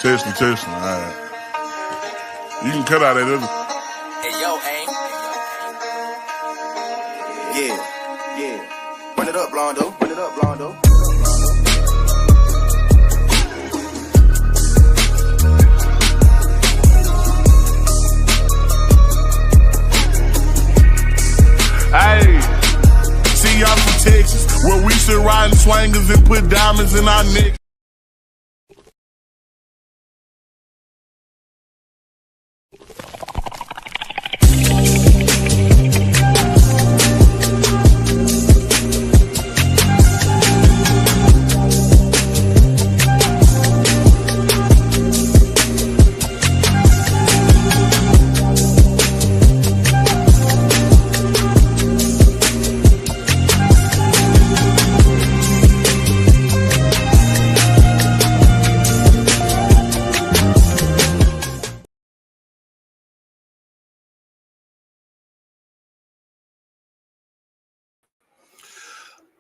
Testing. All right. You can cut out that other. Hey, yo, hey. Yeah. Run it up, Blondo. Hey, see y'all from Texas, where we sit riding swangers and put diamonds in our neck.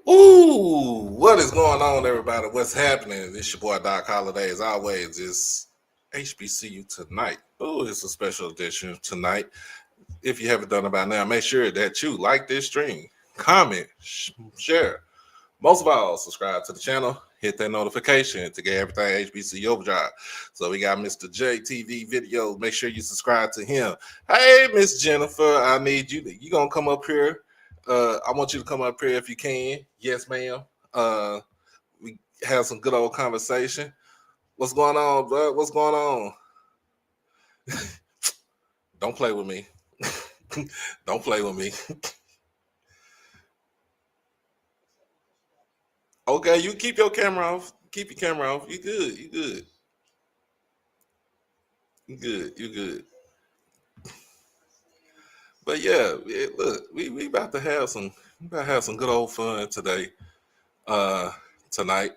Ooh, what is going on, everybody? What's happening? It's your boy Doc Holiday. As always, it's HBCU tonight. Oh, it's a special edition tonight. If you haven't done it by now, make sure that you like this stream, comment, share. Most of all, subscribe to the channel, hit that notification to get everything HBCU Overdrive. So we got Mr. JTV Video. Make sure you subscribe to him. Hey, Miss Jennifer, I need you. You gonna come up here? I want you to come up here if you can. Yes, ma'am. We have some good old conversation. What's going on, bro? What's going on? Don't play with me. Don't play with me. Okay, you keep your camera off. Keep your camera off. You good. You good. But yeah, look, we about to have some good old fun today. Tonight.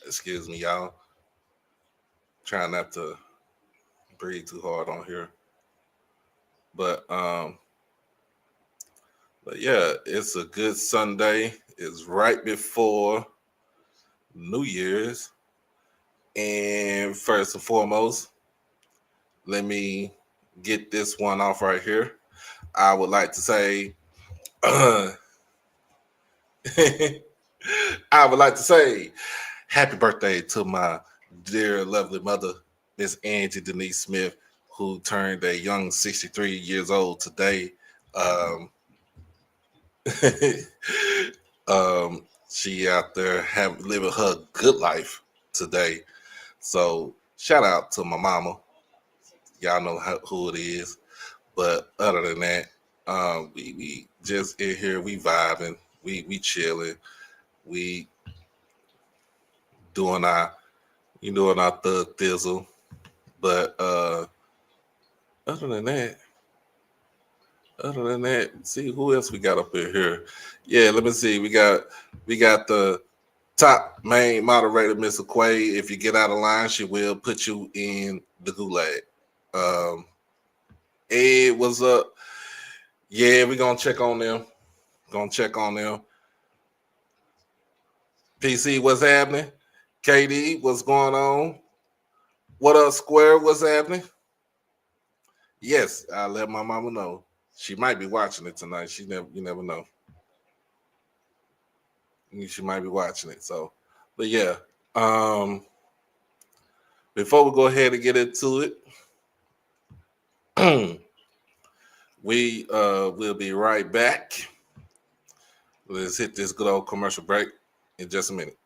Excuse me, y'all. Trying not to breathe too hard on here. But yeah, it's a good Sunday. It's right before New Year's. And first and foremost, let me get this one off right here. I would like to say happy birthday to my dear lovely mother, Miss Angie Denise Smith, who turned a young 63 years old today. She out there living her good life today. So shout out to my mama. Y'all know who it is. But other than that, we just in here, we vibing, we chilling, we doing our thug thizzle. But other than that, see who else we got up in here. Yeah, let me see. We got the top main moderator, Mr. Quay. If you get out of line, she will put you in the gulag. Ed, what's up? Yeah, we're gonna check on them. PC, what's happening? KD, what's going on? What up, Square? What's happening? Yes, I'll let my mama know. She might be watching it tonight. You never know. She might be watching it. So, but yeah. Before we go ahead and get into it, we will be right back. Let's hit this good old commercial break in just a minute.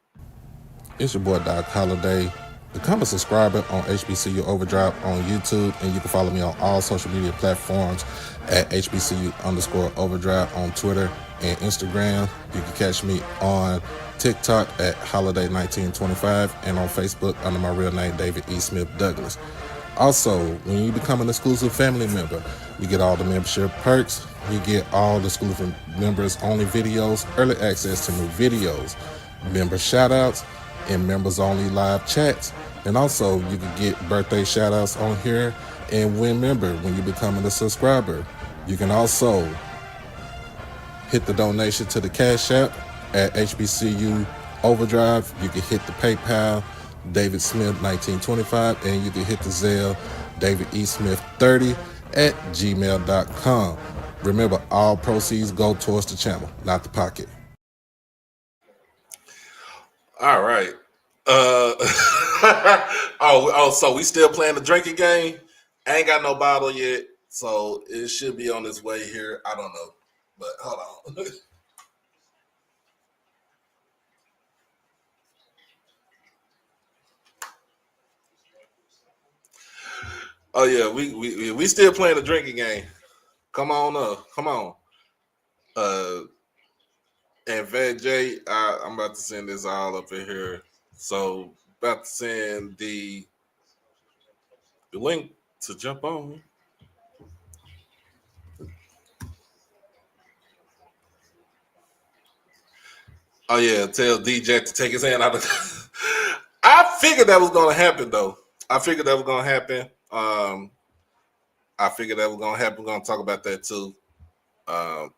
It's your boy Doc Holiday. Become a subscriber on HBCU Overdrive on YouTube, and you can follow me on all social media platforms at HBCU_Overdrive on Twitter and Instagram. You can catch me on TikTok at Holiday1925 and on Facebook under my real name, David E. Smith Douglas. Also, when you become an exclusive family member, you get all the membership perks. You get all the exclusive members only videos, early access to new videos, member shout outs, and members only live chats. And also you can get birthday shout outs on here. And remember, when you become a subscriber, you can also hit the donation to the Cash App at HBCU Overdrive. You can hit the PayPal David Smith 1925, and you can hit the Zelle David E. Smith 30 at gmail.com. Remember, all proceeds go towards the channel, not the pocket. All right. So we still playing the drinking game. I ain't got no bottle yet, so it should be on its way here. I don't know, but hold on. Oh yeah, we still playing the drinking game. Come on, come on. And Fat J, I'm about to send this all up in here. So about to send the link to jump on. Oh yeah, tell DJ to take his hand out of. I figured that was gonna happen though. I figured that was gonna happen. We're gonna talk about that too. We're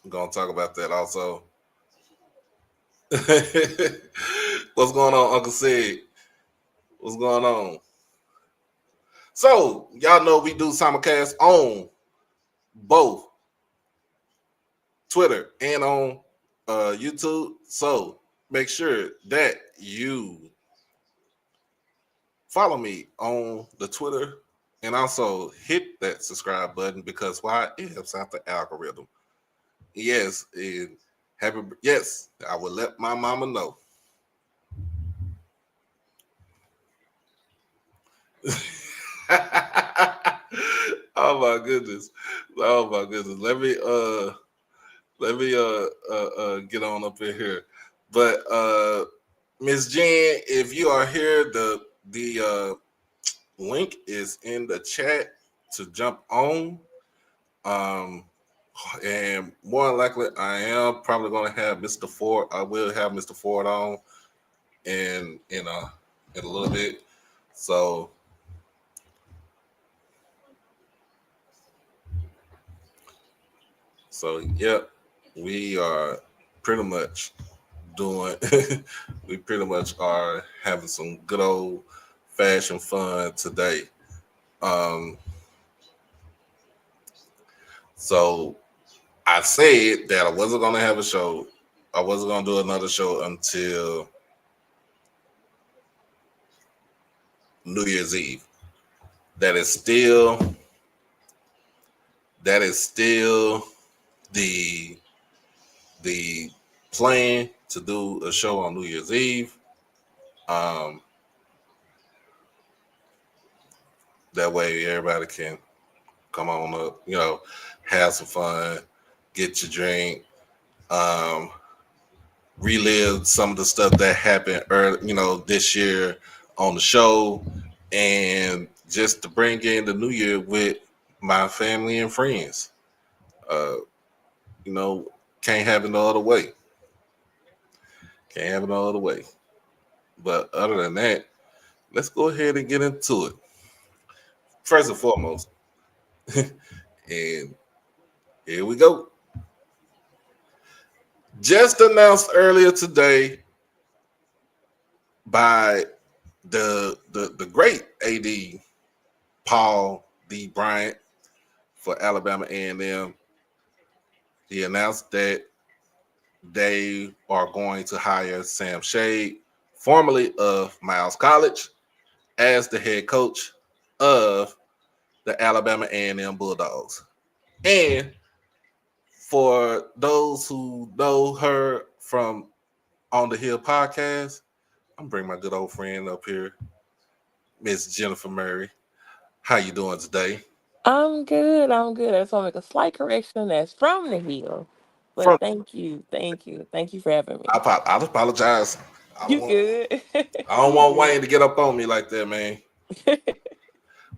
gonna talk about that also. What's going on, Uncle Sid? What's going on? So y'all know we do simulcast on both Twitter and on YouTube. So make sure that you follow me on the Twitter and also hit that subscribe button, because why? It helps out the algorithm. Yes, yes, I will let my mama know. Oh my goodness. Let me get on up in here. But Miss Jen, if you are here, the link is in the chat to jump on. And more than likely, I am probably going to have Mr. Ford. I will have Mr. Ford on in a little bit. So yep, we are pretty much doing. We pretty much are having some good old fashioned fun today. So I said that I wasn't going to have a show. I wasn't going to do another show until New Year's Eve. That is still the plan to do a show on New Year's Eve. That way everybody can come on up, have some fun, get your drink, relive some of the stuff that happened early, this year on the show, and just to bring in the new year with my family and friends. Can't have it no other way. But other than that, let's go ahead and get into it. First and foremost, and here we go. Just announced earlier today by the great AD Paul D. Bryant for Alabama A&M. He announced that they are going to hire Sam Shade, formerly of Miles College, as the head coach of the Alabama A&M Bulldogs. And for those who know her from On the Hill podcast, I'm bringing my good old friend up here, Miss Jennifer Murray. How you doing today? I'm good. I just want to make a slight correction. That's from the Hill. But thank you for having me. I apologize. You good? I don't want Wayne to get up on me like that, man.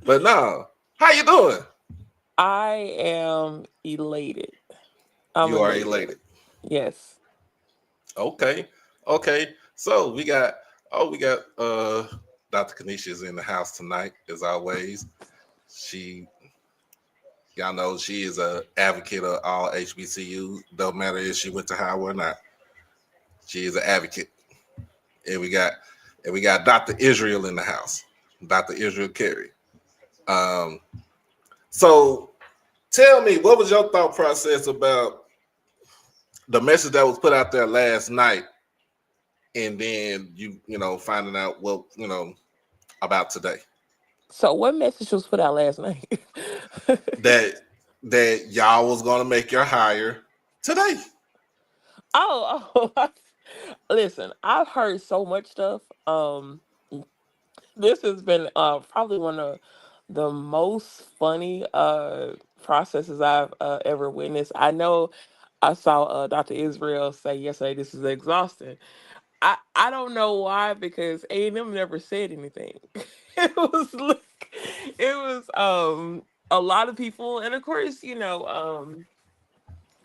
But no, how you doing? I am elated. You are elated. Yes. Okay. So we got Dr. Kanisha's in the house tonight, as always. Y'all know she is an advocate of all HBCU. Don't matter if she went to Howard or not. She is an advocate. and we got Dr. Israel in the house, Dr. Israel Carey. Um, so tell me, what was your thought process about the message that was put out there last night, and then you know finding out what about today So what message was put out last night? that y'all was gonna make your hire today? Oh. Listen, I've heard so much stuff. This has been probably one of the most funny processes I've ever witnessed. I know I saw Dr. Israel say yesterday this is exhausting. I don't know why, because A&M never said anything. It was like, it was a lot of people, and of course,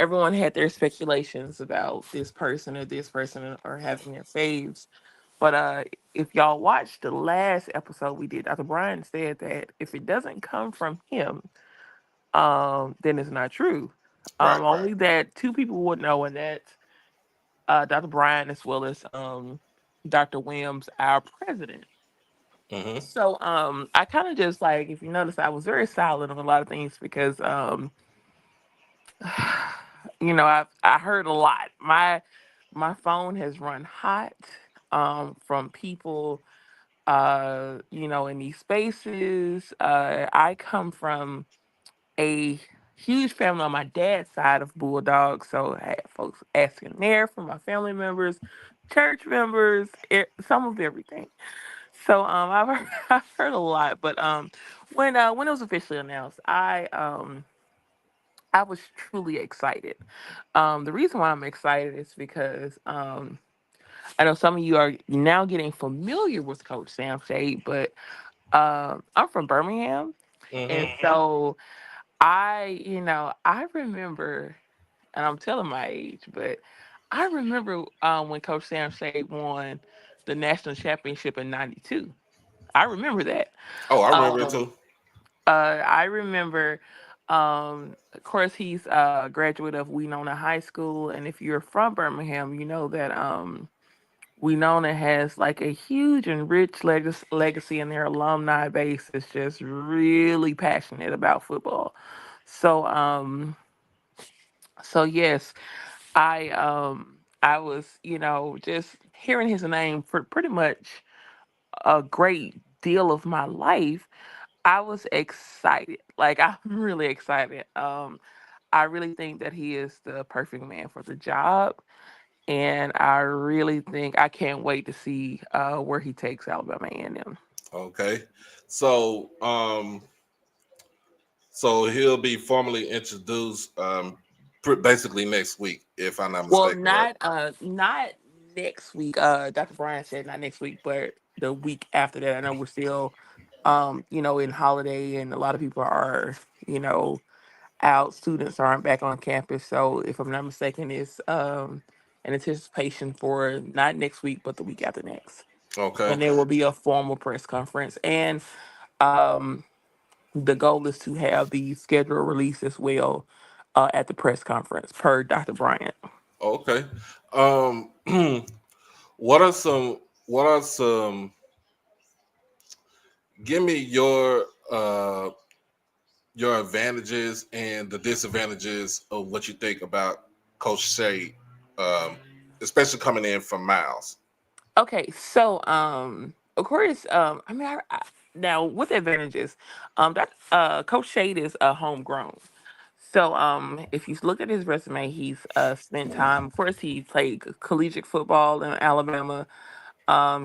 everyone had their speculations about this person or having their faves. But if y'all watched the last episode we did, Dr. Brian said that if it doesn't come from him, then it's not true. Right. Only that two people would know, and that's Dr. Brian as well as Dr. Williams, our president. Mm-hmm. So I kind of just, like, if you notice, I was very silent on a lot of things because I heard a lot. My phone has run hot from people in these spaces. I come from a huge family on my dad's side of Bulldog, so I had folks asking there from my family members, church members, some of everything. So I've heard, I've heard a lot, but when it was officially announced, I was truly excited. The reason why I'm excited is because I know some of you are now getting familiar with Coach Sam Shade, but I'm from Birmingham, and Mm-hmm. so I remember, and I'm telling my age, but I remember when Coach Sam Shade won the national championship in '92. I remember that. Oh, I remember it Um, too. I remember, of course, he's a graduate of Winona High School, and if you're from Birmingham, you know that Winona has like a huge and rich legacy, and their alumni base is just really passionate about football. So, yes, I was, just hearing his name for pretty much a great deal of my life. I was excited. Like, I'm really excited. I really think that he is the perfect man for the job. And I really think I can't wait to see where he takes Alabama A&M. Okay, so so he'll be formally introduced basically next week, if I'm not Well, mistaken, right? not next week. Dr. Brian said not next week, but the week after that. I know we're still, in holiday, and a lot of people are, you know, out. Students aren't back on campus, so if I'm not mistaken, it's an anticipation for not next week, but the week after next, Okay. and there will be a formal press conference, and um, the goal is to have the schedule released as well at the press conference per Dr. Bryant. Okay. Um, what are some? What are some? Give me your advantages and the disadvantages of what you think about Coach Shea, um, especially coming in from Miles. Okay, so of course, now with advantages, that Coach Shade is homegrown. So if you look at his resume, he's spent time. Of course, he played collegiate football in Alabama.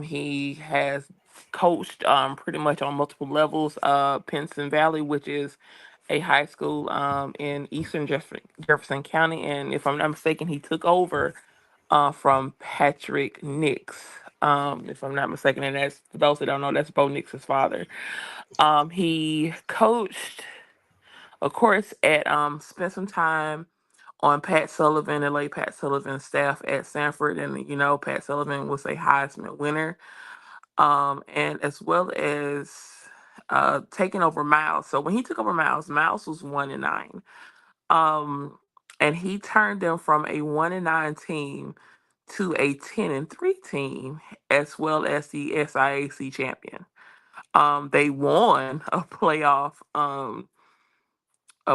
He has coached pretty much on multiple levels. Pinson Valley, which is a high school in Eastern Jefferson County, and if I'm not mistaken, he took over from Patrick Nix. If I'm not mistaken, and that's, for those that don't know, that's Bo Nix's father. He coached, of course, at spent some time on Pat Sullivan and late Pat Sullivan's staff at Sanford, and Pat Sullivan was a Heisman winner, and as well as taking over Miles. So when he took over Miles, Miles was 1-9, um, and he turned them from a 1-9 team to a 10-3 team, as well as the SIAC champion. They won a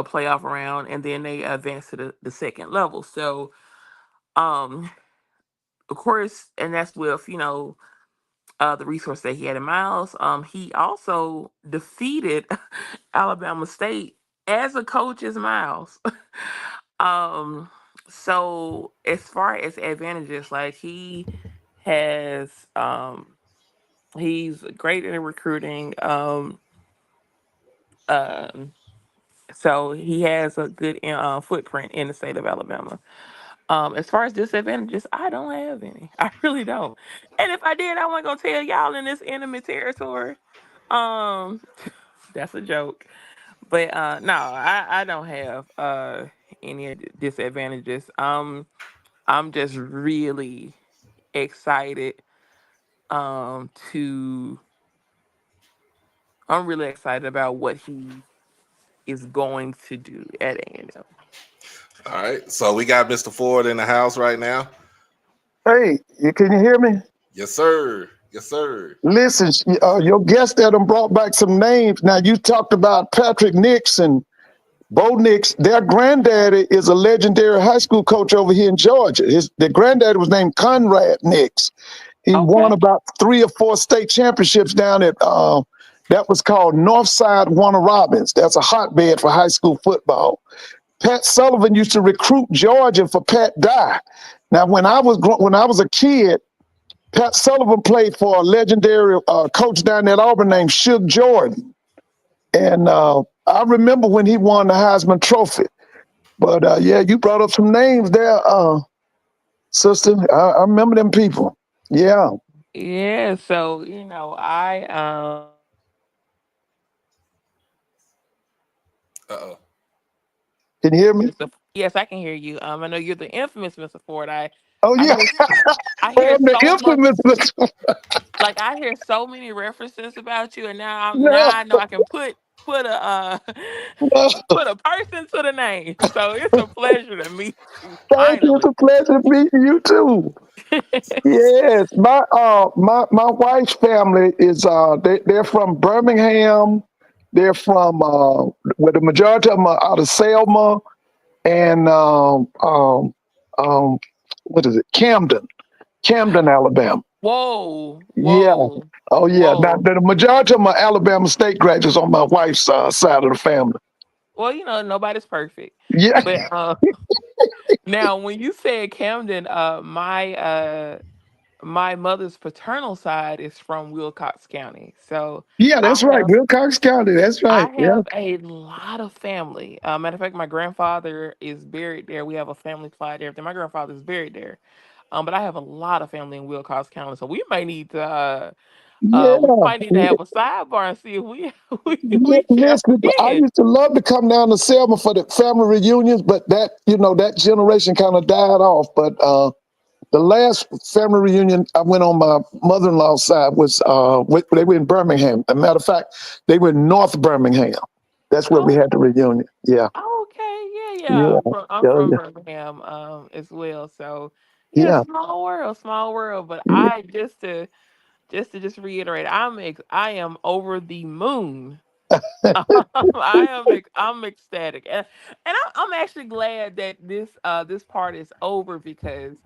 playoff round, and then they advanced to the second level. So, um, of course, and that's with the resource that he had in Miles. He also defeated Alabama State as a coach as Miles. um, so as far as advantages, like has he's great in recruiting. Um, so he has a good footprint in the state of Alabama. As far as disadvantages, I don't have any. I really don't. And if I did, I wasn't gonna tell y'all in this intimate territory. Um, that's a joke. But no, I don't have any disadvantages. I'm just really excited to I'm really excited about what he is going to do at A&M. All right. So we got Mr. Ford in the house right now. Hey, can you hear me? Yes, sir. Yes, sir. Listen, your guest that done brought back some names. Now, you talked about Patrick Nix and Bo Nix. Their granddaddy is a legendary high school coach over here in Georgia. Their granddaddy was named Conrad Nix. He won Okay. about 3 or 4 state championships down at, that was called Northside Warner Robins. That's a hotbed for high school football. Pat Sullivan used to recruit Georgia for Pat Dye. Now, when I was a kid, Pat Sullivan played for a legendary coach down at Auburn named Suge Jordan. And I remember when he won the Heisman Trophy. But yeah, you brought up some names there, sister. I remember them people. Yeah. Yeah, so I Uh-oh. Can you hear me? yes, I can hear you. I know you're the infamous Mr. Ford. Oh, I yeah. hear I hear I'm the so much, infamous. like I hear so many references about you, and now No, I know I can put a no. put a person to the name. So it's a pleasure to meet you Thank you. It's finally. a pleasure meeting you too. Yes, my wife's family is they're from Birmingham. They're from where the majority of them are out of Selma and um, what is it? Camden, Alabama. Whoa, Yeah. whoa, Oh yeah. Now whoa. the majority of them are Alabama State graduates on my wife's side of the family. Well, nobody's perfect. Yeah. But now when you said Camden, my mother's paternal side is from Wilcox County. So Yeah, I that's right. have Wilcox County. That's I right. Yeah. have a lot of family. Matter of fact, my grandfather is buried there. We have a family plot, everything. My grandfather is buried there. But I have a lot of family in Wilcox County, so Yeah. we might need to have a sidebar and see if we we tap Listen, I in. used to love to come down to Selma for the family reunions, but that generation kind of died off. But the last family reunion I went on my mother-in-law's side was they were in Birmingham. As a matter of fact, they were in North Birmingham. That's where we Oh, had the reunion. Yeah, okay, yeah. yeah, I'm yeah, from yeah, Birmingham as well. So yeah, yeah. small world. But Yeah. I just reiterate, I am over the moon. I'm ecstatic, and I'm actually glad that this part is over because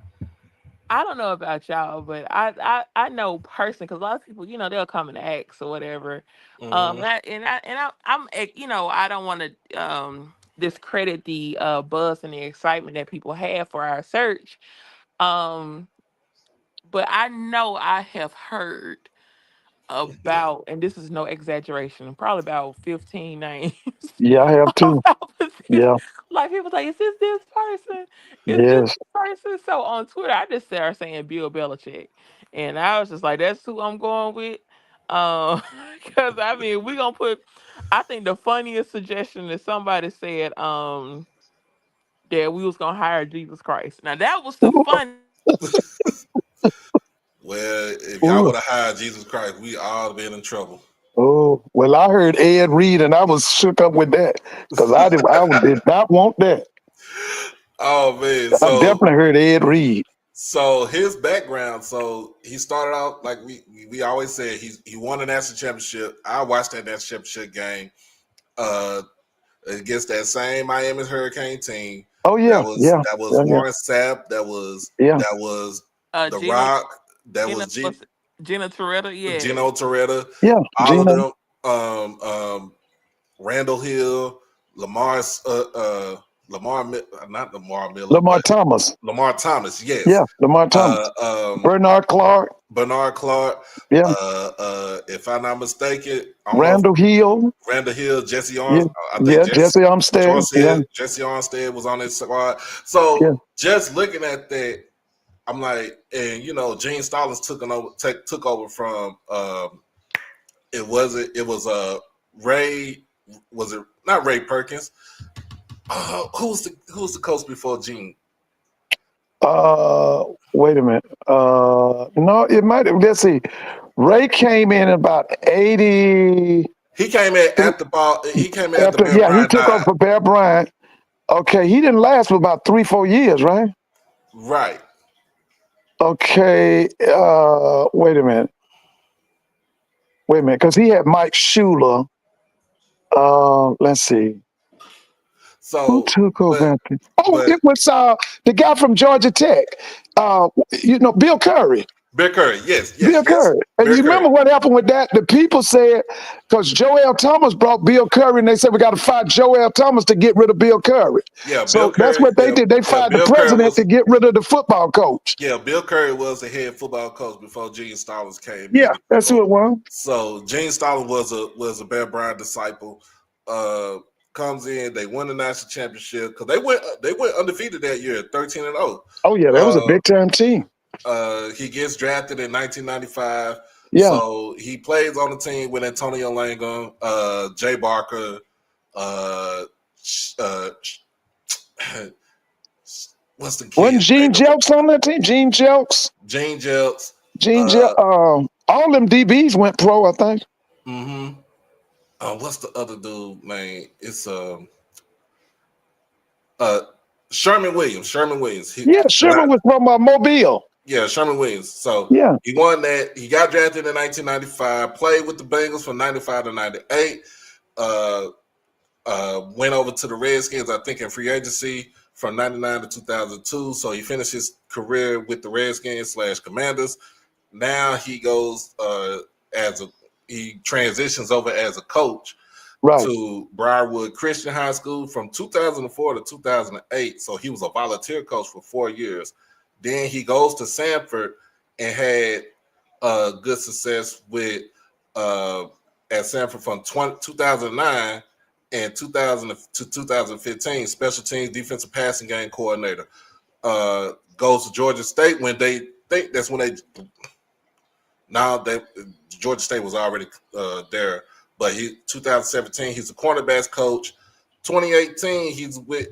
I don't know about y'all, but I know personally because a lot of people, they'll come and ask or whatever. Mm-hmm. I don't want to discredit the buzz and the excitement that people have for our search. Um, but I know I have heard about, and this is no exaggeration, probably about 15 names Yeah, I have of too. opposites. Yeah, Like people say, is this person? Is this yes. person? So on Twitter, I just started saying Bill Belichick, and I was just like, that's who I'm going with. Because I mean, we gonna put. I think the funniest suggestion is somebody said that we was gonna hire Jesus Christ. Now that was the fun. Well, if y'all Ooh. would have hired Jesus Christ, we all been in trouble. Oh, well, I heard Ed Reed and I was shook up with that because I did not want that. Oh man, I so definitely heard Ed Reed. So his background, so he started out like we always said, he won a national championship. I watched that national championship game against that same Miami Hurricane team. Oh yeah, yeah, that was yeah, yeah, Warren Sapp, that was yeah. The Gina, Rock, that Gina, was Gina Toretta, yes. Gino Toretta, Yeah, all of Gina. them, Randall Hill, not Lamar Miller, Lamar but Thomas. Lamar Thomas, yes. Yeah, Lamar Thomas. Bernard Clark. Bernard Clark. Yeah. If I'm not mistaken, I don't know if Randall Hill. Randall Hill, Jesse Yeah, Armstead. I think yeah. Jesse Armstead. Yeah, Jesse Armstead was on his squad. So yeah. just looking at that, I'm like, and Gene Stallings took over from it was Ray, was it not Ray Perkins? Who's the coach before Gene? Wait a minute. No, it might have. Let's see. Ray came in about 80. He came in at the ball. He came in after Bear Yeah, he Bryant took died. over for Bear Bryant. Okay, he didn't last for about 3-4 years, right? Right. Okay. Wait a minute, because he had Mike Shula. Let's see. So Who took over after? Oh, but- it was the guy from Georgia Tech. Bill Curry. Bill Curry, yes. Bill Curry. And Bill you remember Curry. what happened with that? The people said, because Joel Thomas brought Bill Curry, and they said, we got to fire Joel Thomas to get rid of Bill Curry. Yeah, So Bill Curry, that's what they did. They fired the Bill president to get rid of the football coach. Yeah, Bill Curry was the head football coach before Gene Stallings came in. Yeah, that's who it was. So Gene Stallings was a Bear Bryant disciple. Comes in, they won the national championship because they went undefeated that year, 13-0. Oh yeah, that was a big time team. He gets drafted in 1995. Yeah. So he plays on the team with Antonio Langdon, Jay Barker, what's the kid? Wasn't Gene Jelks on that team? Gene Jelks. Gene Jelks. All them DBs went pro, I think. Mm-hmm. What's the other dude name? It's Sherman Williams. Sherman Williams. Sherman was from Mobile. Yeah, Sherman Williams. So yeah, he won that. He got drafted in 1995. Played with the Bengals from 95 to 98. Went over to the Redskins, I think, in free agency from 99 to 2002. So he finished his career with the Redskins / Commanders. Now he goes he transitions over as a coach to Briarwood Christian High School from 2004 to 2008. So he was a volunteer coach for 4 years. Then he goes to Sanford and had good success with at Sanford from 2009 and 2000 to 2015. Special teams defensive passing game coordinator. Goes to Georgia State when they think that's when they. Now that Georgia State was already there, but 2017 he's a cornerbacks coach. 2018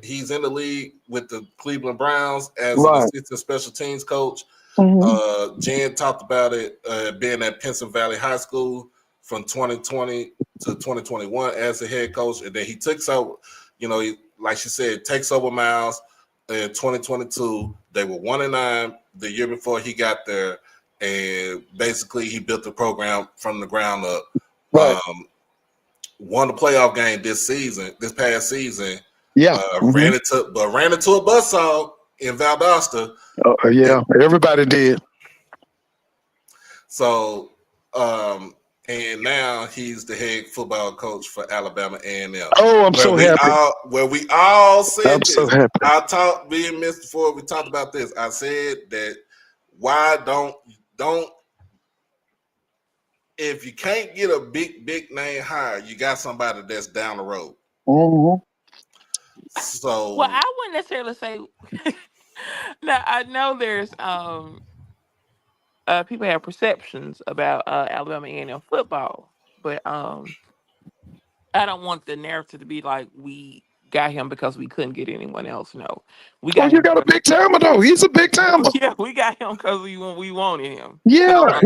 he's in the league with the Cleveland Browns as an assistant special teams coach. Mm-hmm. Jen talked about it being at Pinson Valley High School from 2020 to 2021 as the head coach, and then he takes over. Like she said, takes over Miles in 2022. They were 1-9 the year before he got there. And basically, he built the program from the ground up. Won the playoff game this past season. Yeah, ran into a buzzsaw in Valdosta. Yeah, everybody did. So, and now he's the head football coach for Alabama A&M. Oh, I'm so happy. Where we all said I'm this. so happy. Me and Miss before we talked about this. I said that why don't if you can't get a big name hire, you got somebody that's down the road. Mm-hmm. So well, I wouldn't necessarily say. Now I know there's people have perceptions about Alabama A&M football, but I don't want the narrative to be like we got him because we couldn't get anyone else. No, we got. You got a big timer though. He's a big timer. Yeah, we got him because we wanted him. Yeah,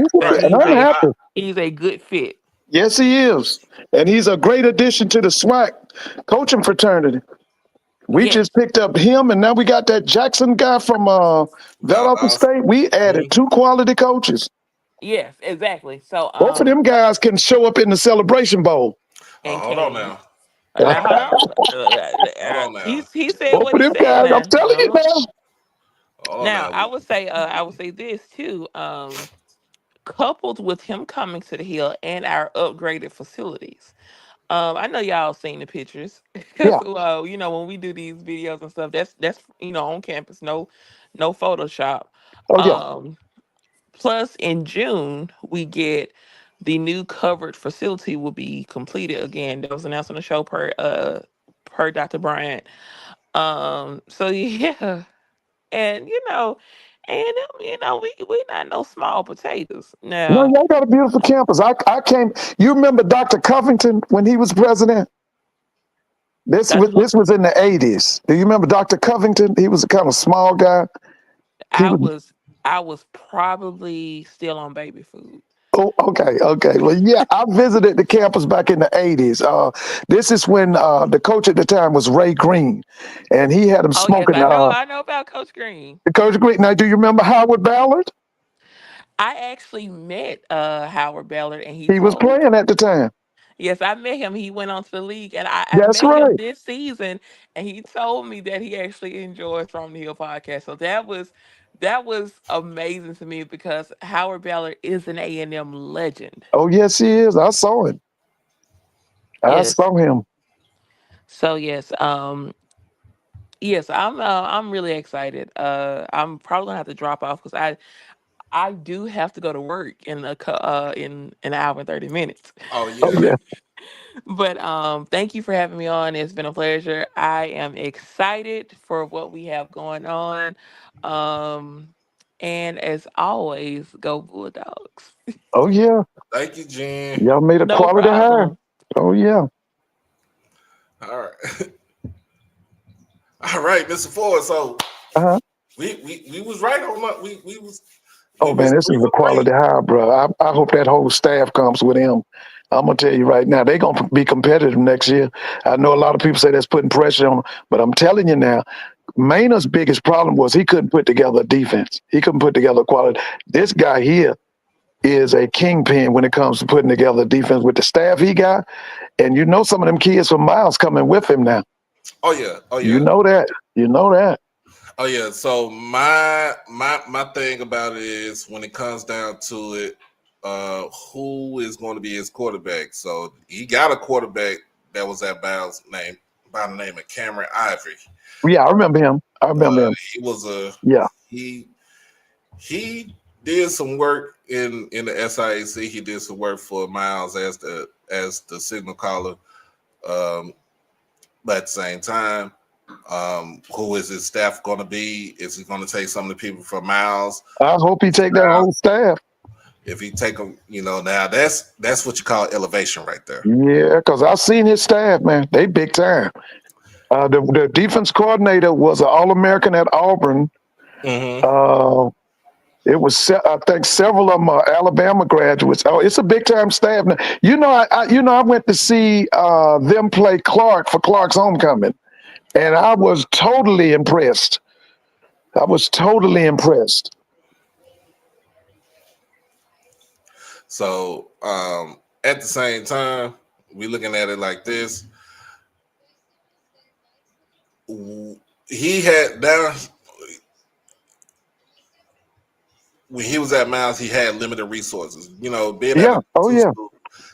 he's a good fit. Yes, he is, and he's a great addition to the SWAC coaching fraternity. We Yes, just picked up him, and now we got that Jackson guy from Valdosta Valdosta. State. We added 2 quality coaches. yes, exactly. So Both of them guys can show up in the Celebration Bowl. Oh, and hold on Kane. now. Now hold on. Hold on now. He said Both what of he them said. guys, I'm Now telling you now. Hold on now now. I would say this too. Coupled with him coming to the Hill and our upgraded facilities. I know y'all seen the pictures because Yeah. you know when we do these videos and stuff, that's on campus, no Photoshop. Oh yeah. Um, Plus, in June, we get the new covered facility will be completed again. That was announced on the show per Dr. Bryant. So yeah, and we not no small potatoes. No, Now y'all got a beautiful campus. I came. You remember Dr. Covington when he was president? Dr. This was in the '80s. Do you remember Dr. Covington? He was a kind of small guy. He I was. was I was probably still on baby food. Oh, okay, okay. Well, yeah, I visited the campus back in the '80s. This is when the coach at the time was Ray Green, and he had him Oh yes, smoking. I know about Coach Green. Coach Green. Now, do you remember Howard Ballard? I actually met Howard Ballard, and he He was told playing at the time. yes, I met him. He went on to the league, and I That's met him right. this season, and he told me that he actually enjoys From the Hill podcast. So that was amazing to me because Howard Ballard is an A&M legend. Oh, yes, he is. I saw him. I Yes. saw him. So yes, I'm really excited. I'm probably gonna have to drop off because I do have to go to work in an hour and 30 minutes. Oh Oh, yeah. yeah. But thank you for having me on. It's been a pleasure. I am excited for what we have going on. Um, and as always, go Bulldogs. Oh, yeah. Thank you, Jen. Y'all made a No quality hire. problem. Oh, yeah. All right. All right, Mr. Ford. So Uh-huh. we was right on that. We Oh, was man, this three is a for three. quality hire, bro. I hope that whole staff comes with him. I'm going to tell you right now, they're going to be competitive next year. I know a lot of people say that's putting pressure on them, but I'm telling you now, Maynard's biggest problem was he couldn't put together a defense. He couldn't put together a quality. This guy here is a kingpin when it comes to putting together a defense with the staff he got. And you know some of them kids from Miles coming with him now. Oh yeah. Oh You yeah. know that. You know that. Oh yeah. So my thing about it is when it comes down to it, who is going to be his quarterback? So he got a quarterback that was at Bow's name by the name of Cameron Ivory. Yeah, I remember him. I remember him. He was Yeah. he did some work in the SIAC. He did some work for Miles as the signal caller. But at the same time, who is his staff going to be? Is he going to take some of the people from Miles? I hope he take that whole staff. If he take them, now that's what you call elevation right there. Yeah, because I've seen his staff, man. They big time. The defense coordinator was an All-American at Auburn. Mm-hmm. It was, I think, several of them are Alabama graduates. Oh, it's a big time staff. Now, I went to see them play Clark for Clark's homecoming, and I was totally impressed. So at the same time, we looking at it like this. He had down when he was at Miles, he had limited resources. Being Yeah. at Oh, yeah. school,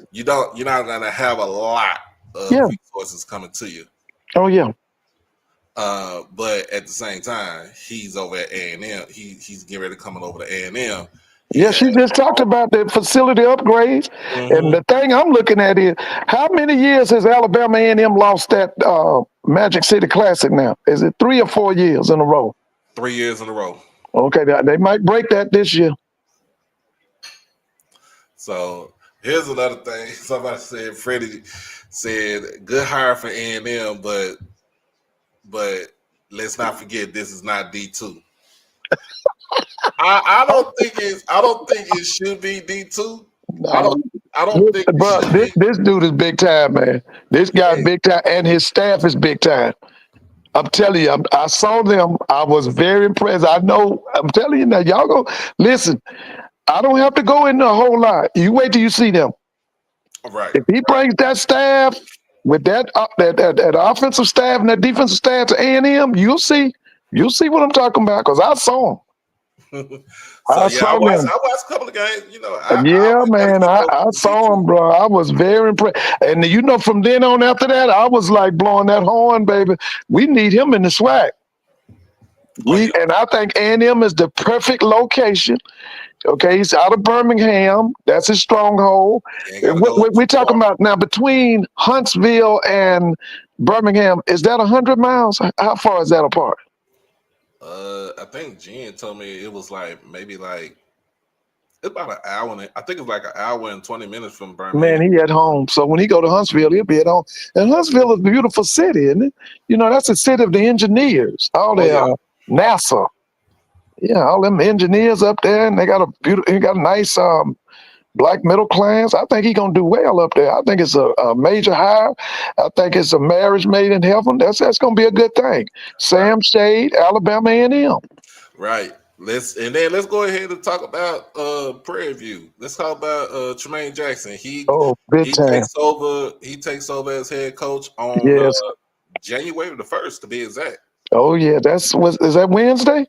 you're not gonna have a lot of Yeah. resources coming to you. Oh, yeah. But at the same time, he's over at A&M. He's getting ready to come over to A&M. Yeah, she just talked about the facility upgrades, and the thing I'm looking at is how many years has Alabama A&M lost that Magic City Classic now? Is it 3 or 4 years in a row? 3 years in a row. Okay, they might break that this year. So here's another thing. Somebody said, Freddie said, good hire for A&M, but let's not forget this is not D2. I don't think it should be D2. I don't think But this dude is big time, man. This guy's big time, and his staff is big time. I'm telling you, I saw them. I was very impressed. I know. I'm telling you now, y'all go listen. I don't have to go into a whole lot. You wait till you see them. Right. If he brings that staff with that offensive staff and that defensive staff to A&M, you'll see. You'll see what I'm talking about because I saw them. So I yeah, saw them. I watched a couple of games. You know, I Yeah, always got to man, keep up I with the big saw him, two. bro. I was very impressed. And you know, from then on after that, I was like blowing that horn, baby. We need him in the SWAC. Oh yeah, And I think A&M is the perfect location. Okay, he's out of Birmingham. That's his stronghold. you ain't got to And go we're too talking far. about now between Huntsville and Birmingham. Is that 100 miles? How far is that apart? I think Jen told me it was like maybe like it's about an hour. I think it's like an hour and 20 minutes from Man, Birmingham. he at home. So when he go to Huntsville, he'll be at home. And Huntsville is a beautiful city, isn't it? You know, that's the city of the engineers. All Oh the yeah, NASA. Yeah, all them engineers up there, and they got a nice black middle class. I think he gonna do well up there. I think it's a major hire. I think it's a marriage made in heaven. That's gonna be a good thing. right, Sam Shade, Alabama A&M. right. Let's go ahead and talk about Prairie View. Let's talk about Tremaine Jackson. Oh, big He time. takes over. He takes over as head coach on Yes. January the 1st, to be exact. Oh yeah. Is that Wednesday?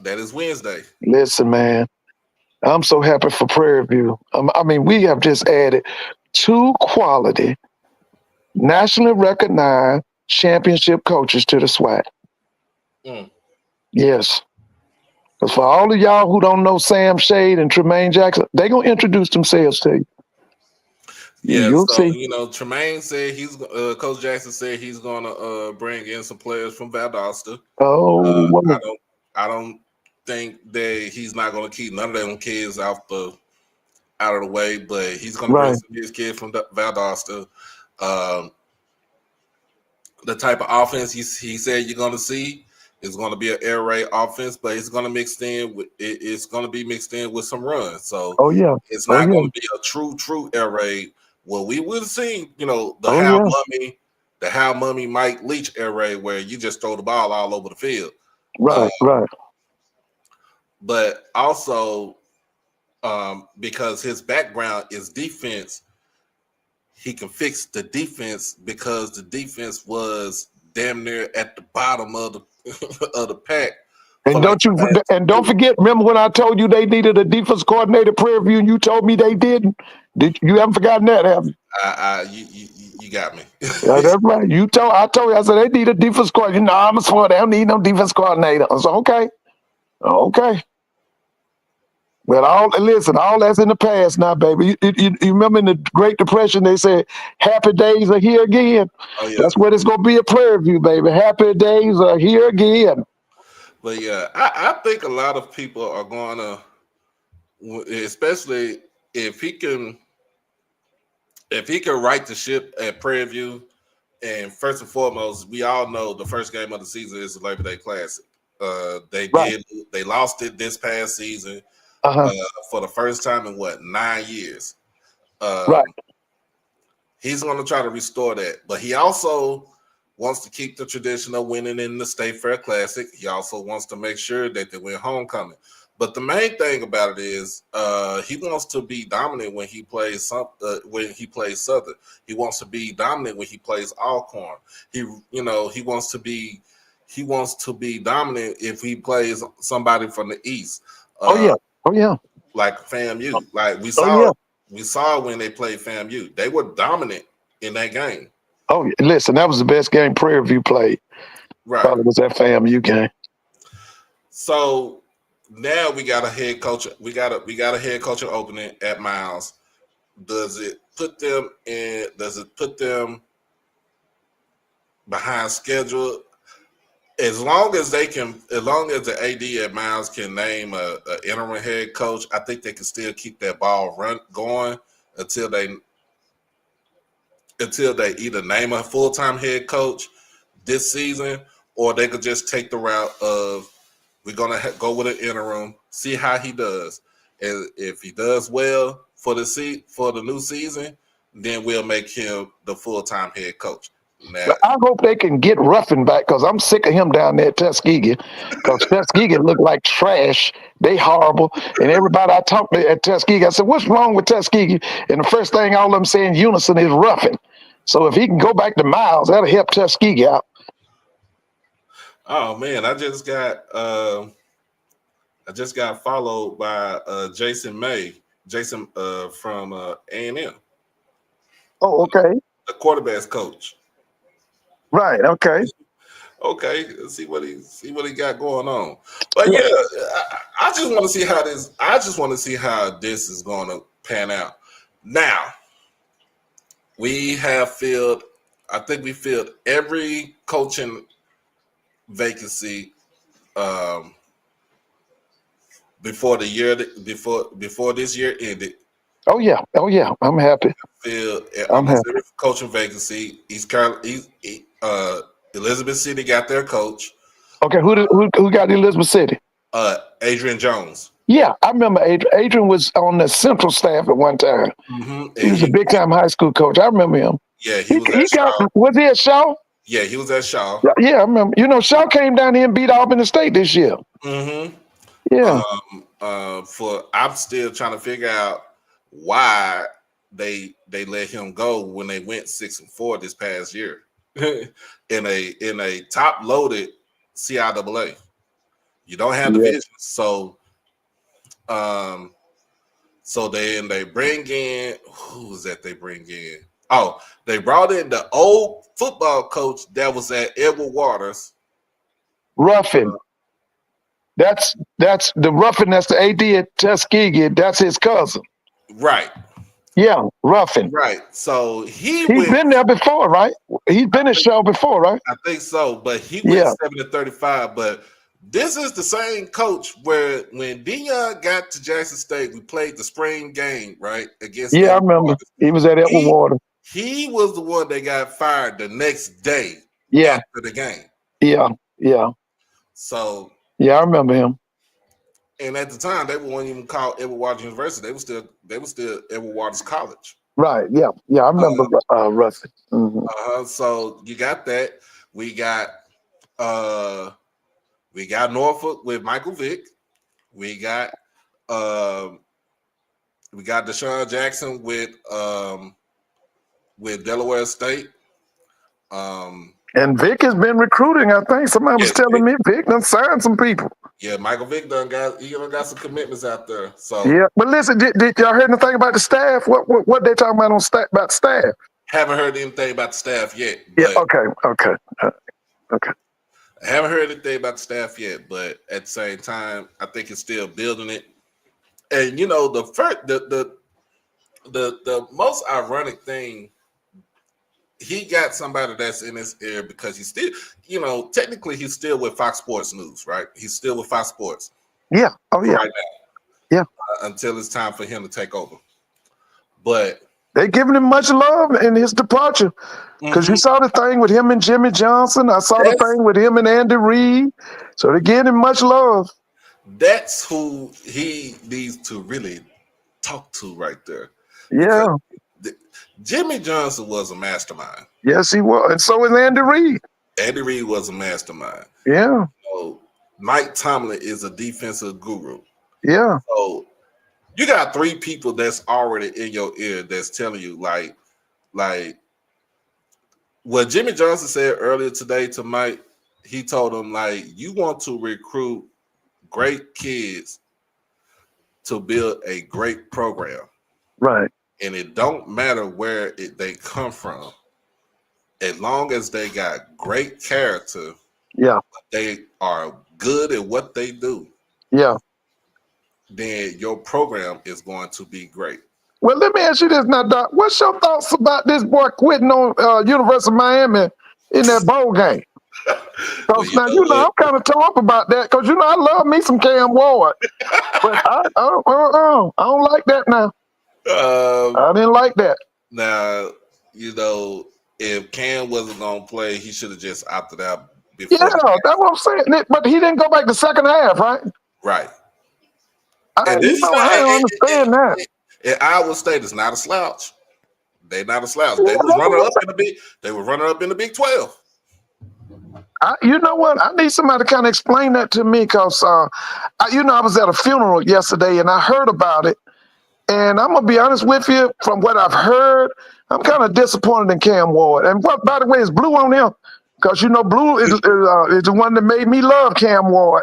That is Wednesday. Listen, man. I'm so happy for Prairie View. I mean, we have just added two quality, nationally recognized championship coaches to the SWAC. Mm. Yes. Because for all of y'all who don't know Sam Shade and Tremaine Jackson, they're going to introduce themselves to you. Yeah, You'll so see. you know, Tremaine said Coach Jackson said he's gonna bring in some players from Valdosta. Oh, well, I don't think that he's not gonna keep none of them kids out of the way, but he's gonna bring right. some of his kids from Valdosta. Um, the type of offense he said you're gonna see is gonna be an air raid offense, but it's gonna it's gonna be mixed in with some runs. So Oh, yeah. it's Oh, not yeah. gonna be a true air raid. Well, we would have seen, you know, Oh, yeah. the Hal Mummy Mike Leach air raid where you just throw the ball all over the field. Right, right. But also because his background is defense, he can fix the defense because the defense was damn near at the bottom of the of the pack for And like the last don't 2 years. forget, remember when I told you they needed a defense coordinator Prairie View and you told me they didn't? You haven't forgotten that, have you? You got me. Yeah, that's right. I told you, I said they need a defense coordinator. No, I'm a smart. They don't need no defense coordinator. I said, okay. Okay. But all that's in the past now, baby. You remember in the Great Depression, they said, happy days are here again. Oh yeah. That's what it's going to be at Prairie View, baby. Happy days are here again. But yeah, I think a lot of people are going to, especially if he can right the ship at Prairie View. And first and foremost, we all know the first game of the season is the Labor Day Classic. Right. They lost it this past season Uh-huh. for the first time in 9 years. Right. He's going to try to restore that, but he also wants to keep the tradition of winning in the State Fair Classic. He also wants to make sure that they win homecoming. But the main thing about it is he wants to be dominant when he plays Southern. He wants to be dominant when he plays Alcorn. He wants to be dominant if he plays somebody from the East. Oh yeah. Oh yeah. Like FAMU. Like Oh yeah. we saw when they played FAMU. They were dominant in that game. Oh, listen, that was the best game Prairie View played. Right. Probably was that FAMU game. So now we got a head coach. We got a head coaching opening at Miles. Does it put them behind schedule? As long as the AD at Miles can name a interim head coach, I think they can still keep that ball going until they either name a full-time head coach this season, or they could just take the route of we're gonna go with an interim, see how he does, and if he does well for the new season, then we'll make him the full-time head coach. Now, I hope they can get Ruffin back because I'm sick of him down there at Tuskegee. Because Tuskegee look like trash. They horrible. And everybody I talked to at Tuskegee, I said, "What's wrong with Tuskegee?" And the first thing all of them say in unison is Ruffin. So if he can go back to Miles, that'll help Tuskegee out. oh man, I just got followed by Jason from A&M. Oh, okay. The quarterback's coach. Right. Okay. Okay, let's see what he got going on. But yeah, I just want to see how this. I just want to see how this is going to pan out. Now, we have filled. I think we filled every coaching vacancy before the year before this year ended. Oh yeah. I'm happy. Filled I'm happy. every coaching vacancy. Elizabeth City got their coach. Okay. Who got Elizabeth City? Adrian Jones. Yeah, I remember Adrian. Adrian was on the central staff at one time. Mm-hmm. He was a big time high school coach. I remember him. Yeah, he was at Shaw. Was he at Shaw? Yeah, he was at Shaw. Yeah, I remember. You know, Shaw came down here and beat Auburn State this year. Mm-hmm. Yeah. I'm still trying to figure out why they let him go when they went 6-4 this past year in a top loaded CIAA. You don't have divisions, so then they bring in who was that? They bring in they brought in the old football coach that was at Edward Waters. Ruffin. That's the Ruffin. That's the AD at Tuskegee. That's his cousin. Right. Yeah, Ruffin. Right. So he's been there before, right? He's been at Shaw before, right? I think so, but he went 7-35. But this is the same coach where when Dion got to Jackson State, we played the spring game, right? Against I remember. He was at Edward Waters. He was the one that got fired the next day after the game. Yeah. So I remember him. And at the time, they weren't even called Edward Waters University. They were still Edward Waters College. Right. Yeah. I remember Ruffin. Mm-hmm. So you got that. We got Norfolk with Michael Vick. We got Deshaun Jackson with Delaware State. And Vic has been recruiting. I think somebody was telling me Vic done signed some people. Yeah, Michael Vick done got some commitments out there. So yeah, but listen, did y'all hear anything about the staff? What they talking about about staff? Haven't heard anything about the staff yet. Yeah. Okay. I haven't heard anything about the staff yet, but at the same time, I think it's still building it. And you know, the most ironic thing, he got somebody that's in his ear because he's still, technically he's still with Fox Sports News, right? He's still with Fox Sports. Yeah. Oh yeah. Right now. Yeah. Until it's time for him to take over. But they giving him much love in his departure. Because you saw the thing with him and Jimmy Johnson. I saw the thing with him and Andy Reid. So they're giving him much love. That's who he needs to really talk to right there. Yeah. Jimmy Johnson was a mastermind. Yes, he was. And so was Andy Reid. Andy Reid was a mastermind. Yeah. So Mike Tomlin is a defensive guru. Yeah. So you got three people that's already in your ear that's telling you like what Jimmy Johnson said earlier today to Mike. He told him like, you want to recruit great kids to build a great program. Right. And it don't matter where they come from, as long as they got great character. Yeah, they are good at what they do. Yeah, then your program is going to be great. Well, let me ask you this now, Doc. What's your thoughts about this boy quitting on University of Miami in that bowl game? Because I'm kind of torn up about that. Because I love me some Cam Ward, but I don't like that now. I didn't like that. Now, if Cam wasn't going to play, he should have just opted out before. Yeah, that's what I'm saying. But he didn't go back the second half, right? Right. I don't understand that. And Iowa State is not a slouch. They not a slouch. They was runner up in the big. They were runner up in the Big 12. You know what? I need somebody to kind of explain that to me because, I was at a funeral yesterday and I heard about it. And I'm gonna be honest with you. From what I've heard, I'm kind of disappointed in Cam Ward. And what, by the way, is Blue on him? Because Blue is the one that made me love Cam Ward.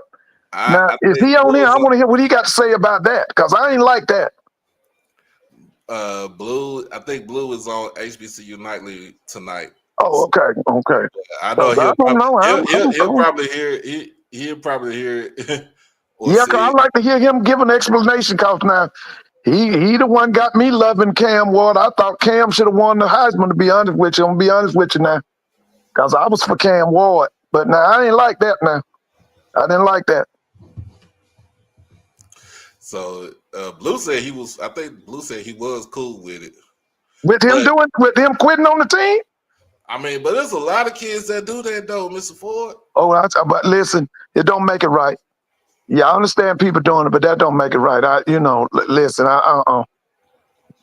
Now, is he on here? I want to hear what he got to say about that because I ain't like that. Blue, I think Blue is on HBCU Nightly tonight. Oh, okay. I know he'll probably hear. He'll probably hear. Yeah, because I like to hear him give an explanation. Because now he the one got me loving Cam Ward. I thought Cam should have won the Heisman. To be honest with you, I'm gonna be honest with you now, because I was for Cam Ward, but now I ain't like that. Now I didn't like that. So Blue said he was. I think Blue said he was cool with it. With him quitting on the team. I mean, but there's a lot of kids that do that though, Mr. Ford. Oh, but listen, it don't make it right. Yeah, I understand people doing it, but that don't make it right. Listen,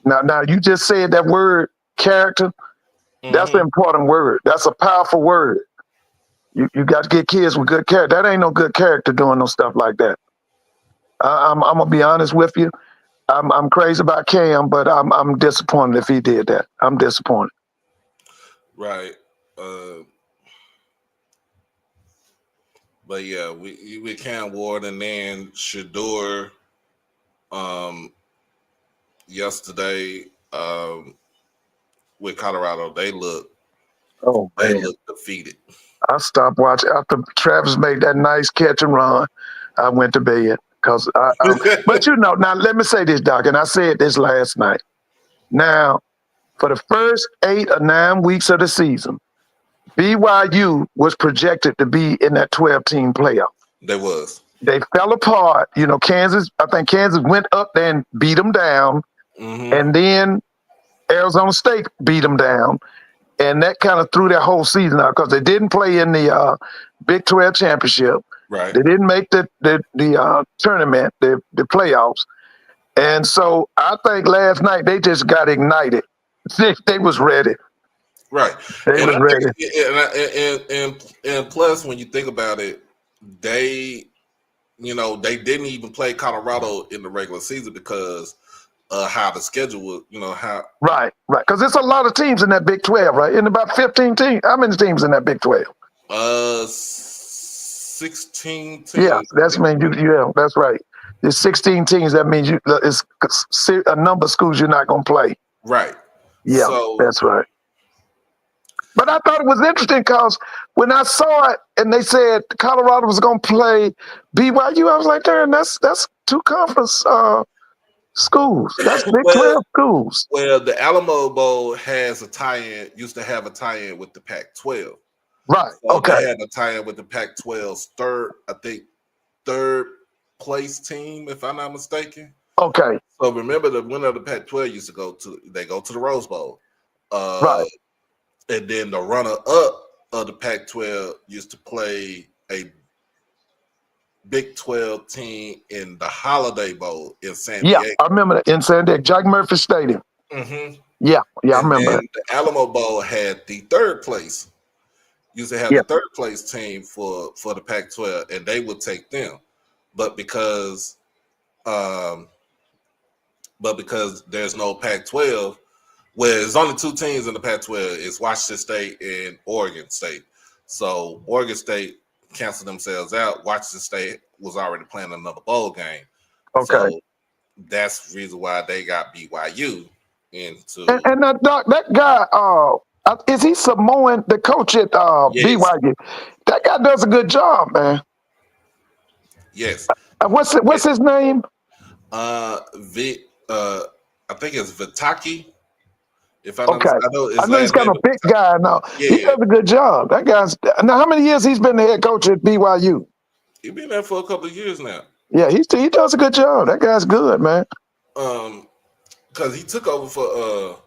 Now you just said that word character. Mm-hmm. That's an important word. That's a powerful word. You got to get kids with good character. That ain't no good character doing no stuff like that. I'm gonna be honest with you. I'm crazy about Cam, but I'm disappointed if he did that. I'm disappointed. Right. But yeah, we Cam Ward and then Shador yesterday with Colorado, they look defeated. I stopped watching after Travis made that nice catch and run. I went to bed because but now let me say this, Doc, and I said this last night. Now, for the first 8 or 9 weeks of the season, BYU was projected to be in that 12-team playoff. They fell apart. Kansas, I think Kansas went up there and beat them down. Mm-hmm. And then Arizona State beat them down. And that kind of threw their whole season out because they didn't play in the Big 12 championship. Right. They didn't make the tournament, the playoffs. And so I think last night they just got ignited. They was ready. Right. They was ready. And plus, when you think about it, they didn't even play Colorado in the regular season because how the schedule was, Right. Because there's a lot of teams in that Big 12, right? In about 15 teams. How many teams in that Big 12? 16 teams. Yeah, that's right. There's 16 teams. That means it's a number of schools you're not going to play. Right. Yeah, that's right. But I thought it was interesting because when I saw it and they said Colorado was going to play BYU, I was like, damn, that's 2 conference schools. That's Big 12 schools. Well, the Alamo Bowl used to have a tie-in with the Pac-12. Right. So okay. They had a tie-in with the Pac-12's third place team, if I'm not mistaken. Okay. So remember, the winner of the Pac-12 used to go to the Rose Bowl. Right. And then the runner-up of the Pac-12 used to play a Big 12 team in the Holiday Bowl in San Diego. Yeah, I remember that in San Diego, Jack Murphy Stadium. Mm-hmm. Yeah, I remember that. The Alamo Bowl had the third place. Used to have the third place team for the Pac-12, and they would take them. But because there's no Pac-12, there's only 2 teams in the Pac-12. It's Washington State and Oregon State. So Oregon State canceled themselves out. Washington State was already playing another bowl game. Okay. So that's the reason why they got BYU into. And that guy, is he Samoan, the coach at BYU? That guy does a good job, man. Yes. What's his name? I think it's Vitaki. If I know he's kind of a big guy now. Yeah, he does a good job. That guy's now. How many years he's been the head coach at BYU? He's been there for a couple of years now. Yeah, he does a good job. That guy's good, man. Because he took over for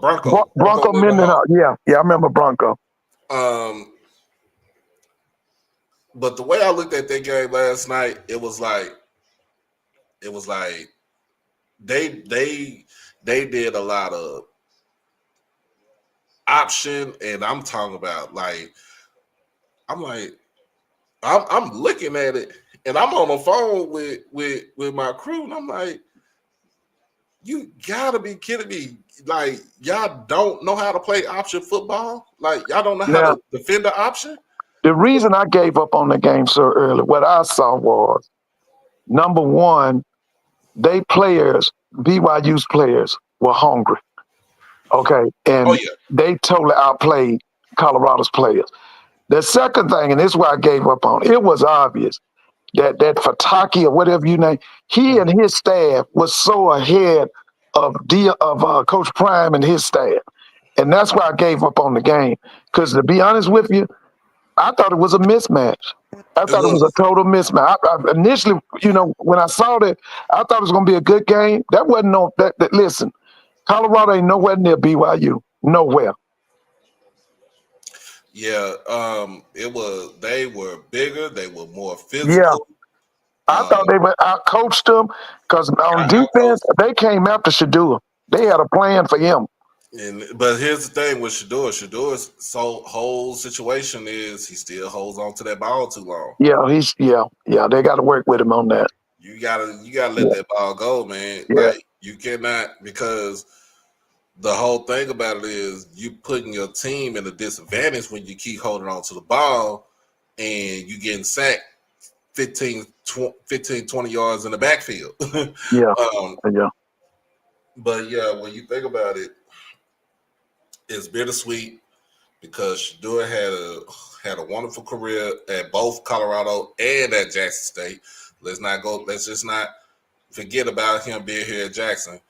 Bronco. Bronco Mendenhall. Yeah, I remember Bronco. But the way I looked at that game last night, it was like they did a lot of option, and I'm talking about I'm looking at it, and I'm on the phone with my crew, and I'm like, you gotta be kidding me! Like, y'all don't know how to play option football? Like, y'all don't know how Now, to defend the option? the reason I gave up on the game so early, what I saw was, number one, BYU's players were hungry. Okay. Oh And yeah, they totally outplayed Colorado's players. The second thing, and this is why I gave up on it, was obvious that Fataki or whatever you name, he and his staff was so ahead of Coach Prime and his staff. And that's why I gave up on the game. Because to be honest with you, I thought it was a mismatch. I it thought it was a was. total mismatch. I initially, when I saw that, I thought it was going to be a good game. That wasn't listen, Colorado ain't nowhere near BYU. Nowhere. Yeah, it was. They were bigger. They were more Yeah. physical. I thought they went out coached them because on defense, Out-coached. they came after Shadua. They had a plan for him. But here's the thing with Shador. Shador's whole situation is he still holds on to that ball too long. Yeah, they got to work with him on that. You gotta let that ball go, man. Yeah. Like, you cannot, because the whole thing about it is you putting your team in a disadvantage when you keep holding on to the ball and you getting sacked 15, 20 yards in the backfield. Yeah. Yeah. But yeah, when you think about it, it's bittersweet because Shador had a wonderful career at both Colorado and at Jackson State. Let's just not forget about him being here at Jackson.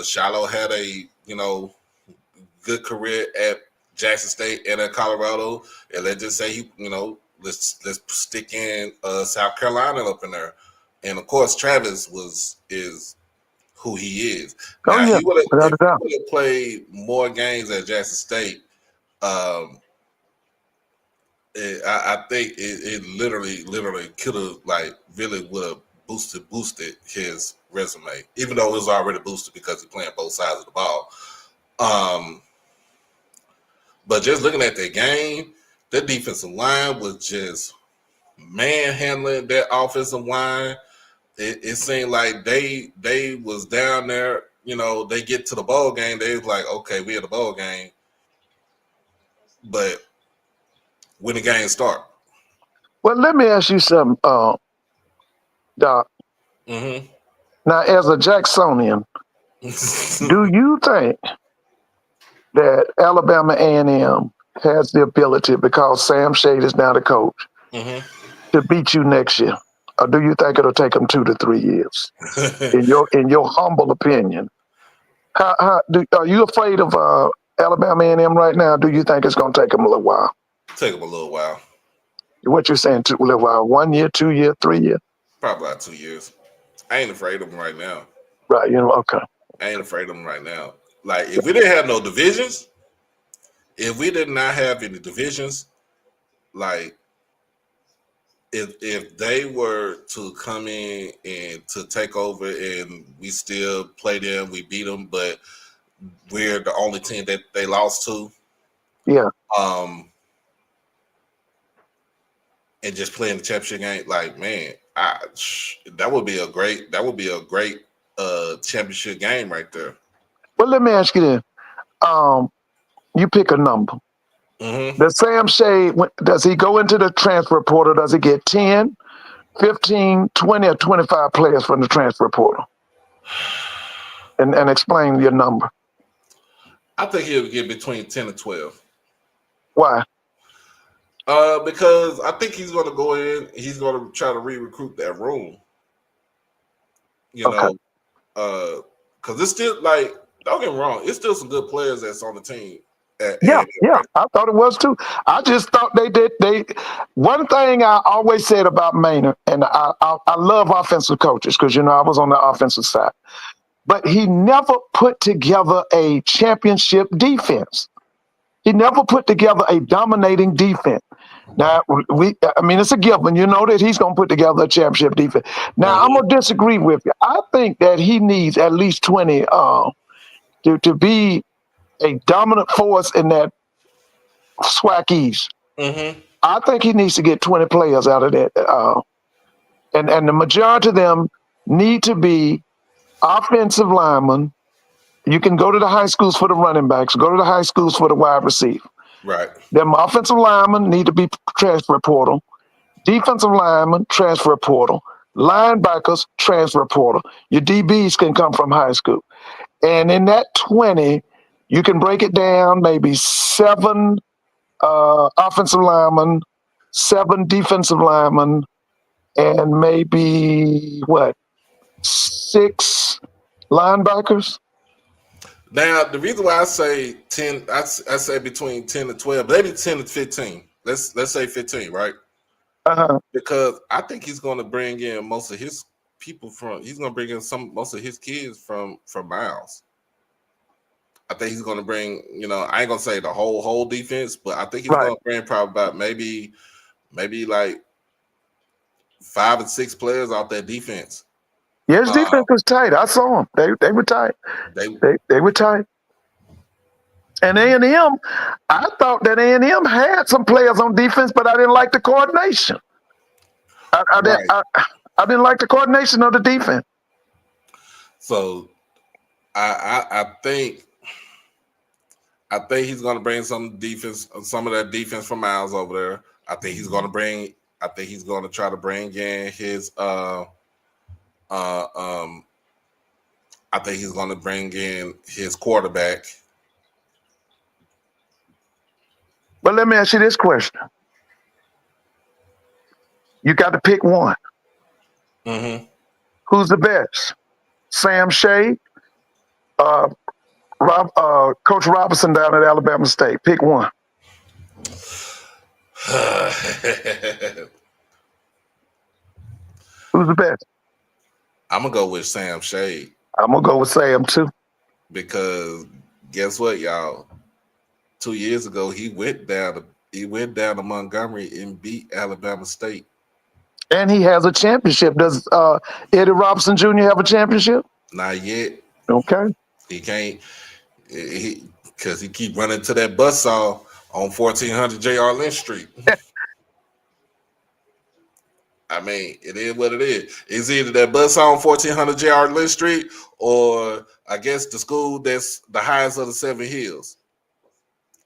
Shiloh had a good career at Jackson State and at Colorado, and let's just say let's stick in South Carolina up in there, and of course Travis is who he is. Oh Now yeah. he would have Without a doubt. played more games at Jackson State. I think it literally could have really would have boosted his resume, even though it was already boosted because he's playing both sides of the ball. But just looking at that game, that defensive line was just manhandling that offensive line. It seemed like they was down there. They get to the bowl game. They was like, okay, we at the bowl game, but when the game start. Well, let me ask you something, Doc. Mm-hmm. Now, as a Jacksonian, do you think that Alabama A&M has the ability, because Sam Shade is now the coach, to beat you next year? Or do you think it'll take them 2 to 3 years? in your humble opinion, are you afraid of Alabama A&M right now? Do you think it's going to take them a little while? Take them a little while. What you're saying, a little while? 1 year, 2 year, 3 year? Probably about 2 years. I ain't afraid of them right now. Right. Okay. I ain't afraid of them right now. Like, if we didn't have no divisions, if we did not have any divisions, like, if they were to come in and to take over and we still play them, we beat them, but we're the only team that they lost to. Yeah. And just playing the championship game, like, man, that would be a great championship game right there. Well, let me ask you this. You pick a number. Mm-hmm. Does Sam Shade, does he go into the transfer portal? Does he get 10, 15, 20, or 25 players from the transfer portal? And explain your number. I think he'll get between 10 and 12. Why? Because I think he's going to go in. He's going to try to re-recruit that room. Because it's still, like, don't get me wrong, it's still some good players that's on the team. Yeah, I thought it was too. I just thought they did. One thing I always said about Maynard, and I love offensive coaches because I was on the offensive side, but he never put together a championship defense. He never put together a dominating defense. Now it's a given. You know that he's going to put together a championship defense. Now I'm going to disagree with you. I think that he needs at least 20 to be a dominant force in that SWAC East. Mm-hmm. I think he needs to get 20 players out of that. And the majority of them need to be offensive linemen. You can go to the high schools for the running backs, go to the high schools for the wide receiver. Right. Them offensive linemen need to be transfer portal. Defensive linemen, transfer portal. Linebackers, transfer portal. Your DBs can come from high school. And in that 20, you can break it down maybe 7 offensive linemen, 7 defensive linemen, and maybe 6 linebackers. Now, the reason why I say 10, I say between 10 to 12, maybe 10 to 15. Let's say 15, right? Uh-huh. Because I think he's going to bring in most of his people he's going to bring in most of his kids from Miles. I think he's going to bring, I ain't going to say the whole defense, but I think he's going to bring probably about maybe like 5 and 6 players out that defense. Yeah, his defense was tight. I saw them. They were tight. They were tight. And A&M, I thought that A&M had some players on defense, but I didn't like the coordination. I didn't like the coordination of the defense. So I think he's going to bring some of that defense from Miles over there. I think he's going to try to bring in his I think he's going to bring in his quarterback. But let me ask you this question. You got to pick one. Mm-hmm. Who's the best? Sam Shea, Coach Robinson down at Alabama State. Pick one. Who's the best? I'm going to go with Sam Shea. I'm going to go with Sam, too. Because guess what, y'all? 2 years ago, he went down to Montgomery and beat Alabama State. And he has a championship. Does Eddie Robinson Jr. have a championship? Not yet. Okay. He can't, because he keep running to that buzzsaw on 1400 J.R. Lynch Street. I mean, it is what it is. It's either that buzzsaw on 1400 J.R. Lynch Street, or I guess the school that's the highest of the 7 hills.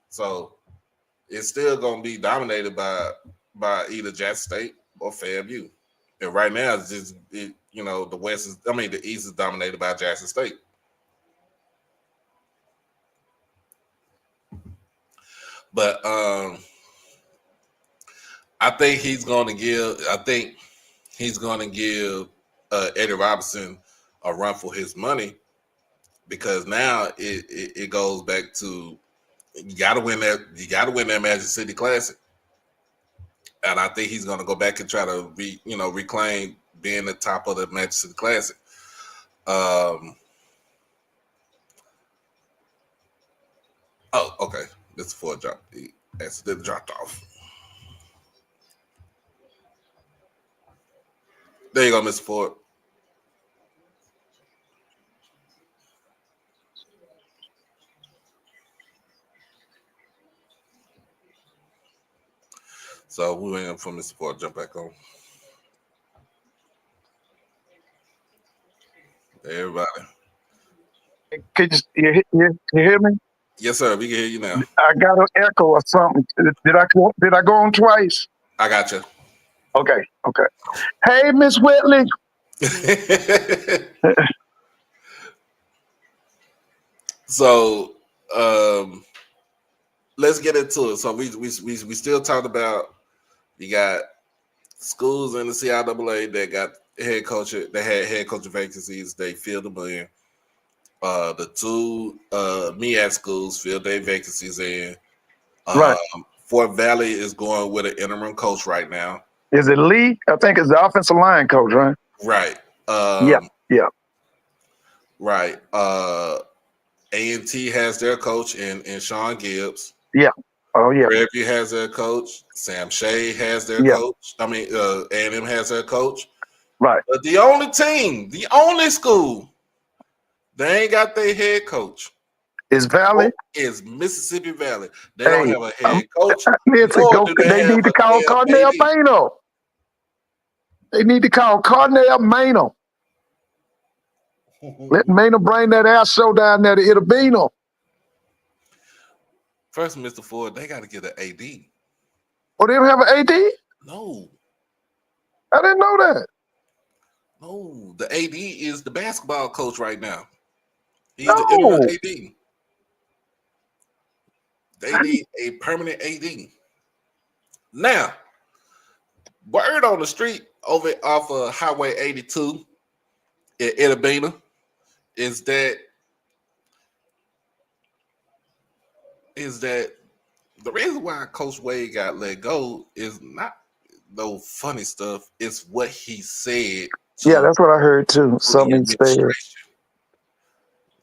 So it's still going to be dominated by either Jackson State or FAMU. And right now, it's just the East is dominated by Jackson State. But I think he's going to give Eddie Robinson a run for his money, because now it goes back to you got to win that Magic City Classic, and I think he's going to go back and try to reclaim being the top of the Magic City Classic. Oh, okay. This Ford dropped. He accidentally dropped off. There you go, Mr. Ford. So we waiting for Mr. Ford to jump back on. Everybody. Can you hear me? Yes, sir. We can hear you now. I got an echo or something. Did I go on twice? I got you. Okay. Hey, Miss Whitley. So let's get into it. So we still talked about, you got schools in the CIAA that got head coach vacancies. They filled them in. The 2 MEAC schools filled their vacancies in. Right. Fort Valley is going with an interim coach right now. Is it Lee? I think it's the offensive line coach, right? Right. Yeah. Right. A&T has their coach in Sean Gibbs. Yeah. Oh, yeah. Prairie View has their coach. Sam Shea has their coach. I mean, A&M has their coach. Right. But the only school, they ain't got their head coach. Is Valley? Is Mississippi Valley. They don't Hey, have a head coach, listen, nor do they they have need to a call damn Cardinal AD. Maynard. They need to call Cardinal Maynard. Let Maynard bring that ass show down there to Itabino. First, Mr. Ford, they got to get an AD. Oh, they don't have an AD? No, I didn't know that. no. The AD is the basketball coach right now. He's No. the interim AD. They need a permanent AD. Now, word on the street over off of Highway 82 in Itabina is that the reason why Coach Wade got let go is not no funny stuff. It's what he said. Yeah, that's what I heard too. The Something said. administration.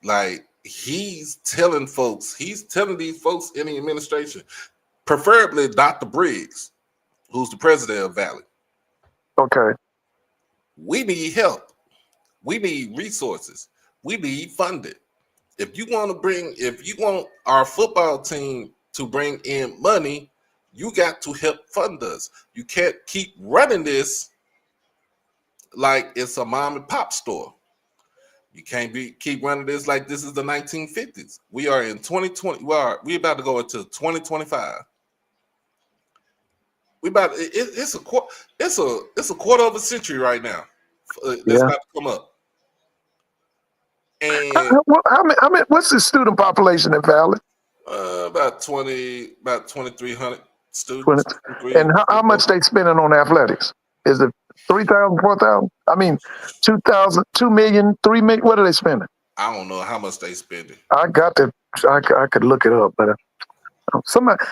Like he's telling these folks in the administration, preferably Dr. Briggs, who's the president of Valley. Okay. We need help. We need resources. We need funding. If you want our football team to bring in money, you got to help fund us. You can't keep running this like it's a mom and pop store. You can't keep running this like this is the 1950s. We are in 2020. We about to go into 2025. It's a quarter of a century right now. That's about to come up. And how many, what's the student population in Valley? about 2,300 students. And how much they spending on athletics? Is it 3,000, 4,000? I mean, 2,000, 2 million, 3 million. What are they spending? I don't know how much they spending. I could look it up, but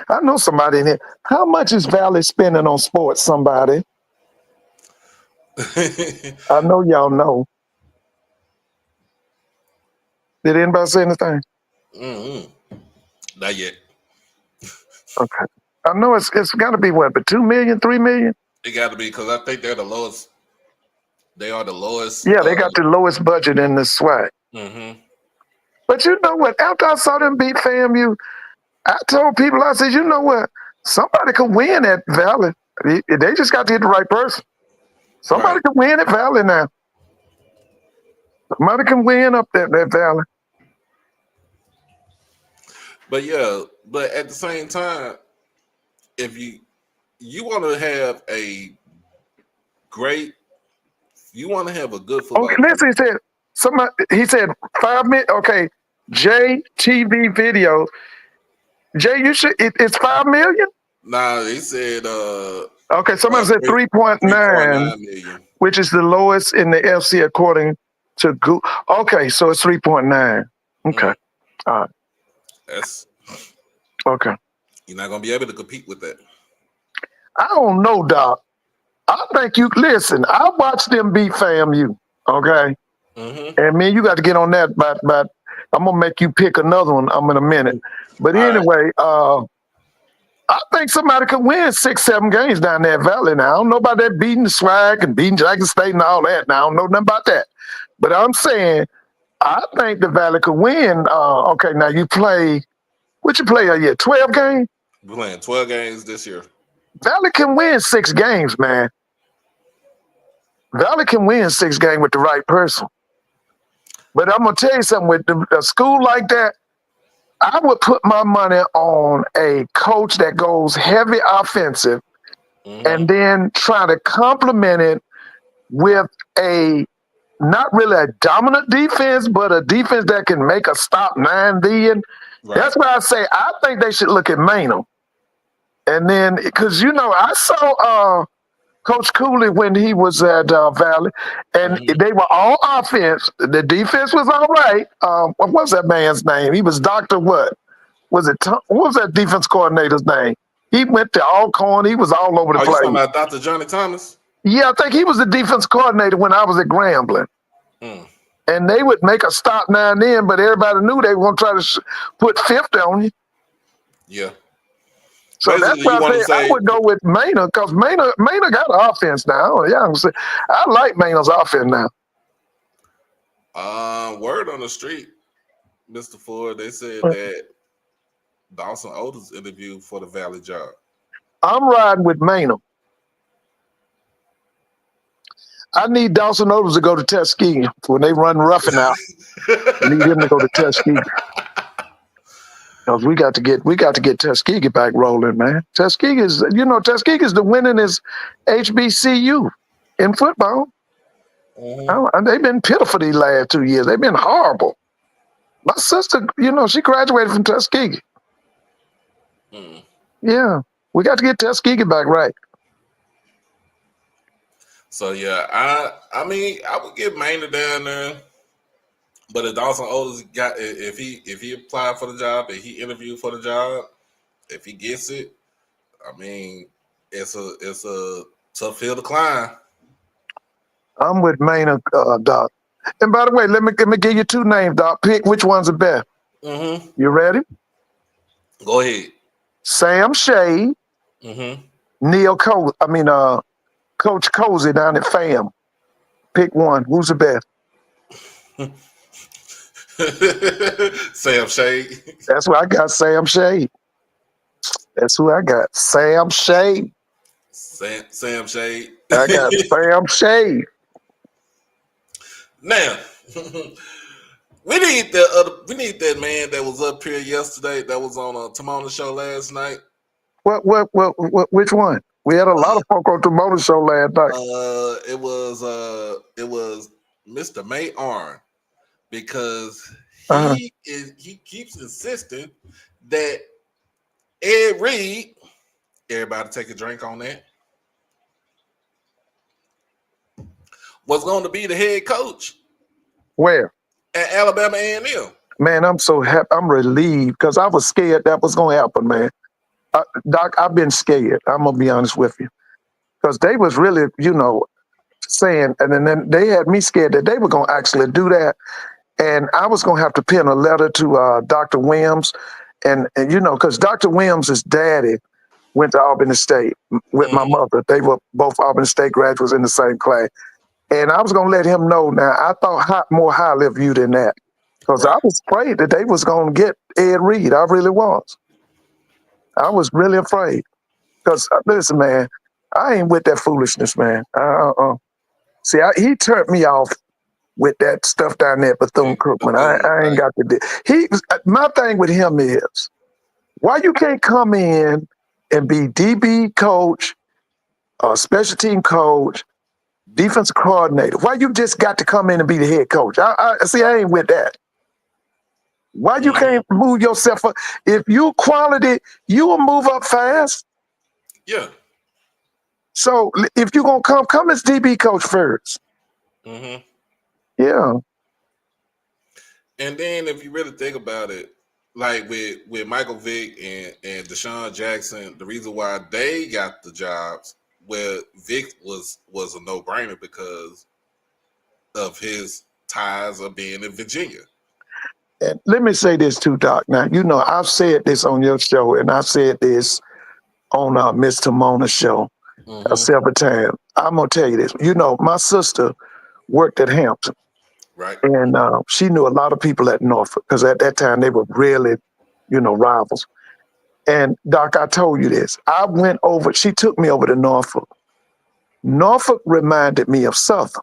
I know somebody in here. How much is Valley spending on sports? Somebody. I know y'all know. Did anybody say anything? Mm-hmm. Not yet. Okay. I know it's got to be what, but 2 million, 3 million? It got to be because I think they're the lowest. They are the lowest. Yeah, they got the lowest budget in the SWAC. Mm-hmm. But you know what? After I saw them beat FAMU, I told people, I said, you know what? Somebody could win at Valley. They just got to hit the right person. Somebody could win at Valley now. Somebody can win up there at Valley. But at the same time, if you want to have a good football. Okay, listen, he said 5 minutes. Okay, JTV video. Jay, it's 5 million? Nah, he said okay, somebody said 3.9 million, which is the lowest in the FC according to Google. Okay, so it's 3.9. Okay. All right. That's okay. You're not gonna be able to compete with that. I don't know, Doc. I think listen, I watched them beat FAMU, okay? Mm-hmm. And man, you got to get on that, but I'm gonna make you pick another one. I'm in a minute. But anyway, I think somebody could win 6-7 games down there at Valley now. I don't know about that beating the SWAC and beating Jackson State and all that. Now I don't know nothing about that. But I'm saying I think the Valley could win. Okay, now you play what you play a year? 12 games? We're playing 12 games this year. Valley can win 6 games, man. Valley can win 6 games with the right person. But I'm going to tell you something, with a school like that, I would put my money on a coach that goes heavy offensive and then try to complement it with not really a dominant defense, but a defense that can make a stop 9D. And that's why I say I think they should look at Maynard. And then, because, I saw Coach Cooley when he was at Valley, and they were all offense. The defense was all right. What was that man's name? He was Dr. what? Was it what was that defense coordinator's name? He went to Alcorn. He was all over the place. You talking about Dr. Johnny Thomas? Yeah, I think he was the defense coordinator when I was at Grambling. And they would make a stop now and then, but everybody knew they were going to try to put 50 on you. Yeah. So basically, that's why I say I would go with Maynard, because Maynard got an offense now. Yeah, I like Maynard's offense now. Word on the street Mr. Ford, they said that Dawson Otis interviewed for the Valley job. I'm riding with Maynard. I need Dawson Otis to go to Tuskegee when they run roughing out. I need him to go to Tuskegee. Because we got to get Tuskegee back rolling, man. Tuskegee is the winningest HBCU in football. They've been pitiful these last 2 years. They've been horrible. My sister, she graduated from Tuskegee. Yeah, we got to get Tuskegee back right. So yeah, I mean, I would get Maynard down there, but if Dawson Otis if he applied for the job and he interviewed for the job, if he gets it, I mean, it's a tough hill to climb. I'm with Maynard, Doc. And by the way, let me give you 2 names, Doc. Pick which one's the best. You ready? Go ahead. Sam Shade, Neil Coach Cozy down at FAM. Pick one. Who's the best? Sam Shade. That's who I got, Sam Shade. That's who I got, Sam Shade. Sam Shade. I got Sam Shade. Now, we need that man that was up here yesterday that was on Timona show last night. Which one? We had a lot of folk on Timona show last night. It was Mr. May Arn, because he keeps insisting that Ed Reed, everybody take a drink on that, was going to be the head coach. Where? At Alabama A&M. Man, I'm so happy. I'm relieved because I was scared that was going to happen, man. Doc, I've been scared. I'm going to be honest with you. Because they was really, saying, and then they had me scared that they were going to actually do that. And I was going to have to pen a letter to Dr. Williams. And because Dr. Williams' daddy went to Albany State with my mother. They were both Albany State graduates in the same class. And I was going to let him know. Now, I thought more highly of you than that. Because I was afraid that they was going to get Ed Reed. I really was. I was really afraid. Because, listen, man, I ain't with that foolishness, man. See, he turned me off with that stuff down there at Bethune-Cookman. I ain't got to do. My thing with him is, why you can't come in and be DB coach, special team coach, defensive coordinator? Why you just got to come in and be the head coach? I ain't with that. Why you can't move yourself up? If you quality, you will move up fast. Yeah. So if you're going to come as DB coach first. Yeah. And then if you really think about it, like with Michael Vick and Deshaun Jackson, the reason why they got the jobs, where Vick was a no-brainer because of his ties of being in Virginia. And let me say this too, Doc. Now, I've said this on your show, and I've said this on Miss Timona's show several times. I'm going to tell you this. My sister worked at Hampton. Right. And she knew a lot of people at Norfolk, because at that time they were really, rivals. And Doc, I told you this. She took me over to Norfolk. Norfolk reminded me of Southern.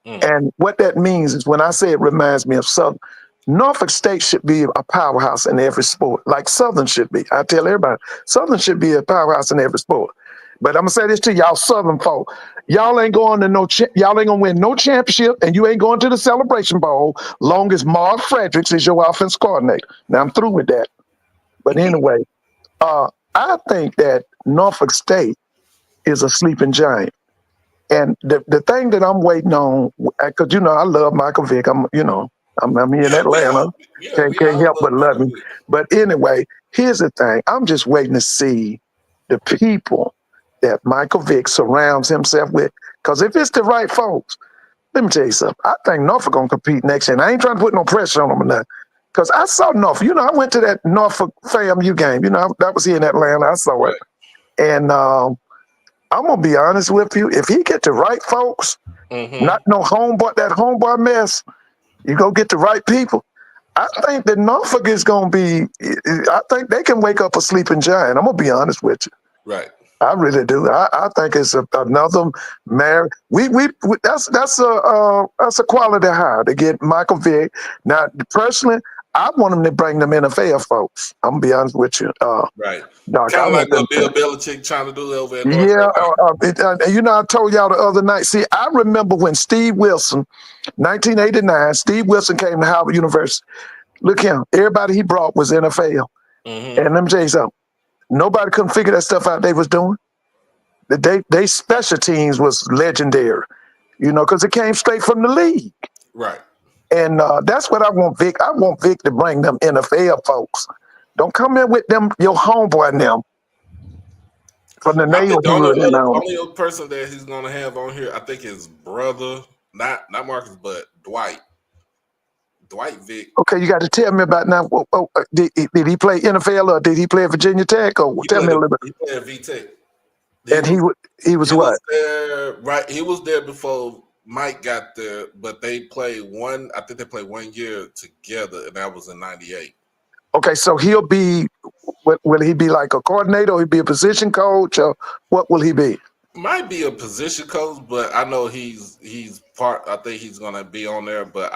And what that means is, when I say it reminds me of Southern, Norfolk State should be a powerhouse in every sport, like Southern should be. I tell everybody, Southern should be a powerhouse in every sport. But I'm gonna say this to y'all Southern folk: y'all ain't going to y'all ain't gonna win no championship, and you ain't going to the Celebration Bowl long as Mark Fredericks is your offense coordinator. Now I'm through with that. But anyway, I think that Norfolk State is a sleeping giant. And the thing that I'm waiting on, because I love Michael Vick. I'm here in Atlanta. Can't help but love him. But anyway, here's the thing. I'm just waiting to see the people that Michael Vick surrounds himself with. Because if it's the right folks, let me tell you something. I think Norfolk going to compete next year. And I ain't trying to put no pressure on them or nothing. Because I saw Norfolk. I went to that Norfolk FAMU game. That was here in Atlanta. I saw it. And I'm going to be honest with you. If he get the right folks, not no homeboy mess, you go get the right people, I think that Norfolk is going to be. I think they can wake up a sleeping giant. I'm gonna be honest with you. Right. I really do. I think it's another marriage. That's a quality hire to get Michael Vick. Now, personally, I want them to bring them NFL folks. I'm gonna be honest with you, Right. Doc. I Kind of like want them. what Bill Belichick trying to do over at North Yeah, Carolina. I told y'all the other night. See, I remember when Steve Wilson, 1989, Steve Wilson came to Howard University. Look him. Everybody he brought was NFL. Mm-hmm. And let me tell you something. Nobody couldn't figure that stuff out they was doing. They special teams was legendary, because it came straight from the league. Right. And that's what I want Vic. I want Vic to bring them NFL folks. Don't come in with them, your homeboy and them from the I think the neighborhood. only other person that he's gonna have on here, I think his brother, not Marcus, but Dwight. Dwight Vick. Okay, you got to tell me about now. Did he play NFL or did he play at Virginia Tech? Or tell me a little bit. He played at VTech. And he was what? There, right? He was there before Mike got there, but they played one. I think they played 1 year together, and that was in '98. Okay, so he'll be. Will he be like a coordinator? Or he'll be a position coach, or what will he be? Might be a position coach, but I know he's part. I think he's gonna be on there, but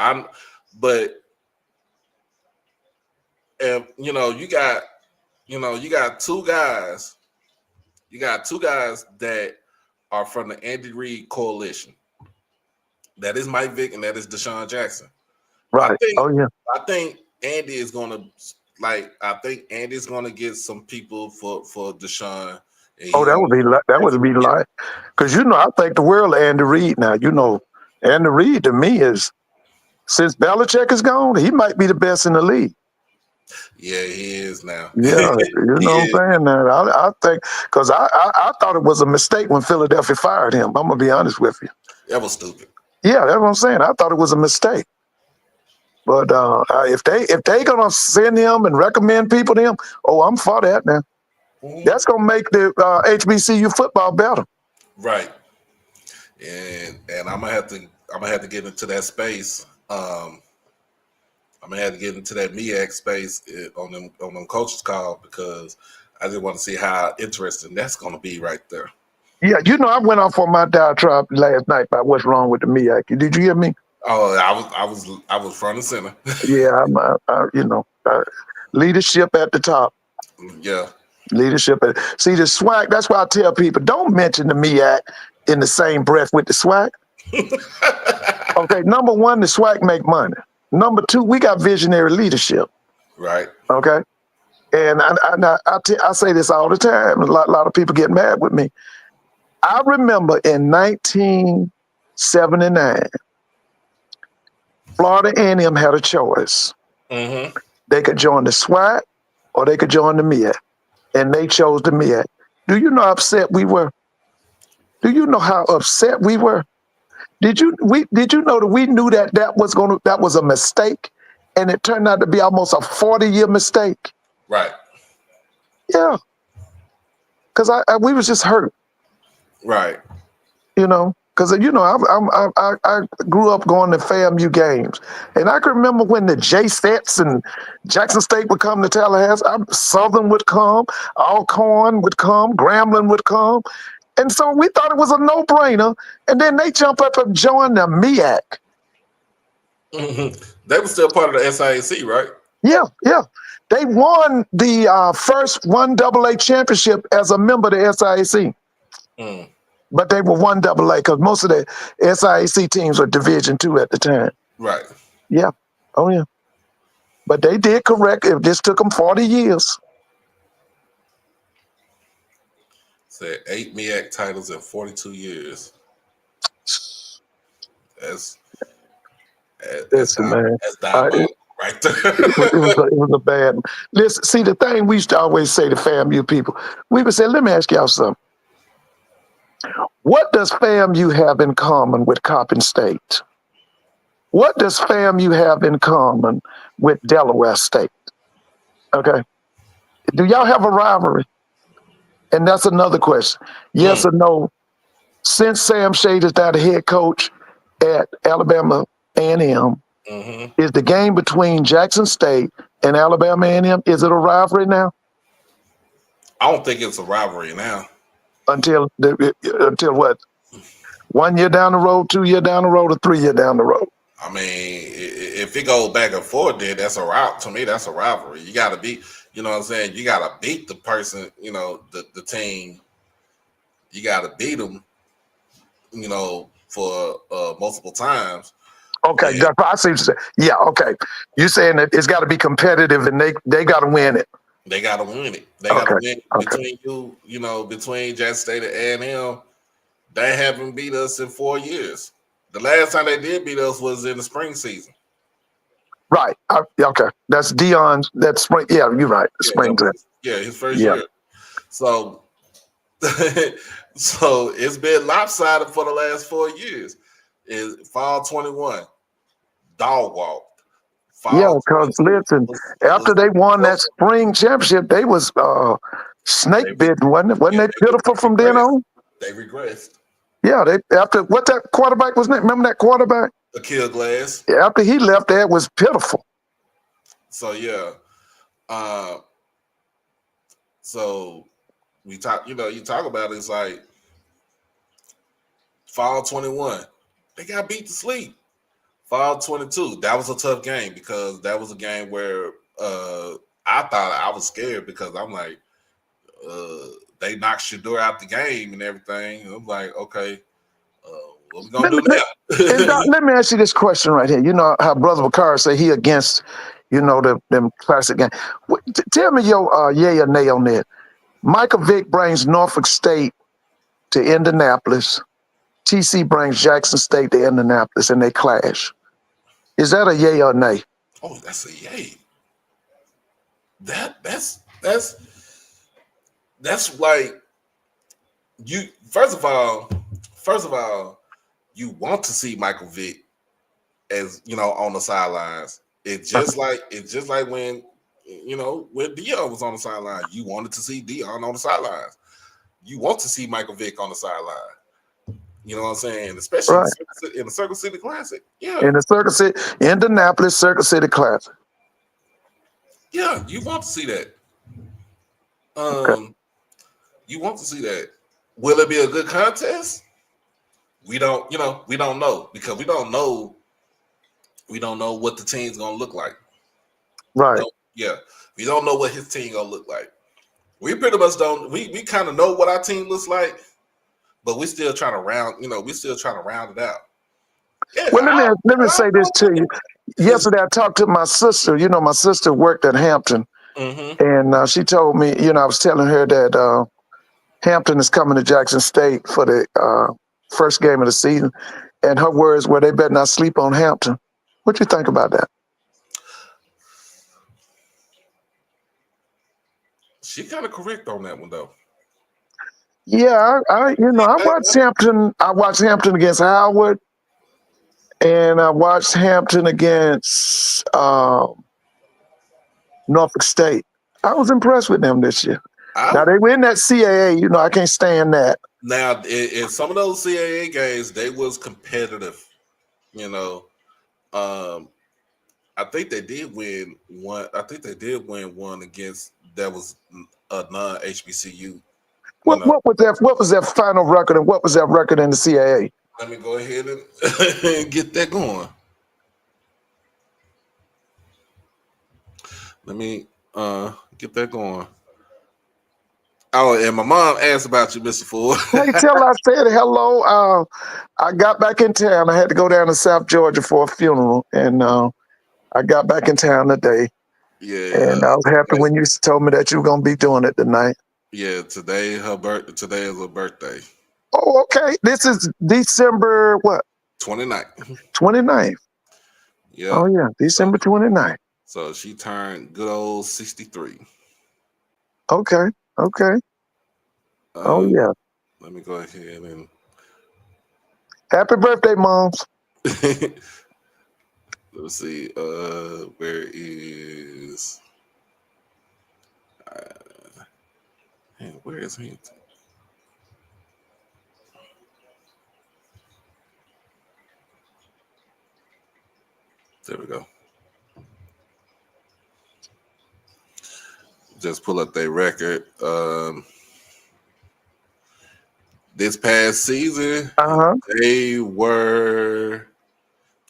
you got two guys. You got two guys that are from the Andy Reid coalition. That is Mike Vick and that is Deshaun Jackson. Right. I think Andy is gonna Andy's gonna get some people for Deshaun. That would be like, because I think the world of Andy Reid now. Andy Reid to me is, since Belichick is gone, he might be the best in the league. Yeah, he is now. Yeah, what I'm saying. Now, I think, because I thought it was a mistake when Philadelphia fired him. I'm gonna be honest with you. That was stupid. Yeah, that's what I'm saying. I thought it was a mistake. But if they gonna send him and recommend people to him, I'm for that now. Mm-hmm. That's gonna make the HBCU football better. Right. And I'm gonna have to get into that space. I'm gonna have to get into that MEAC space on them coaches call, because I just want to see how interesting that's gonna be right there. Yeah, I went off on my diatribe last night about what's wrong with the MEAC. Did you hear me? Oh, I was front and center. Yeah, leadership at the top. Yeah. Leadership. See, the SWAC, that's why I tell people, don't mention the MEAC in the same breath with the SWAC. Okay, number one, the SWAC make money. Number two, we got visionary leadership. Right. Okay. And I say this all the time. A lot of people get mad with me. I remember in 1979, Florida A&M had a choice. Mm-hmm. They could join the SWAC or they could join the MEAC. And they chose the MEAC. Do you know how upset we were? Do you know how upset we were? Did you know that we knew that was a mistake, and it turned out to be almost a 40-year mistake? Right. Yeah. Because we was just hurt. Right. Because I grew up going to FAMU games, and I can remember when the J-Sets and Jackson State would come to Tallahassee. Southern would come, Alcorn would come, Grambling would come. And so we thought it was a no-brainer, and then they jump up and join the MEAC. Mm-hmm. They were still part of the SIAC, right? Yeah. They won the first 1AA championship as a member of the SIAC. Mm. But they were 1AA because most of the SIAC teams were Division II at the time. Right. Yeah. Oh, yeah. But they did correct. It just took them 40 years. Said 8 MEAC titles in 42 years. That's diabolical right there. it was a bad. Listen, see, the thing we used to always say to FAMU people, we would say, let me ask y'all something. What does FAMU have in common with Coppin State? What does FAMU have in common with Delaware State? Okay. Do y'all have a rivalry? And that's another question. Yes or no? Since Sam Shade is now the head coach at Alabama A&M, Mm-hmm. Is the game between Jackson State and Alabama A&M, is it a rivalry now? I don't think it's a rivalry now. Until what? 1 year down the road, 2 year down the road, or 3 year down the road? I mean, if it goes back and forth, then that's a route. To me, that's a rivalry. You got to beat, you know what I'm saying? You got to beat the person, you know, the team. You got to beat them, you know, for multiple times. Okay, But I see what you're saying. Yeah, okay. You're saying that it's got to be competitive and they got to win it. they got to win it. They got to Okay, win okay. between Jackson State and A&M. They haven't beat us in 4 years. The last time they did beat us was in the spring season. Right. Okay. That's Dion's. That's spring. Yeah, you're right. Yeah, that Spring. was his first Yeah. year. So, so it's been lopsided for the last 4 years. Is fall 21, dog walked. Yeah, Fall because 22 listen, was after they won that closer. spring championship, they was snake They, bitten, wasn't it? Wasn't yeah, they pitiful they from then regressed. on? They regressed. Yeah, they after what that quarterback was named. Remember that quarterback? A kill glass. Yeah, after he left, that was pitiful. So yeah. Uh, so we talk. You know, you talk about it, it's like fall 21. They got beat to sleep. Fall 22. That was a tough game because that was a game where I thought I was scared because I'm like, they knocked Shador out the game and everything. And I'm like, okay, what we gonna Let do me, let, and now? Doc, let me ask you this question right here. You know how Brother Bakar say he against, them classic games. Tell me your yay or nay on that. Michael Vick brings Norfolk State to Indianapolis. TC brings Jackson State to Indianapolis, and they clash. Is that a yay or nay? Oh, that's a yay. That's like you. First of all, you want to see Michael Vick as on the sidelines. It's just like when when Dion was on the sideline. You wanted to see Dion on the sidelines. You want to see Michael Vick on the sideline. You know what I'm saying? Especially Right. in the Circle City Classic. Yeah. In the Circuit City, Indianapolis Circuit City Classic. Yeah, you want to see that. Okay. You want to see that. Will it be a good contest? We don't know because we don't know what the team's gonna look like. Right. We don't know what his team gonna look like. We pretty much don't. We kind of know what our team looks like, but we still trying to round it out. Yeah, Well, let me say this to you. Yesterday, I talked to my sister. My sister worked at Hampton, Mm-hmm. and she told me, I was telling her that Hampton is coming to Jackson State for the first game of the season, and her words were, "They better not sleep on Hampton." What you think about that? She kind of correct on that one though. Yeah, I watched Hampton. I watched Hampton against Howard, and I watched Hampton against Norfolk State. I was impressed with them this year. Now they win that CAA. I can't stand that. Now in some of those CAA games, they was competitive. I think they did win one. I think they did win one against that was a non HBCU. What was that? What was that final record, and what was that record in the CAA? Let me go ahead and get that going. Let me get that going. Oh, and my mom asked about you, Mr. Ford. Hey, tell her I said hello. I got back in town. I had to go down to South Georgia for a funeral, and I got back in town today. Yeah, and I was happy when you told me that you were gonna be doing it tonight. Yeah, today is her birthday. Oh, okay. This is December what? 29th. 29th. Yeah. Oh yeah, December 29th. So she turned good old 63. Okay. Oh yeah. Let me go ahead and happy birthday, moms. Let's see. Where is? Where is he? There we go. Just pull up their record. This past season, they were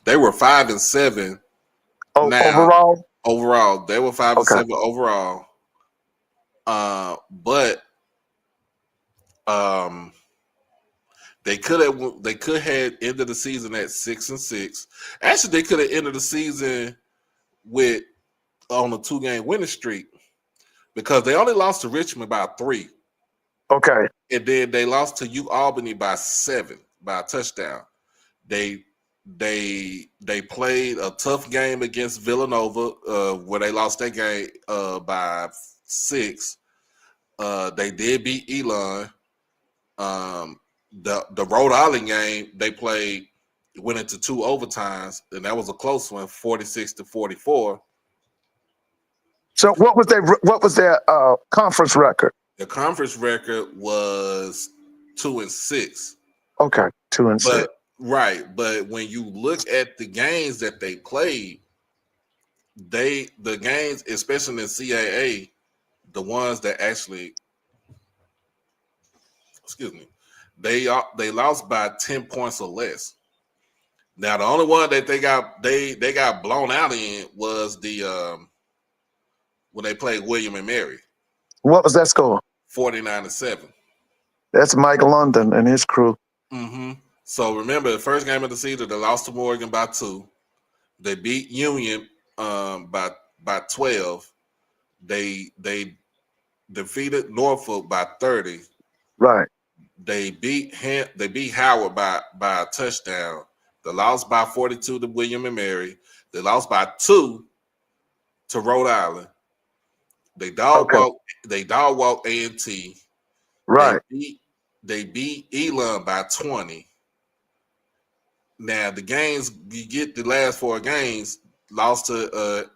5-7. Now, overall, they were 5-7 overall. But they could have ended the season at 6-6. Actually, they could have ended the season on a 2-game winning streak because they only lost to Richmond by 3. Okay. And then they lost to Albany by 7 by a touchdown. They played a tough game against Villanova, where they lost that game by 6. They did beat Elon. The Rhode Island game they played went into 2 overtimes, and that was a close one, 46-44. So what was their conference record? The conference record was 2-6. Okay, 2-6. Right, but when you look at the games that they played, the games, especially in the CAA, the ones that actually, they lost by 10 points or less. Now the only one that they got blown out in was the when they played William and Mary. What was that score? 49-7. That's Mike London and his crew. Mm-hmm. So remember, the first game of the season, they lost to Morgan by 2. They beat Union by 12. They defeated Norfolk by 30. Right. They beat Howard by a touchdown. They lost by 42 to William and Mary. They lost by 2 to Rhode Island. They dog walked A&T. Right. They beat Elon by 20. Now the games, you get the last 4 games, lost to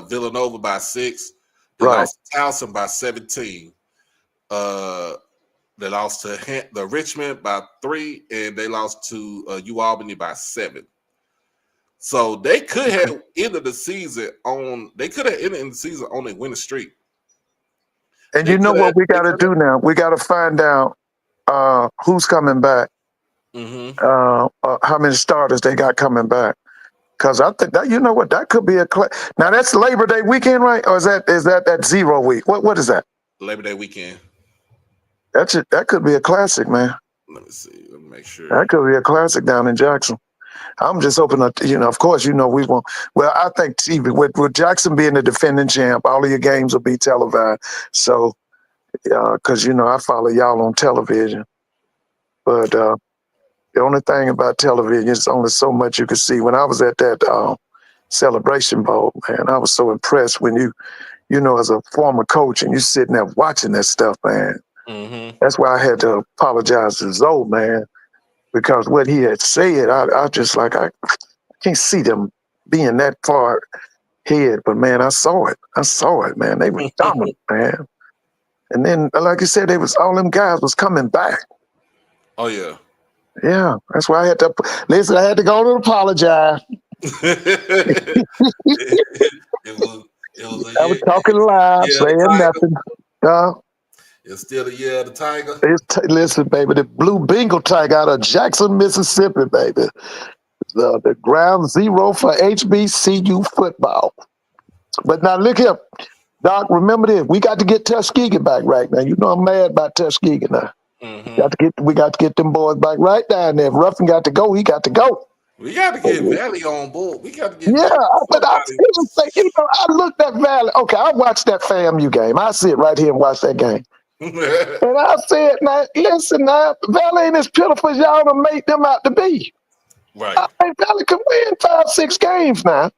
Villanova by 6. They lost to Towson by 17. They lost to the Richmond by 3, and they lost to Albany by 7. So they could have ended the season on. They could have ended the season on a winning streak. And you know what we got to do now? We got to find out who's coming back. Mm-hmm. How many starters they got coming back? Because I think that, you know what, that could be now that's Labor Day weekend, right? Or is that 0 week? What is that? Labor Day weekend. That could be a classic, man. Let me see. Let me make sure. That could be a classic down in Jackson. I'm just hoping that, of course, we won't. Well, I think TV, with Jackson being the defending champ, all of your games will be televised. So, because, I follow y'all on television. But the only thing about television is only so much you can see. When I was at that Celebration Bowl, man, I was so impressed when you, as a former coach, and you sitting there watching that stuff, man. Mm-hmm. That's why I had to apologize to Zoe, man. Because what he had said, I just like, I can't see them being that far ahead. But, man, I saw it, man. They were dominant, man. And then, like you said, all them guys was coming back. Oh, yeah. Yeah, that's why I had to go to apologize. it was I was talking live, saying nothing. It's still the year of the Tiger. Listen, baby, the Blue Bengal Tiger out of Jackson, Mississippi, baby. The ground zero for HBCU football. But now look here, Doc, remember this. We got to get Tuskegee back right now. I'm mad about Tuskegee now. Mm-hmm. We got to get them boys back right down there. If Ruffin got to go, he got to go. We got to get Valley on board. We got to get. Yeah, but I looked at Valley. Okay, I watched that FAMU game. I sit right here and watch that game. And I said, now, listen, now, Valley ain't as pitiful as y'all to make them out to be. Right. I think Valley can win 5-6 games now.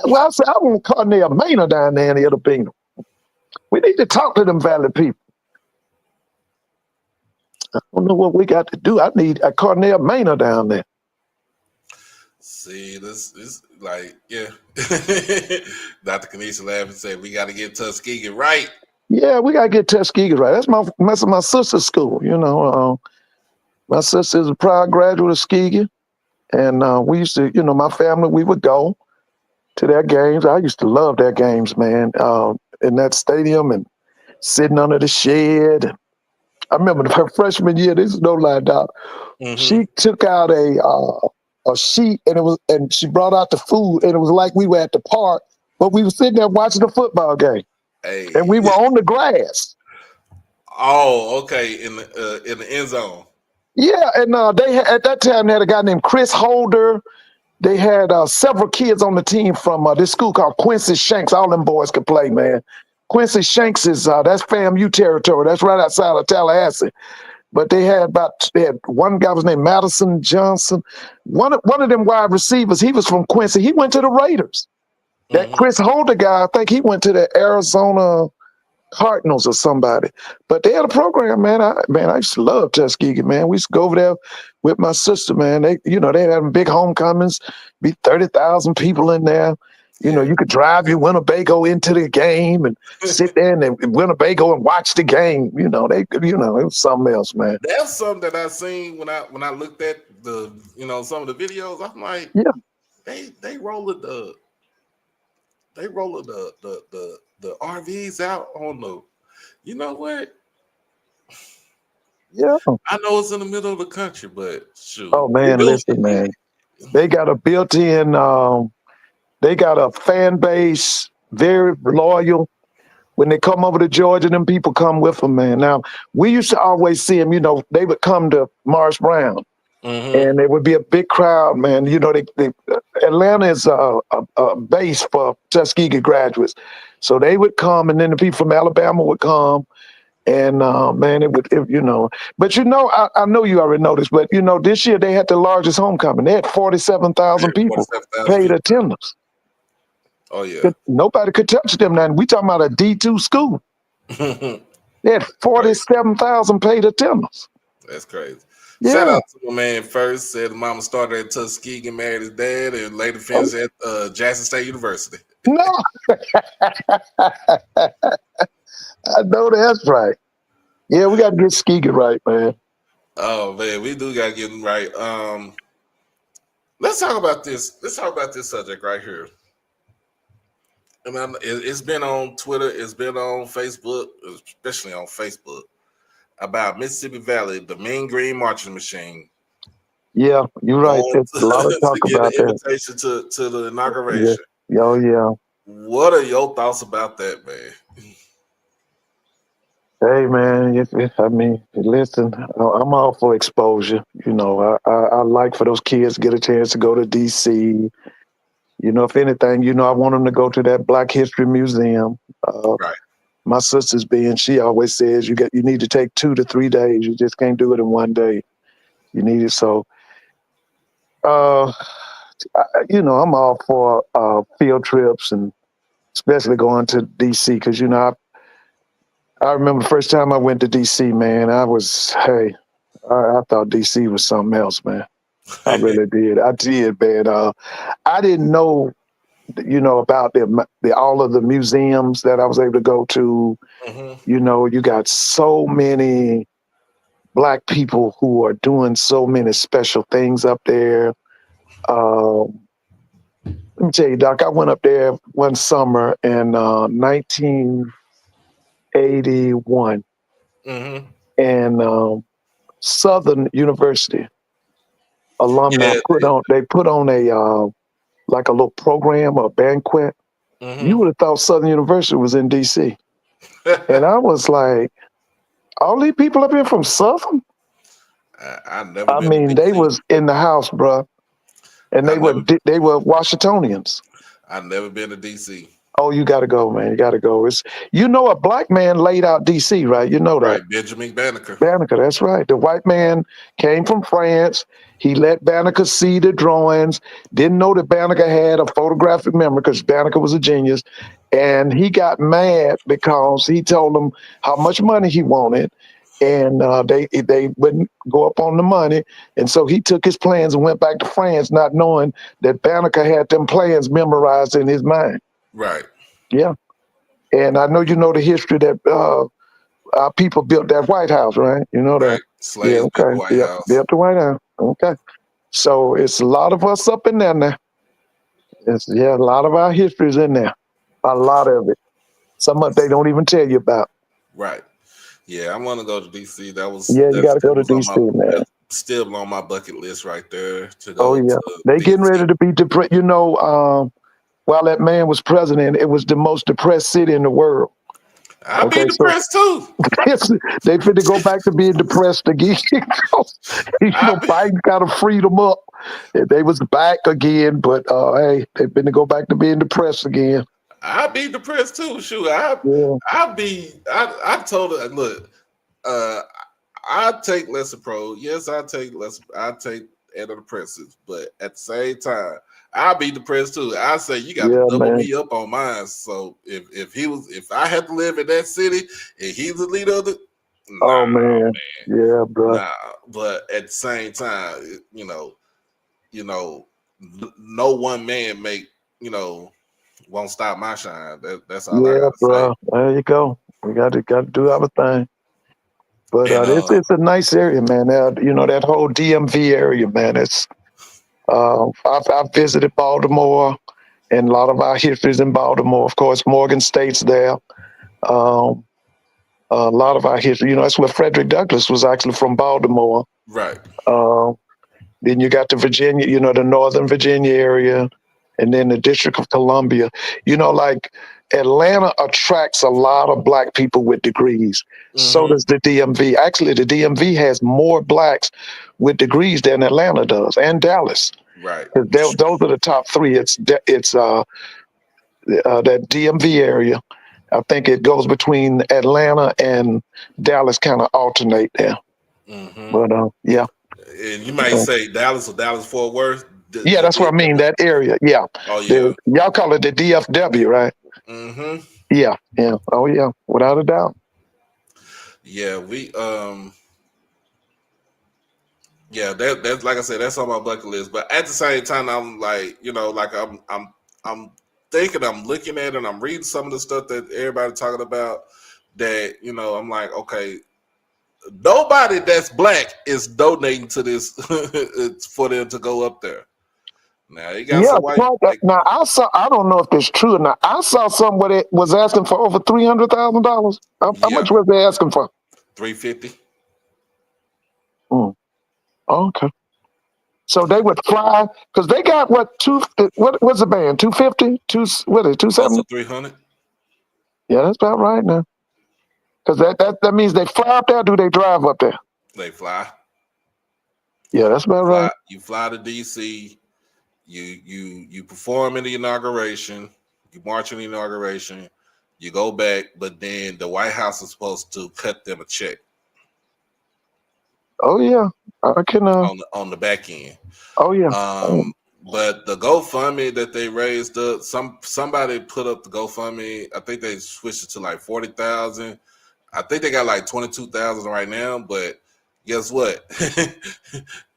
Well, I said, I want Cornell Maynard down there in the other bingo. We need to talk to them Valley people. I don't know what we got to do. I need a Cornell Maynard down there. See, this is like, yeah. Dr. Kanisha laughed and said, we got to get Tuskegee right. Yeah, we got to get Tuskegee right. That's my sister's school, My sister is a proud graduate of Tuskegee. And we used to, my family, we would go to their games. I used to love their games, man, in that stadium and sitting under the shed. I remember her freshman year, this is no lie, Doc. She took out a sheet and she brought out the food, and it was like we were at the park, but we were sitting there watching the football game. Hey. And we were on the grass. Oh, okay. In the end zone. Yeah, and they had, at that time they had a guy named Chris Holder. They had several kids on the team from this school called Quincy Shanks. All them boys could play, man. Quincy Shanks is that's FAMU territory. That's right outside of Tallahassee. But they had one guy was named Madison Johnson. One of them wide receivers, he was from Quincy. He went to the Raiders. That Chris Holder guy, I think he went to the Arizona Cardinals or somebody. But they had a program, man. I used to love Tuskegee, man. We used to go over there with my sister, man. They had big homecomings, be 30,000 people in there. You could drive your Winnebago into the game and sit there and Winnebago and watch the game. It was something else, man. That's something that I seen when I looked at the some of the videos. I'm like, yeah, they rolling the RVs out on the, you know what? Yeah, I know it's in the middle of the country, but shoot. Oh man, listen, man. They got a built-in. They got a fan base, very loyal. When they come over to Georgia, them people come with them, man. Now, we used to always see them, they would come to Morris Brown, and there would be a big crowd, man. Atlanta is a base for Tuskegee graduates. So they would come, and then the people from Alabama would come, and, man, but I know you already know this, but, this year they had the largest homecoming. They had 47,000 people paid attendance. Oh, yeah. Nobody could touch them now. We talking about a D2 school. They had 47,000 paid attendance. That's crazy. Yeah. Shout out to my man first. Said mama started at Tuskegee, married his dad, and later finished at Jackson State University. No. I know that's right. Yeah, we got to get Tuskegee right, man. Oh, man, we do got to get him right. Let's talk about this. Let's talk about this subject right here. I mean, it's been on Twitter, it's been on Facebook, especially on Facebook, about Mississippi Valley, the Mean Green Marching Machine. Yeah, you're right. There's a lot of talk about that. Invitation to the inauguration. Yeah. Oh, yeah. What are your thoughts about that, man? Hey, man, listen, I'm all for exposure. I like for those kids to get a chance to go to D.C., if anything, I want them to go to that Black History Museum. Right. My sister's she always says you need to take 2 to 3 days. You just can't do it in one day. You need it. So, I'm all for field trips, and especially going to D.C. because, I remember the first time I went to D.C., man, I thought D.C. was something else, man. I really did. I did, man. I didn't know, about all of the museums that I was able to go to. You got so many Black people who are doing so many special things up there. Let me tell you, Doc, I went up there one summer in 1981, and Southern University alumni put on a like a little program or banquet. You would have thought Southern University was in DC. And I was like, all these people up here from Southern? They was in the house, bro. And they were Washingtonians. I've never been to DC. Oh, you got to go, man. You got to go. A Black man laid out D.C., right? You know that. Right, Benjamin Banneker. Banneker, that's right. The white man came from France. He let Banneker see the drawings. Didn't know that Banneker had a photographic memory because Banneker was a genius. And he got mad because he told them how much money he wanted. And they wouldn't go up on the money. And so he took his plans and went back to France, not knowing that Banneker had them plans memorized in his mind. Right. Yeah. And I know you know the history that our people built that White House, right? You know that. Right. Slaves built the White House. Built the White House. Okay. So it's a lot of us up in there now. A lot of our history's in there. A lot of it. Some of it they don't even tell you about. Right. Yeah, I want to go to DC. Yeah, you That got to go still to was on DC, man. that's still on my bucket list right there to Oh go yeah, to they getting DC. ready to be depressed. While that man was president, it was the most depressed city in the world. I'd be Okay, so depressed too. they finna go back to being depressed again. I'd be, Biden kind of freed them up. They was back again, but hey, they finna go back to being depressed again. I'd be depressed too. Shoot, Yeah, I told her, look, uh, I take lesser pro. Yes, I take antidepressants, but at the same time, I'll be depressed too. I say you got to yeah, double man. me up on mine. So if I had to live in that city and he's the leader of the, Oh nah, man, man, yeah, bro. nah. But at the same time, you know, no one man won't stop my shine. That's all I Yeah, gotta say. bro. There you go. We got to do our thing. But And it's a nice area, man. That whole DMV area, man. I've visited Baltimore, and a lot of our history is in Baltimore. Of course, Morgan State's there. Um, a lot of our history, that's where Frederick Douglass was actually from, Baltimore. right, Um, then you got the Virginia, the Northern Virginia area, and then the District of Columbia. Like Atlanta attracts a lot of black people with degrees. So mm-hmm. does the DMV. Actually, the DMV has more blacks with degrees than Atlanta does, and Dallas. Right. 'Cause those are the top three. It's that DMV area. I think it goes between Atlanta and Dallas, kind of alternate there. Mm-hmm. But yeah. And you might say Dallas or Dallas Fort Worth. Yeah, that's what I mean. That area. Yeah. Oh yeah. Y'all call it the DFW, right? Mm-hmm. Yeah. Yeah. Oh yeah. Without a doubt. Yeah, yeah, that's like I said, that's on my bucket list. But at the same time, I'm like, like I'm thinking, I'm looking at it, and I'm reading some of the stuff that everybody talking about. That I'm like, okay, nobody that's black is donating to this for them to go up there. Now you got Yeah. some white. Now I don't know if it's true or not. I saw something where it was asking for over $300,000. How Yeah, much was they asking for? 350. Mm, okay. So they would fly because they got what was the band? 250? What is it, Close to 270? 300. Yeah, that's about right now. Because that means they fly up there, do they drive up there? They fly. Yeah, that's about right. You fly to DC. You perform in the inauguration. You march in the inauguration. You go back, but then the White House is supposed to cut them a check. Oh yeah, I can. On the back end. Oh yeah. But the GoFundMe that they raised up, somebody put up the GoFundMe. I think they switched it to like 40,000. I think they got like 22,000 right now. But guess what?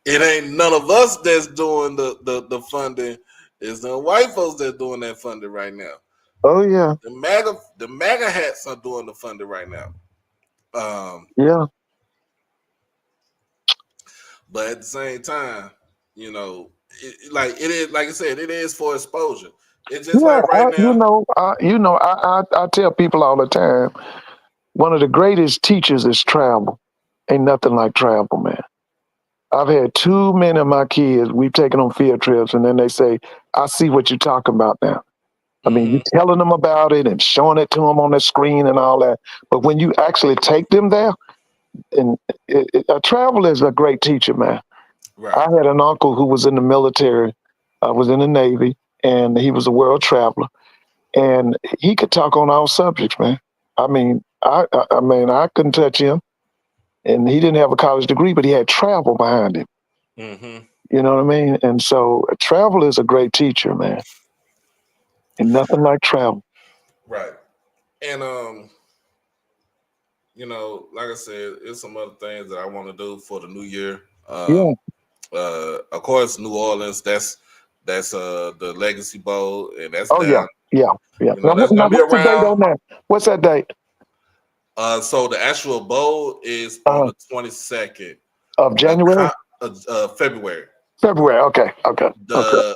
It ain't none of us that's doing the funding. It's the white folks that's doing that funding right now. Oh yeah. The MAGA hats are doing the funding right now. Yeah. But at the same time, it is, like I said, it is for exposure. It's just Yeah. like right now. I tell people all the time, one of the greatest teachers is travel. Ain't nothing like travel, man. I've had too many of my kids, we've taken on field trips, and then they say, I see what you're talking about now. I mean, you're telling them about it and showing it to them on the screen and all that. But when you actually take them there, and travel is a great teacher, man. Right. I had an uncle who was in the military, was in the Navy, and he was a world traveler. And he could talk on all subjects, man. I mean, I couldn't touch him. And he didn't have a college degree, but he had travel behind him. Mm-hmm. You know what I mean? And so travel is a great teacher, man. And nothing like travel. Right. And like I said, it's some other things that I want to do for the new year. Of course, New Orleans, that's the Legacy Bowl, and that's down. Yeah. That's gonna be What's the date around. on that? What's that date? So the actual bowl is on the 22nd Of January? February. February. Okay. Okay. The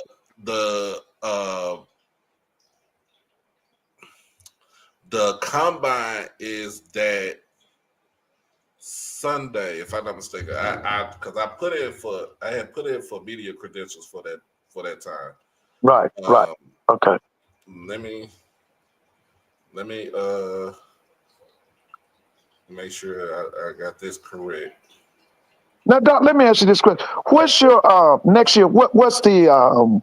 the combine is that Sunday, if I'm not mistaken. I because I had put in for media credentials for that time. Right. Right. Okay. Let me make sure I got this correct. Now, Doc, let me ask you this question: what's your next year? What's the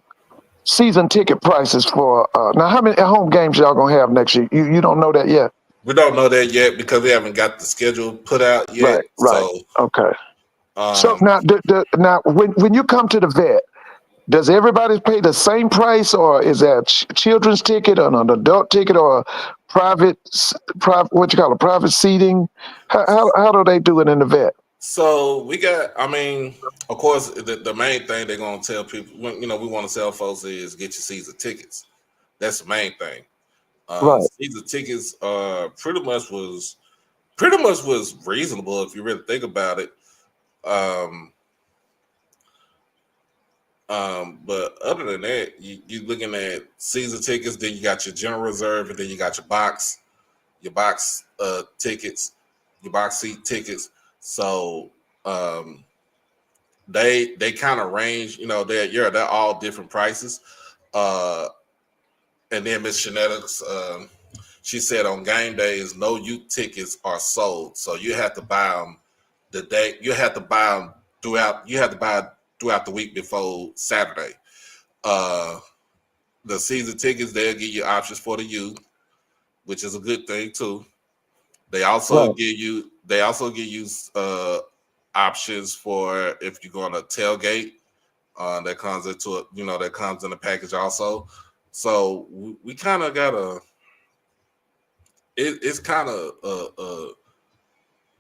season ticket prices for? Now, how many home games y'all gonna have next year? You don't know that yet. We don't know that yet because we haven't got the schedule put out yet. Right. Right. So, Okay. So now, now when you come to the vet, does everybody pay the same price, or is that children's ticket, or an adult ticket, or private what you call it, private seating? How do they do it in the vet? So we got. I mean, of course, the main thing they're gonna tell people, we want to sell folks is get your season tickets. That's the main thing. Right. Season tickets pretty much was reasonable if you really think about it. But other than that, you're looking at season tickets. Then you got your general reserve, and then you got your box tickets, your box seat tickets. So they kind of range. They're all different prices. And then Miss Genetics, she said on game days, no youth tickets are sold. So you have to buy them the day. You have to buy them throughout. You have to buy throughout the week before Saturday. The season tickets, they'll give you options for the youth, which is a good thing too. They also give you options for if you're going to tailgate. That comes in the package also. So we kind of got it's kind of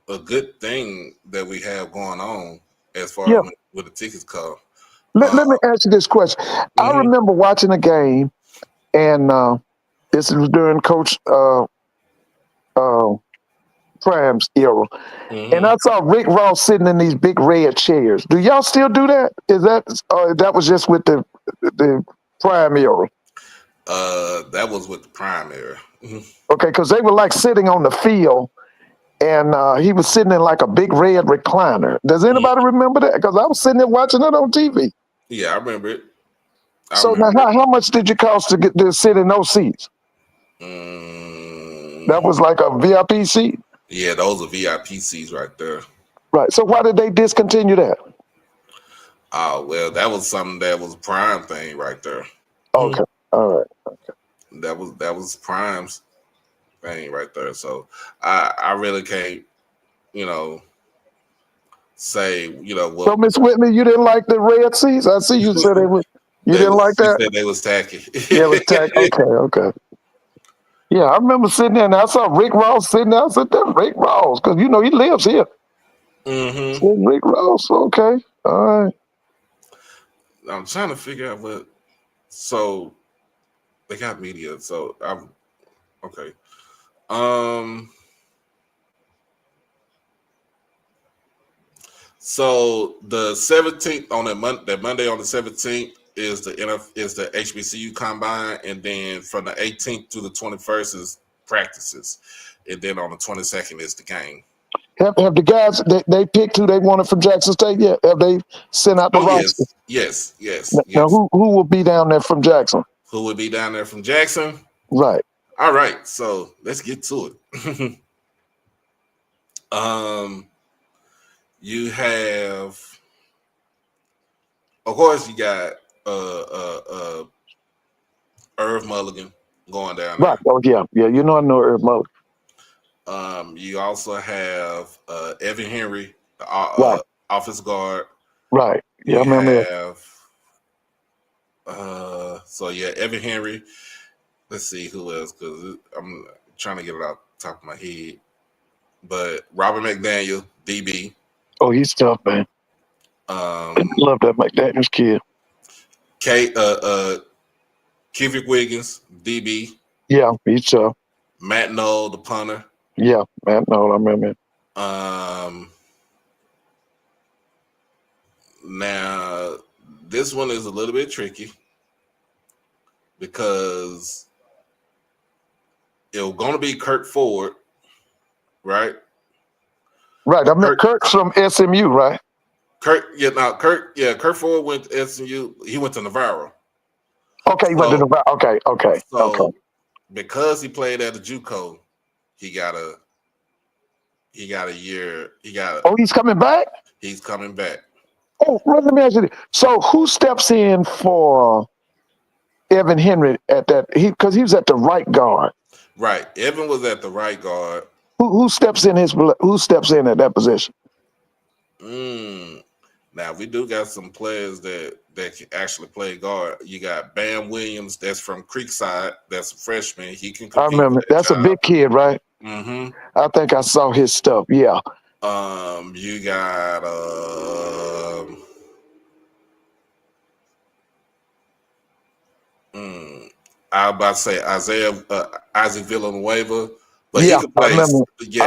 a good thing that we have going on as far as with the tickets come. Let me ask you this question. I remember watching a game, and this was during Coach Prime's era, and I saw Rick Ross sitting in these big red chairs. Do y'all still do that? Is that was just with the Prime era? That was with the Prime era. Okay, because they were like sitting on the field, and he was sitting in like a big red recliner. Does anybody remember that? Because I was sitting there watching it on TV. Yeah, I remember it. Now, how much did you cost to get to sit in those seats? That was like a VIP seat? Yeah, those are VIP seats right there. Right. So why did they discontinue that? Oh, well, that was something that was Prime thing right there. Okay. All right. Okay. That was Prime's thing right there. So I really can't, say, what. So Miss Whitney, you didn't like the red seats? I see you said they were. You didn't like that? Said they was tacky. Yeah, it was tacky. Okay. Yeah, I remember sitting there and I saw Rick Ross sitting there. I said, "That's Rick Ross," because he lives here. So Rick Ross. Okay. All right. I'm trying to figure out what. So they got media. So I'm okay. So the 17th on that Monday on the 17th is the HBCU combine, and then from the 18th to the 21st is practices, and then on the 22nd is the game. Have the guys they picked who they wanted from Jackson State yet? Have they sent out the roster? Yes. Now who will be down there from Jackson? Who would be down there from Jackson? Right. All right. So let's get to it. You have, of course, you got Irv Mulligan going down there. Right. Oh yeah. I know Irv Mulligan. You also have Evan Henry, Right. office guard. Right. Yeah, I remember that. So yeah, Evan Henry. Let's see who else, because I'm trying to get it out the top of my head. But Robert McDaniel, DB. Oh, he's tough, man. Love that McDaniels kid. Kivik Wiggins, DB. Yeah, he's tough. Matt Knoll, the punter. Yeah, Matt Knoll, I remember him. Now this one is a little bit tricky because it was going to be Kirk Ford, right? Right. I mean, Kirk's from SMU, right? Kirk Ford went to SMU. He went to Navarro. Okay, he went to Navarro. Okay. So because he played at the JUCO, he got a year. Oh, he's coming back? He's coming back. Oh, well, let me ask you this. So who steps in for Evan Henry at that? Because he was at the right guard. Right. Evan was at the right guard. Who steps in at that position? Now we do got some players that can actually play guard. You got Bam Williams, that's from Creekside, that's a freshman. He can compete. I remember that's a big kid, right? Mm-hmm. I think I saw his stuff. Yeah. You got I was about to say Isaac Villanueva, but yeah, he can play. I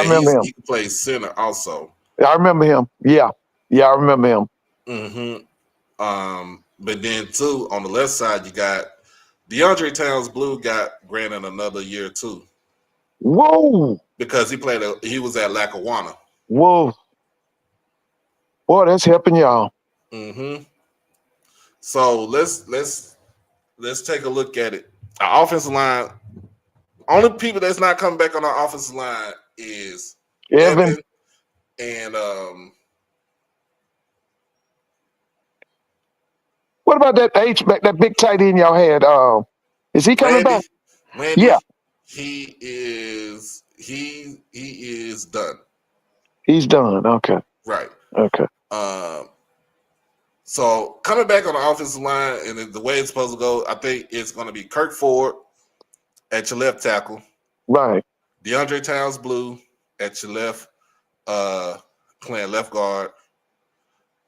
remember him. He can play center also. I remember him. Yeah, I remember him. Mm-hmm. But then too on the left side, you got DeAndre Towns Blue got granted another year too. Whoa! Because he was at Lackawanna. Whoa! Boy, that's helping y'all. Mm-hmm. So let's take a look at it. Our offensive line. Only people that's not coming back on our offensive line is Evan and what about that H-back, that big tight end y'all had? Is he coming back? Randy, yeah. He is done. He's done. Okay. Right. Okay. So coming back on the offensive line and the way it's supposed to go, I think it's going to be Kirk Ford at your left tackle. Right. DeAndre Towns Blue at your left, playing left guard.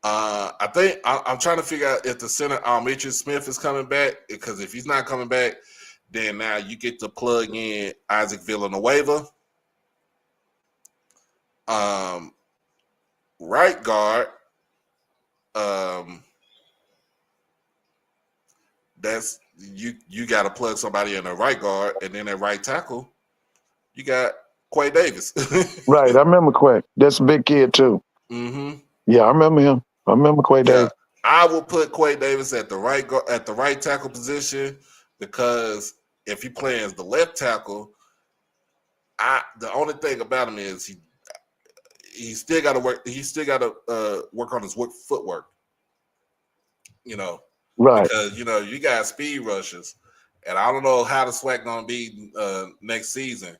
I think I'm trying to figure out if the center Mitchell Smith is coming back, because if he's not coming back, then now you get to plug in Isaac Villanueva. Right guard. That's you got to plug somebody in the right guard, and then at right tackle, you got Quay Davis. Right, I remember Quay. That's a big kid too. Mm-hmm. Yeah, I remember him. I remember Quay Davis. I will put Quay Davis at the right tackle position, because if he plays the left tackle, the only thing about him is he still got to work. He still got to work on his footwork. Right? Because you got speed rushers, and I don't know how the SWAC gonna be next season.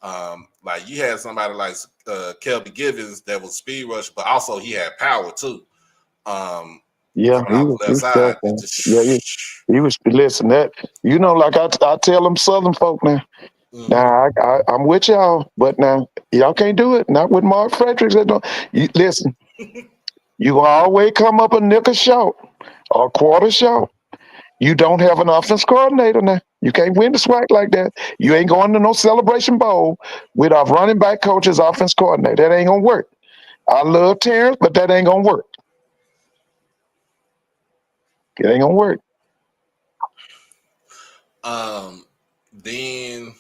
Like you had somebody like Kelby Givens that was speed rush, but also he had power too. Yeah, he was. Listen, that like I tell them Southern folk now. Mm-hmm. Now I'm with y'all, but now y'all can't do it. Not with Mark Fredericks. Listen, you always come up a nickel short or a quarter short. You don't have an offense coordinator now. You can't win the SWAC like that. You ain't going to no Celebration Bowl with our running back coach as offense coordinator. That ain't gonna work. I love Terrence, but that ain't gonna work. It ain't gonna work. Then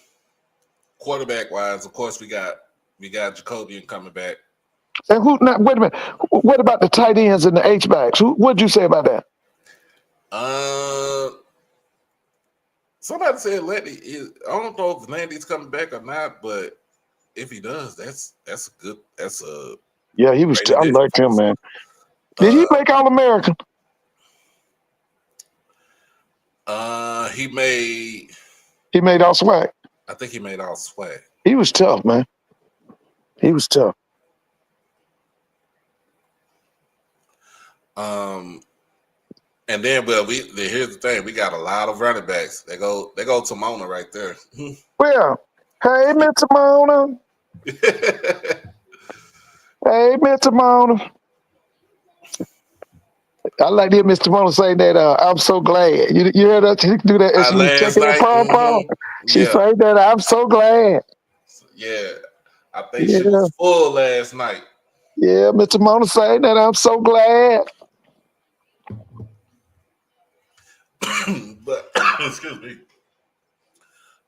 quarterback wise, of course, we got Jacobian coming back. And wait a minute. What about the tight ends and the H-backs? What'd you say about that? Somebody said Landy. I don't know if Landy's coming back or not, but if he does, that's a yeah. He was. I liked him, man. Did he make All-American? He made. He made all SWAC. I think he made all SWAC. He was tough, man. He was tough. And then, here's the thing: we got a lot of running backs. They go to Mona right there. Well, hey, Mr. Mona. Hey, Mr. Mona. I like to hear Mr. Mona say that. I'm so glad. You heard that? She do that. And she was checking that pom-pom. She said that. I'm so glad. Yeah, I think she was full last night. Yeah, Mr. Mona saying that. I'm so glad. but excuse me.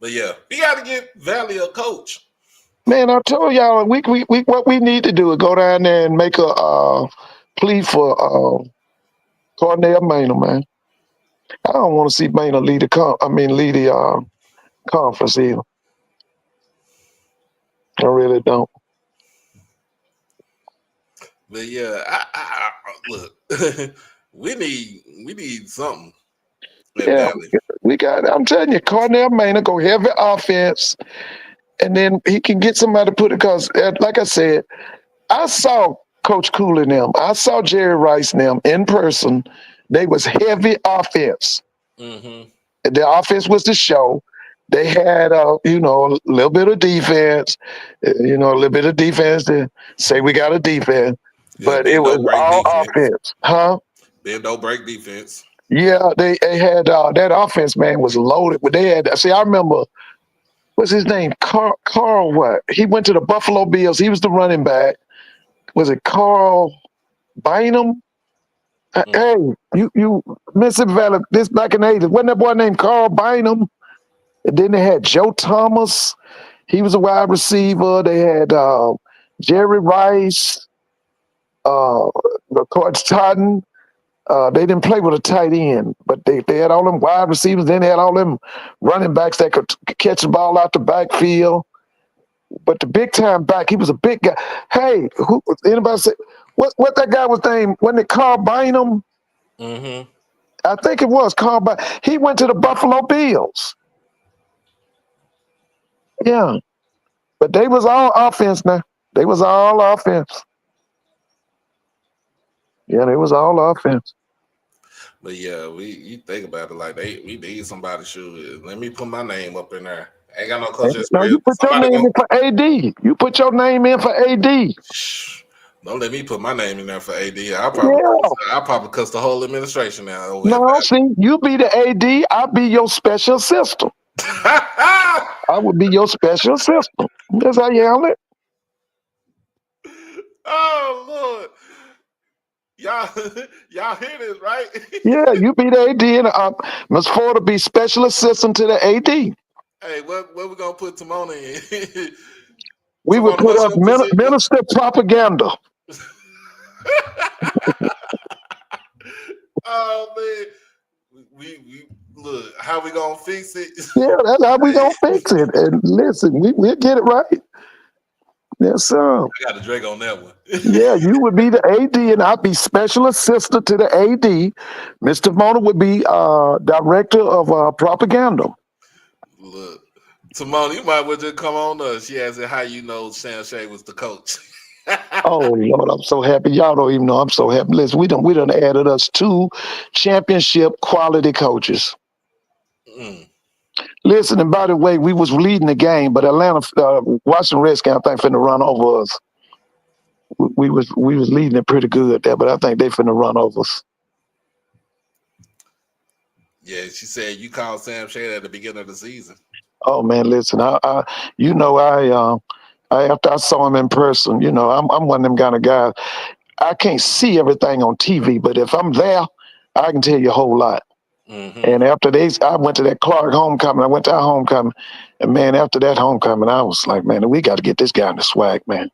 But yeah, he got to get Valley a coach. Man, I told y'all we what we need to do is go down there and make a plea for Cornell Maynard, man. I don't want to see Maynard lead lead the conference either. I really don't. But yeah, I look, we need something at Yeah, Valley. we got. I'm telling you, Cornell Maynard go heavy offense, and then he can get somebody to put it. Because, like I said, I saw Coach Cool and them. I saw Jerry Rice and them in person. They was heavy offense. Mm-hmm. The offense was the show. They had, a little bit of defense. A little bit of defense to say we got a defense, Yeah, but it bend was don't break all defense. offense, huh? Bend don't break defense. Yeah, they had that offense, man, was loaded. But they had. See, I remember. What's his name? Carl what? He went to the Buffalo Bills. He was the running back. Was it Carl Bynum? Hey, you Mississippi Valley, this back in the 80s. Wasn't that boy named Carl Bynum? And then they had Joe Thomas. He was a wide receiver. They had Jerry Rice, Coach Totten. They didn't play with a tight end, but they had all them wide receivers. Then they had all them running backs that could catch the ball out the backfield. But the big time back, he was a big guy. Hey, anybody say what that guy was named? Wasn't it Carl Bynum? Mm-hmm. I think it was Carl Bynum. He went to the Buffalo Bills. Yeah. But they was all offense now. They was all offense. Yeah, they was all offense. But yeah, you think about it like we need somebody shoot. Let me put my name up in there. I ain't got no coach No, you experience. put your Somebody name in for AD. You put your name in for AD. don't let me put my name in there for AD. I'll probably cuss the whole administration out over at No, Valley. see, you be the AD, I'll be your special assistant. I would be your special assistant. That's how you handle it. Oh Lord. Y'all hear this, right? Yeah, you be the AD, and Ms. Ford will be special assistant to the AD. Hey, what we gonna put Timona in? We would Timona, put what's up your position? minister propaganda. Oh man, we look how we gonna fix it. Yeah, that's how we gonna fix it. And listen, we'll get it right. Yes, sir. I got a drink on that one. Yeah, you would be the AD, and I'd be special assistant to the AD. Mr. Mona would be director of propaganda. Look, Timona, you might well just come on us. She asked how you know Sam Shea was the coach. Oh Lord, I'm so happy. Y'all don't even know I'm so happy. Listen, we done added us 2 championship quality coaches. Listen, and by the way, we was leading the game, but Atlanta, Washington Redskins, I think, finna run over us. We was leading it pretty good there, but I think they finna run over us. Yeah, she said you called Sam Shea at the beginning of the season. Oh man, listen, I after I saw him in person, I'm one of them kind of guys. I can't see everything on TV, but if I'm there, I can tell you a whole lot. Mm-hmm. And after I went to that Clark homecoming. I went to our homecoming, and man, after that homecoming, I was like, man, we got to get this guy in the SWAC, man.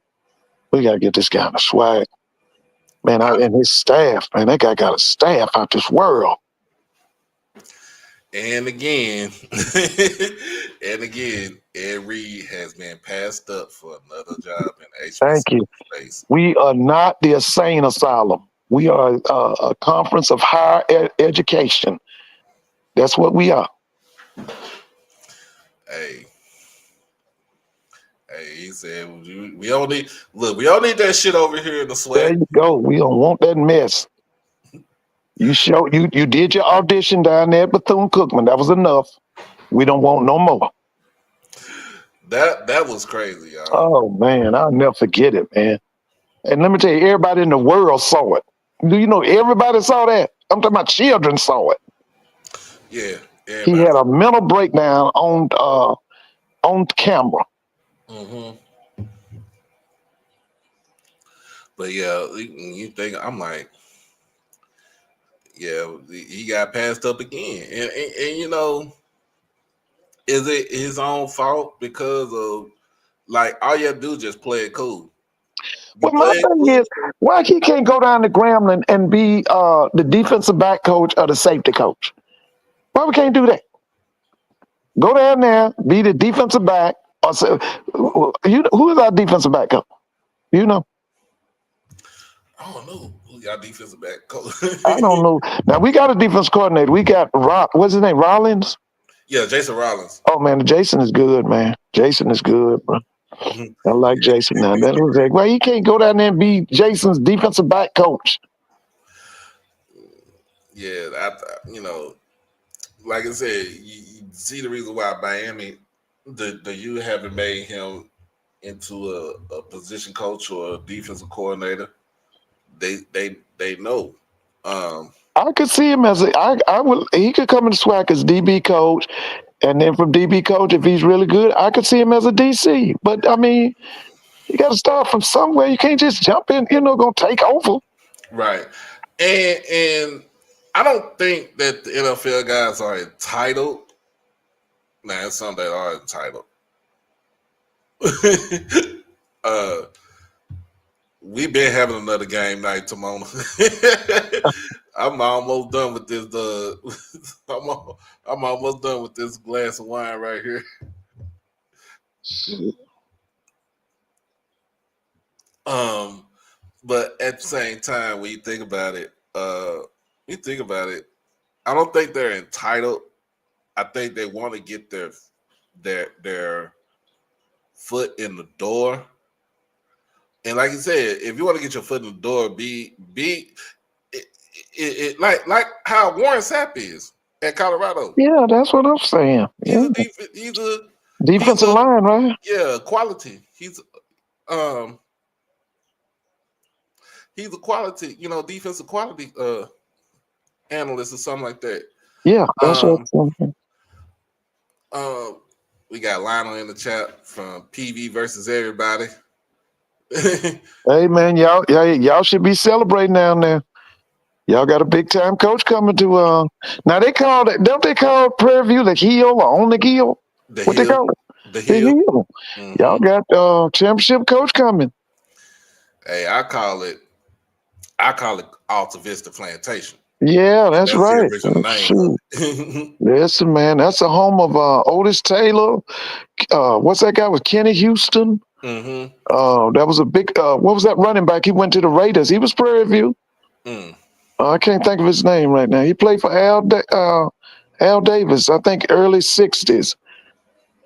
We got to get this guy in the SWAC, man. And his staff, man, that guy got a staff out this world. And again, Ed Reed has been passed up for another job in HBCU. Thank you. Space. We are not the insane asylum. We are a conference of higher education. That's what we are. Hey, he said we don't need that shit over here in the SWAC. There you go. We don't want that mess. You did your audition down there at Bethune-Cookman. That was enough. We don't want no more. That was crazy, y'all. Oh man, I'll never forget it, man. And let me tell you, everybody in the world saw it. Do you know everybody saw that? I'm talking about children saw it. Yeah. He had a mental breakdown on camera. Mm-hmm. But yeah, you think I'm like, Yeah, he got passed up again, and you know, is it his own fault because of like all you have to do is just play it cool. You Well, my play it thing cool. is, why he can't go down to Grambling and be the defensive back coach or the safety coach? Why we can't do that? Go down there, be the defensive back. Or who is our defensive back coach? You know, I don't know who got defensive back coach. I don't know. Now we got a defense coordinator. We got what's his name? Rollins. Yeah, Jason Rollins. Oh man, Jason is good, man. Jason is good, bro. I like Jason now. That's what I'm saying. Well, he can't go down there and be Jason's defensive back coach. Yeah, you know, like I said, you see the reason why Miami, the U haven't made him into a position coach or a defensive coordinator. They know. I could see him as I would. He could come in the SWAC as DB coach, and then from DB coach, if he's really good, I could see him as a DC. But I mean, you got to start from somewhere. You can't just jump in. Gonna take over. Right, and I don't think that the NFL guys are entitled. Nah, it's some that are entitled. We've been having another game night, Timona. I'm almost done with this. I'm almost done with this glass of wine right here. But at the same time, when you think about it, I don't think they're entitled. I think they want to get their foot in the door. And like you said, if you want to get your foot in the door, be like how Warren Sapp is at Colorado. Yeah, that's what I'm saying. Yeah. He's a defensive line, right? Yeah, quality. He's a quality, defensive quality analyst or something like that. Yeah, that's what I'm saying. We got Lionel in the chat from PV versus everybody. Hey man, y'all should be celebrating down there. Y'all got a big time coach coming to now don't they call Prairie View the Hill or on the Hill? They call it? The Hill. Mm-hmm. Y'all got championship coach coming. Hey, I call it Alta Vista Plantation. Yeah, that's right. The original name. Listen, man, that's the home of Otis Taylor. What's that guy with Kenny Houston? Mm-hmm. That was a big. What was that running back? He went to the Raiders. He was Prairie View. I can't think of his name right now. He played for Al Davis. I think early '60s.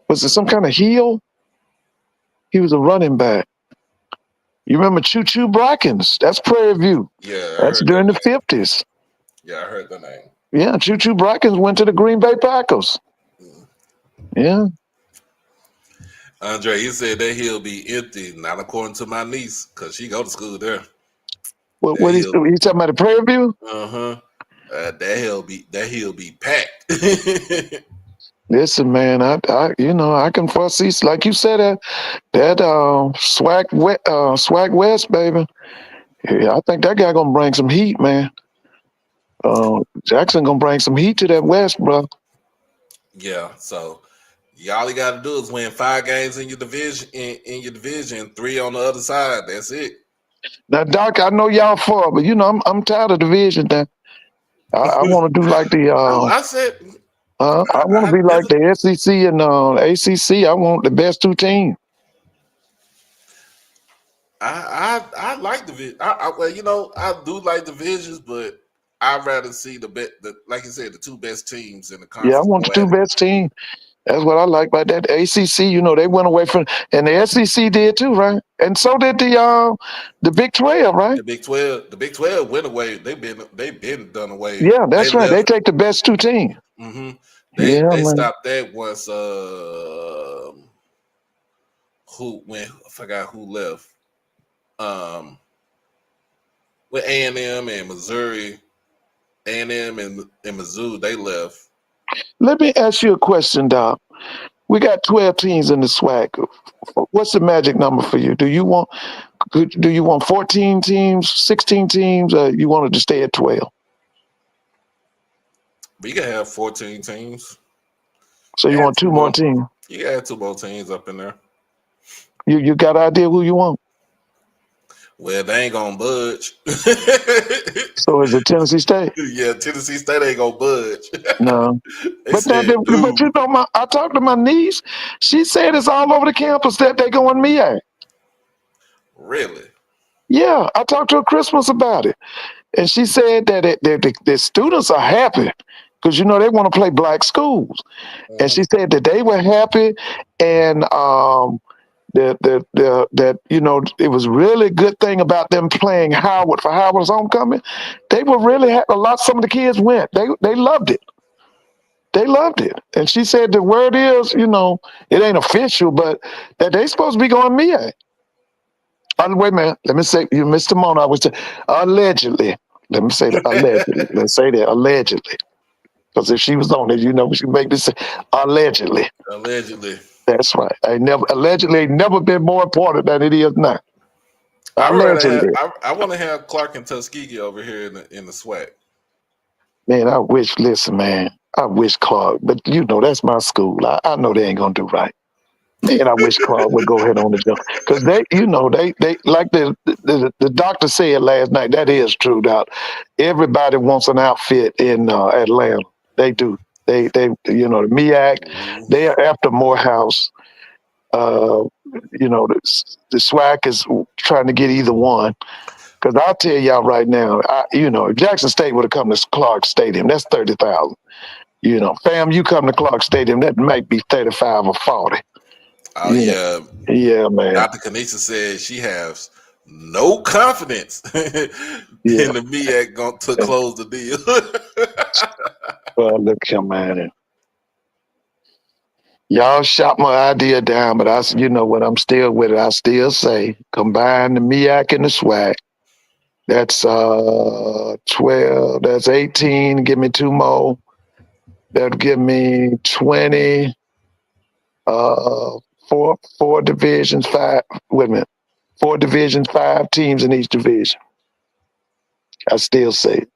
Was it some kind of heel? He was a running back. You remember Choo Choo Brackens? That's Prairie View. Yeah, that's during the '50s. Yeah, I heard the name. Yeah, Choo Choo Brackens went to the Green Bay Packers. Yeah. Andre, he said that he'll be empty, not according to my niece, because she go to school there. What he's talking about the Prairie View? That he'll be packed. Listen, man, I can foresee, like you said, that SWAC West, baby. Yeah, I think that guy gonna bring some heat, man. Jackson gonna bring some heat to that West, bro. Yeah, so all you got to do is win 5 games in your division, in your division, 3 on the other side. That's it. Now, Doc, I know y'all for, but I'm tired of division. Now, I want to do like the. I want to be like the SEC and ACC. I want the best 2 teams. I like division. I do like divisions, but I'd rather see like you said, the 2 best teams in the conference. Yeah, I want the 2 best teams. That's what I like about that. ACC, they went away from, and the SEC did too, right? And so did the Big 12, right? The Big 12 went away. They've been done away. Yeah, that's right. They take the best 2 teams. Mm-hmm. They stopped that once. I forgot who left. With A&M and Missouri, A&M and Mizzou, they left. Let me ask you a question, Doc. We got 12 teams in the SWAC. What's the magic number for you? Do you want 14 teams, 16 teams, or you wanted to stay at 12? But you can have 14 teams. So you Add want two more teams? You can add 2 more teams up in there. You got an idea who you want? Well, they ain't gonna budge. So is it Tennessee State? Yeah, Tennessee State ain't gonna budge. No. They But now, said, but you know, I talked to my niece. She said it's all over the campus that they going me at. really? Yeah, I talked to her Christmas about it, and she said that the students are happy because you know they want to play black schools, and she said that they were happy, and that you know it was really a good thing about them playing Howard for Howard's homecoming. They were really a lot. Some of the kids went. They loved it. They loved it. And she said the word is, you know, it ain't official, but that they supposed to be going MEA. Wait a minute. Let me say, you missed the moment. I was allegedly. Let me say that allegedly. Let's say that allegedly. Because if she was on it, you know, she make this say allegedly. Allegedly. That's right. Allegedly ain't never been more important than it is now. Allegedly. I want to have Clark and Tuskegee over here in the SWAC. Man, listen, man, I wish Clark, but you know, that's my school. I know they ain't gonna do right. Man, I wish Clark would go ahead on the jump. Because they, you know, they like the doctor said last night, that is true, Doc. Everybody wants an outfit in Atlanta. They do. They you know, the MEAC, they are after Morehouse. You know, the SWAC is trying to get either one. Because I'll tell y'all right now, you know, if Jackson State would have come to Clark Stadium, that's 30,000. You know, fam, you come to Clark Stadium, that might be 35 or 40. Oh, yeah. Yeah, man. Dr. Kanisha said she has no confidence in the MEAC to close the deal. Well, look here, man. Y'all shot my idea down, but you know what, I'm still with it. I still say combine the MEAC and the SWAC. That's 12, that's 18, give me 2 more. That'll give me 20, four divisions, 5, wait a minute, 4 divisions, 5 teams in each division. I still say it.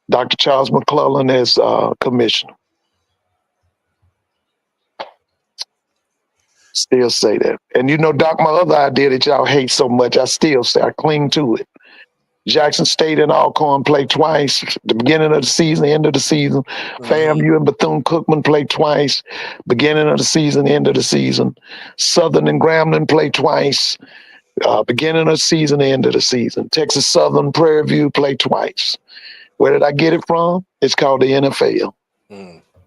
Dr. Charles McClellan as commissioner. Still say that. And you know, Doc, my other idea that y'all hate so much, I still say, I cling to it. Jackson State and Alcorn play twice, the beginning of the season, end of the season. FAMU and Bethune-Cookman play twice, beginning of the season, end of the season. Southern and Grambling play twice, beginning of the season, end of the season. Texas Southern, Prairie View play twice. Where did I get it from? It's called the NFL.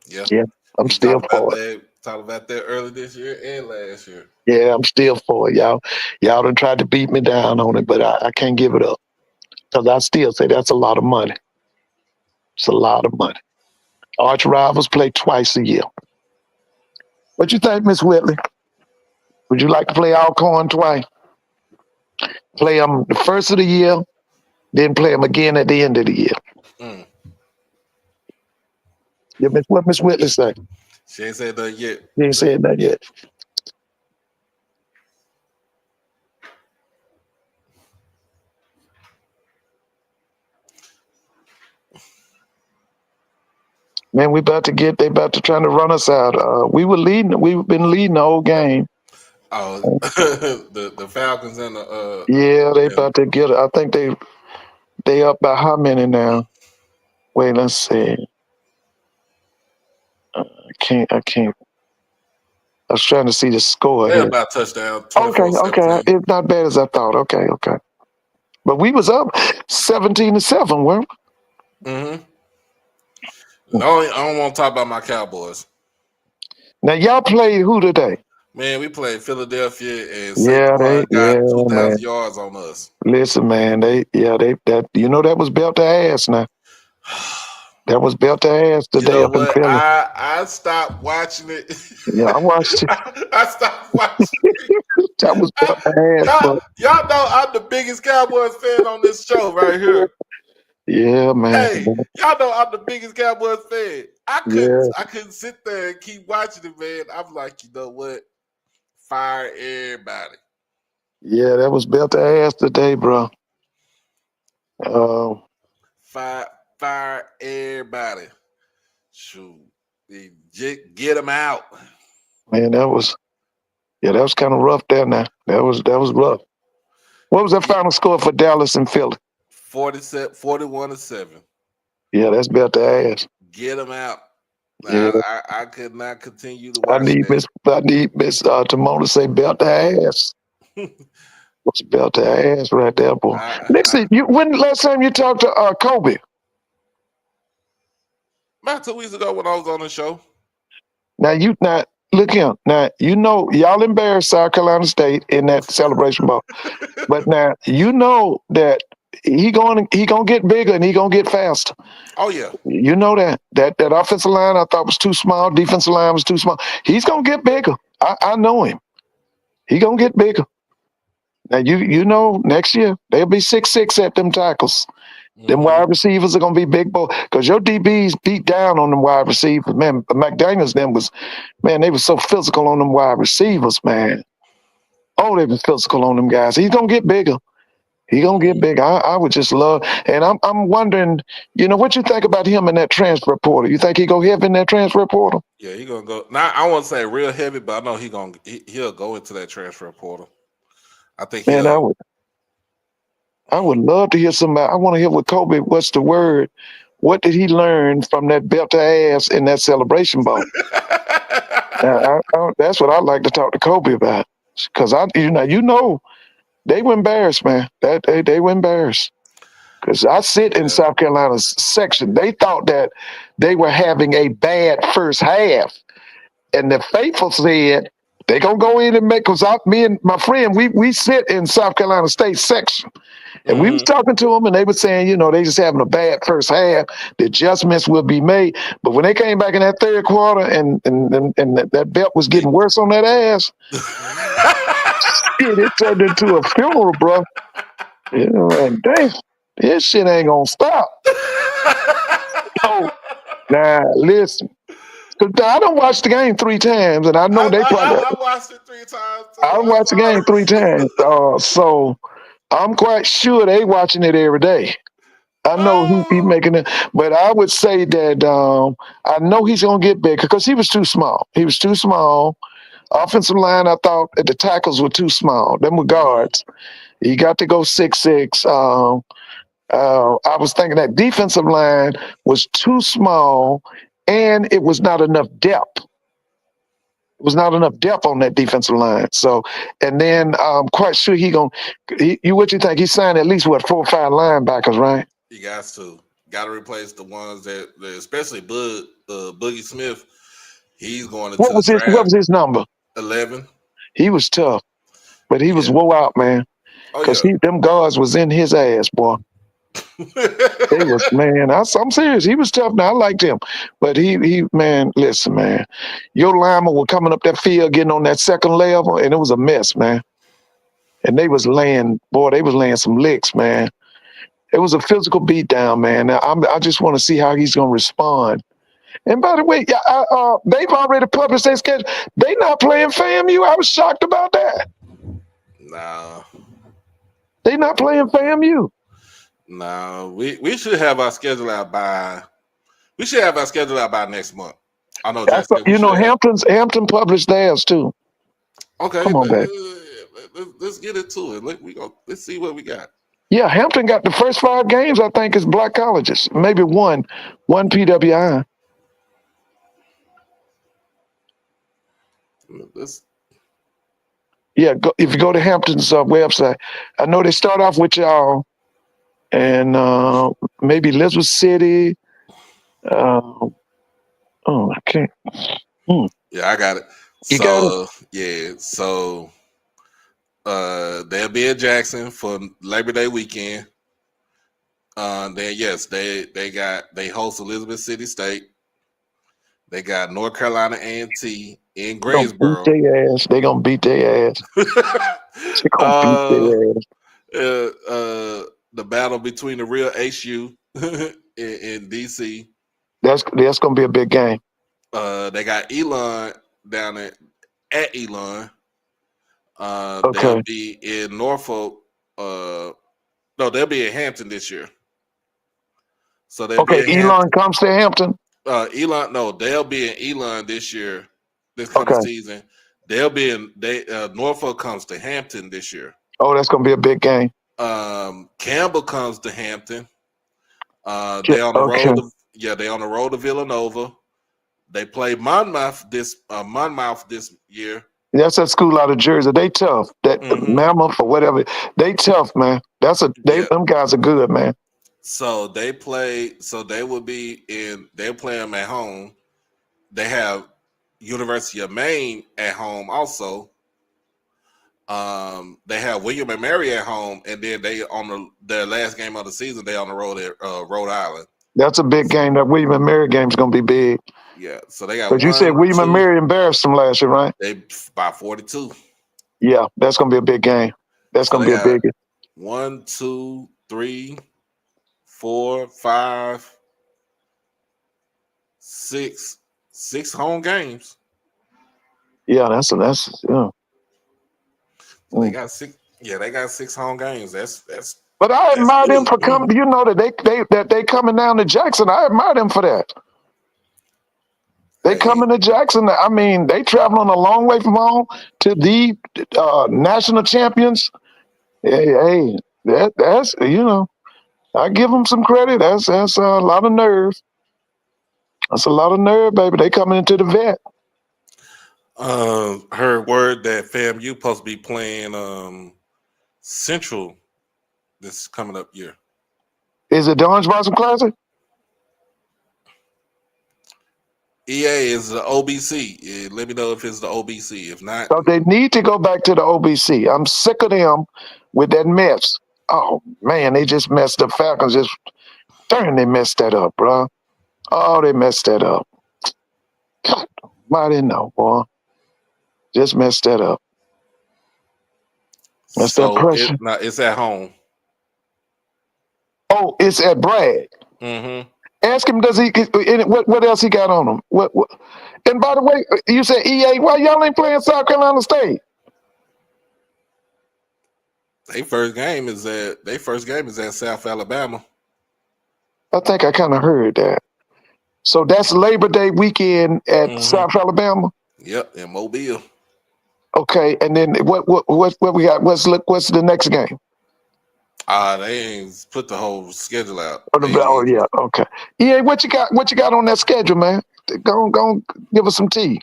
Yeah, I'm still for it. Talked about that early this year and last year. Yeah, I'm still for it, y'all. Y'all done tried to beat me down on it, but I can't give it up. Because I still say that's a lot of money. It's a lot of money. Arch rivals play twice a year. What you think, Miss Whitley? Would you like to play Alcorn twice? Play them the first of the year, then play them again at the end of the year. Yeah, what Miss Whitley say? She ain't said that yet. She ain't said that yet. Man, they about to try to run us out. We've been leading the whole game. Oh, the Falcons and the yeah, they about to get it. I think they up by how many now? Wait, let's see. I can't. I was trying to see the score they're here. about touchdown. Okay. It's not bad as I thought. Okay. But we was up 17-7, weren't we? No, I don't want to talk about my Cowboys. Now y'all played who today? Man, we played Philadelphia and Saquon got 2,000 yards on us. Listen, man, that was belt to ass now. That was belt to ass today. You know what? I stopped watching it. Yeah, I watched it. I stopped watching it. That was belt to ass. Y'all know I'm the biggest Cowboys fan on this show right here. Yeah, man. Hey, y'all know I'm the biggest Cowboys fan. I couldn't sit there and keep watching it, man. I'm like, you know what? Fire everybody. Yeah, that was belt to ass today, bro. Fire everybody. Shoot, get him out. Man, that was kind of rough there. Now that was rough. What was the final score for Dallas and Philly? 41-7. Yeah, that's belt to ass. Get him out. Yeah. I could not continue to I watch need Miss Timon to say belt to ass. What's belt to ass right there, boy? Listen, when last time you talked to Kobe? About 2 weeks ago when I was on the show. Now look here. Now you know y'all embarrassed South Carolina State in that celebration ball, but now you know that he gonna get bigger and he gonna get faster. Oh yeah. You know that offensive line I thought was too small. Defensive line was too small. He's gonna get bigger. I know him. He gonna get bigger. Now you know next year they'll be 6'6" at them tackles. Them wide receivers are gonna be big boy because your DBs beat down on them wide receivers. Man, McDaniels they were so physical on them wide receivers, man. Oh, they were physical on them guys. He's gonna get bigger. He gonna get big. I would just love, and I'm wondering, what you think about him in that transfer portal? You think he go heavy in that transfer portal? Yeah, he gonna go. Now I won't say real heavy, but I know he'll go into that transfer portal. I think. Man, I would love to hear somebody. I want to hear what Kobe. What's the word? What did he learn from that belt to ass in that celebration ball? That's what I'd like to talk to Kobe about, because they were embarrassed, man. They were embarrassed. Because I sit in South Carolina's section. They thought that they were having a bad first half. And the faithful said, they going to go in and make, because me and my friend, we sit in South Carolina State section. And we was talking to them, and they were saying, they just having a bad first half. The adjustments will be made. But when they came back in that third quarter and that belt was getting worse on that ass, it turned into a funeral, bro. And dang, this shit ain't gonna stop. Now listen, I done watched the game 3 times, and I know I watched it 3 times. I watched the game 3 times, so I'm quite sure they watching it every day. I know he making it, but I would say that I know he's gonna get big because he was too small. He was too small. Offensive line, I thought the tackles were too small. Them were guards. He got to go 6'6". I was thinking that defensive line was too small, and it was not enough depth. It was not enough depth on that defensive line. So, and then I'm quite sure what you think? He signed at least 4 or 5 linebackers, right? He got to replace the ones that especially Boogie Smith. He's going to what was his number? 11. He was tough, but he was woe out, man. Because them guards was in his ass, boy. They was, man. I'm serious. He was tough. Now I liked him, but he man. Listen, man. Your linemen were coming up that field, getting on that second level, and it was a mess, man. And they was laying some licks, man. It was a physical beatdown, man. Now I just want to see how he's gonna respond. And by the way, they've already published their schedule. They not playing FAMU. I was shocked about that. No. They not playing FAMU. No, we should have our schedule out by. We should have our schedule out by next month. I know. Hampton published theirs too. Okay, come on, babe. Let's get into it. Let's see what we got. Yeah, Hampton got the first 5 games. I think is black colleges. Maybe one PWI. If you go to Hampton's website, I know they start off with y'all, and maybe Elizabeth City. I can't. Yeah, I got it. You got it? Yeah, so they'll be at Jackson for Labor Day weekend. Then yes, they host Elizabeth City State. They got North Carolina A&T in Greensboro. They gonna beat their ass. They gonna beat their ass. The battle between the real HU in DC. That's gonna be a big game. They got Elon down at Elon. Okay. They'll be in Norfolk. No, they'll be in Hampton this year. So Elon comes to Hampton. Elon, no, they'll be in Elon this year, this coming Okay. season. They'll be in Norfolk comes to Hampton this year. Oh, that's gonna be a big game. Campbell comes to Hampton. Yeah, They on the okay. road to they on the road to Villanova. They play Monmouth this year. That's that school out of Jersey. They tough. That Mammoth or whatever. They tough, man. Yeah. Them guys are good, man. So they play. So they will be in. They'll play them at home. They have University of Maine at home also. They have William and Mary at home, and then they on their last game of the season. They on the road at Rhode Island. That's a big game. That William and Mary game's gonna be big. Yeah. So they got But you said William and Mary embarrassed them last year, right? They by 42. Yeah, that's gonna be a big game. That's gonna be a big. 1, 2, 3, 4, 5, 6 home games. Yeah, that's yeah. So they got 6. Yeah, they got 6 home games. That's. But I admire them for coming. You know that they coming down to Jackson. I admire them for that. They coming to Jackson. I mean, they traveling a long way from home to the national champions. Hey, that's I give them some credit. That's a lot of nerve. That's a lot of nerve, baby. They coming into the vet. Heard word that FAMU supposed to be playing Central this coming up year. Is it the Orange Blossom Classic? EA is the OBC. Let me know if it's the OBC. If not, So they need to go back to the OBC. I'm sick of them with that mess. Oh man, they just messed up. Falcons they messed that up, bro. Oh, they messed that up. God, I didn't know, boy. Just messed that up. That's that pressure. It's at home. Oh, it's at Bragg. Mm-hmm. Ask him, does he? What else he got on him? What? And by the way, you said EA. Why y'all ain't playing South Carolina State? Their first game is at South Alabama. I think I kind of heard that. So that's Labor Day weekend at South Alabama. Yep, in Mobile. Okay, and then what we got? What's the next game? They ain't put the whole schedule out. Oh yeah, okay. EA, what you got? What you got on that schedule, man? Go give us some tea.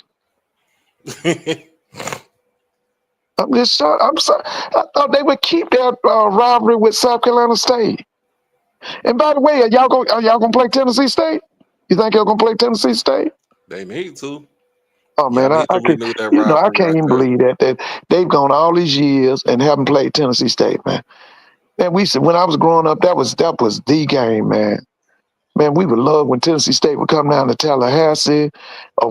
I'm just sorry. I'm sorry. I thought they would keep that rivalry with South Carolina State. And by the way, are y'all gonna play Tennessee State? You think y'all gonna play Tennessee State? They need to. Oh man, I can't even believe that they've gone all these years and haven't played Tennessee State, man. Man, when I was growing up, that was the game, man. Man, we would love when Tennessee State would come down to Tallahassee, or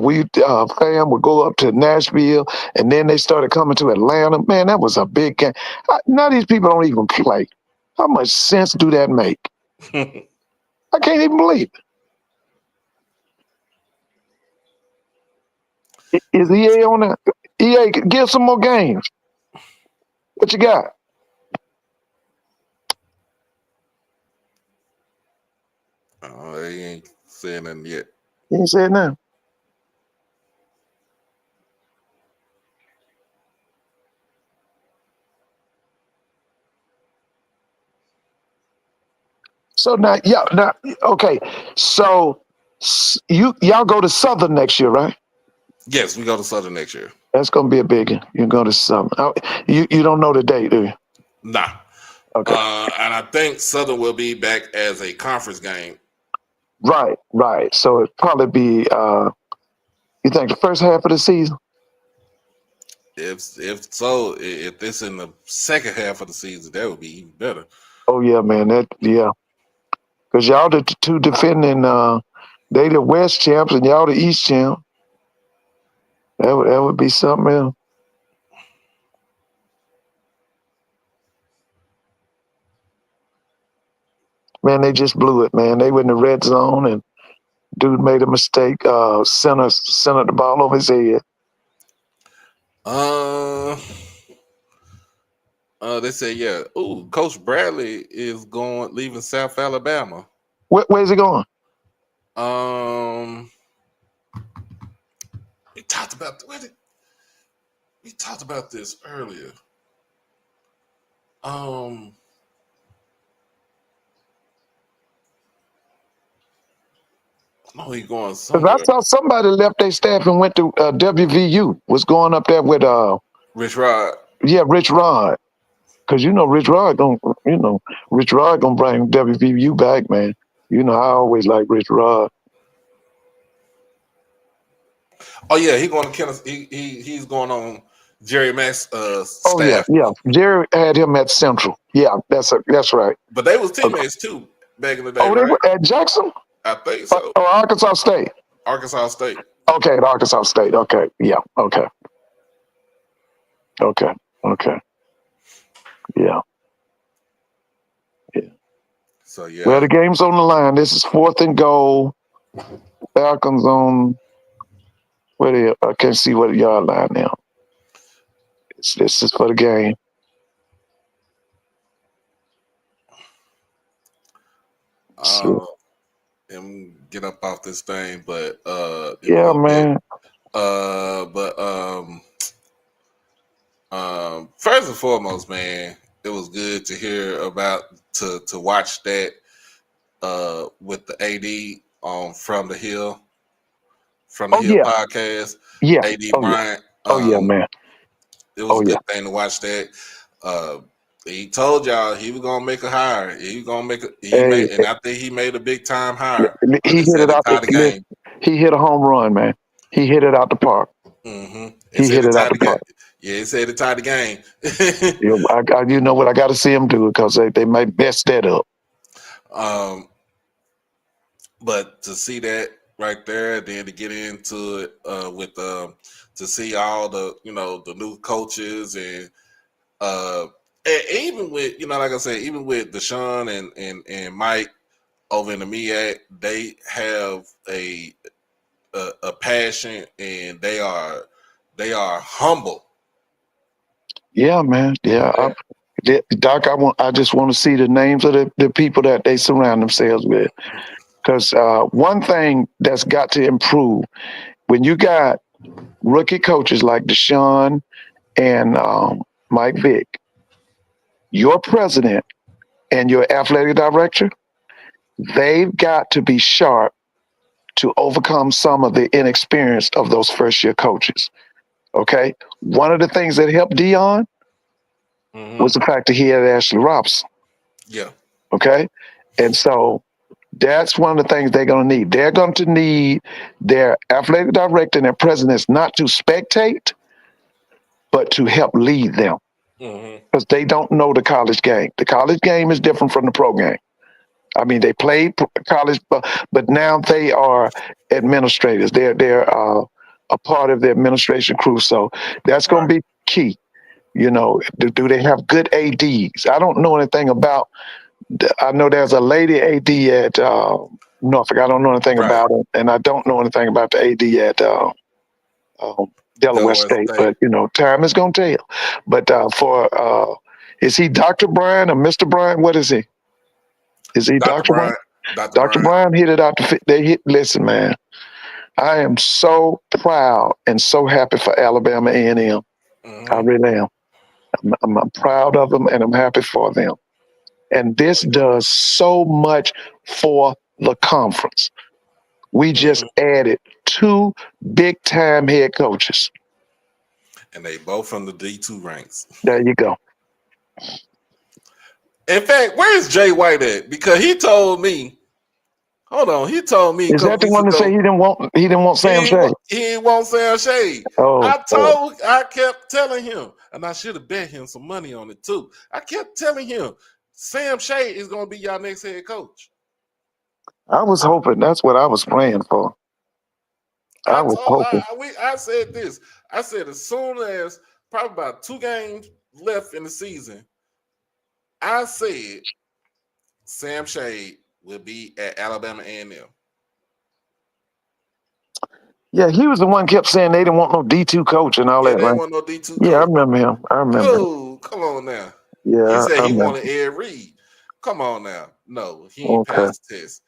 fam would go up to Nashville, and then they started coming to Atlanta. Man, that was a big game. Now these people don't even play. How much sense do that make? I can't even believe it. Is EA on that? EA, give some more games. What you got? Oh, they ain't saying nothing yet. You ain't said nothing. So okay. So y'all go to Southern next year, right? Yes, we go to Southern next year. That's gonna be a biggie. You go to Southern. You don't know the date, do you? Nah. Okay. And I think Southern will be back as a conference game. Right. So it'd probably be you think the first half of the season? If so, if it's in the second half of the season, that would be even better. Oh yeah, man. Because y'all the two defending they the West champs and y'all the East champ. That would be something else. Man, they just blew it, man. They were in the red zone and dude made a mistake. Center the ball over his head. They say, yeah. Ooh, Coach Bradley is leaving South Alabama. Where's he going? We talked about we talked about this earlier. No, he going 'Cause somewhere. I saw somebody left their staff and went to WVU. Was going up there with Rich Rod. Rich Rod. Cause Rich Rod gonna bring WVU back, man. I always like Rich Rod. Oh yeah, he going to Kenneth. He's going on Jerry Mack's Oh staff. yeah. Jerry had him at Central. Yeah, that's right. But they was teammates too back in the day, Oh, they right? were at Jackson? I think so. Or Arkansas State? Arkansas State. Okay, at Arkansas State. Okay, yeah, okay. Yeah. So yeah. Well, the game's on the line. This is 4th and goal. Falcons on. I can't see what the yard line now. This is for the game. And get up off this thing, but yeah, man. First and foremost, man, it was good to hear to watch that with the AD on From the Hill podcast. Yeah. AD Bryant. Yeah, man. It was a good thing to watch that. He told y'all he was gonna make a hire. He was gonna and I think he made a big time hire. He hit it out the game. He hit a home run, man. He hit it out the park. Mm-hmm. He hit it out the park. Yeah, he said it tied the game. You know what? I got to see him do it because they might mess that up. But to see that right there, then to get into it to see all the the new coaches and even with like I said, even with Deshaun and Mike over in the MEAC, they have a passion and they are humble. Yeah, man. Yeah. Doc, I just want to see the names of the people that they surround themselves with. Because one thing that's got to improve, when you got rookie coaches like Deshaun and Mike Vick, your president and your athletic director, they've got to be sharp to overcome some of the inexperience of those first-year coaches. Okay? One of the things that helped Dion was the fact that he had Ashley Robinson. Yeah. Okay? And so that's one of the things they're going to need. They're going to need their athletic director and their presidents not to spectate, but to help lead them. Because they don't know the college game. The college game is different from the pro game. I mean, they played college, but now they are administrators. They're a part of the administration crew. So that's going to be key. Do they have good ADs? I don't know anything about. I know there's a lady AD at Norfolk. I don't know anything about it, and I don't know anything about the AD at Delaware State. But time is going to tell. But is he Dr. Bryan or Mr. Bryan? What is he? Is he Dr. Bryan? Dr. Bryan hit it out the. Listen, man. I am so proud and so happy for Alabama A&M. I really am. I'm proud of them and I'm happy for them. And this does so much for the conference. We just added 2 big-time head coaches. And they both from the D2 ranks. There you go. In fact, where's Jay White at? Because he told me. Hold on, he told me. Is that the one that said he didn't want Sam Shade? He didn't want Sam Shade. I kept telling him, and I should have bet him some money on it too. I kept telling him, Sam Shade is going to be your next head coach. I was hoping. That's what I was praying for. I was hoping. I said this. I said as soon as probably about 2 games left in the season, I said Sam Shade will be at Alabama A&M. Yeah, he was the one kept saying they didn't want no D2 coach and all that. They didn't want no D2 coach. Yeah, I remember him. Dude, come on now. Yeah, he said he wanted Ed Reed. Come on now. No, he ain't passed the test.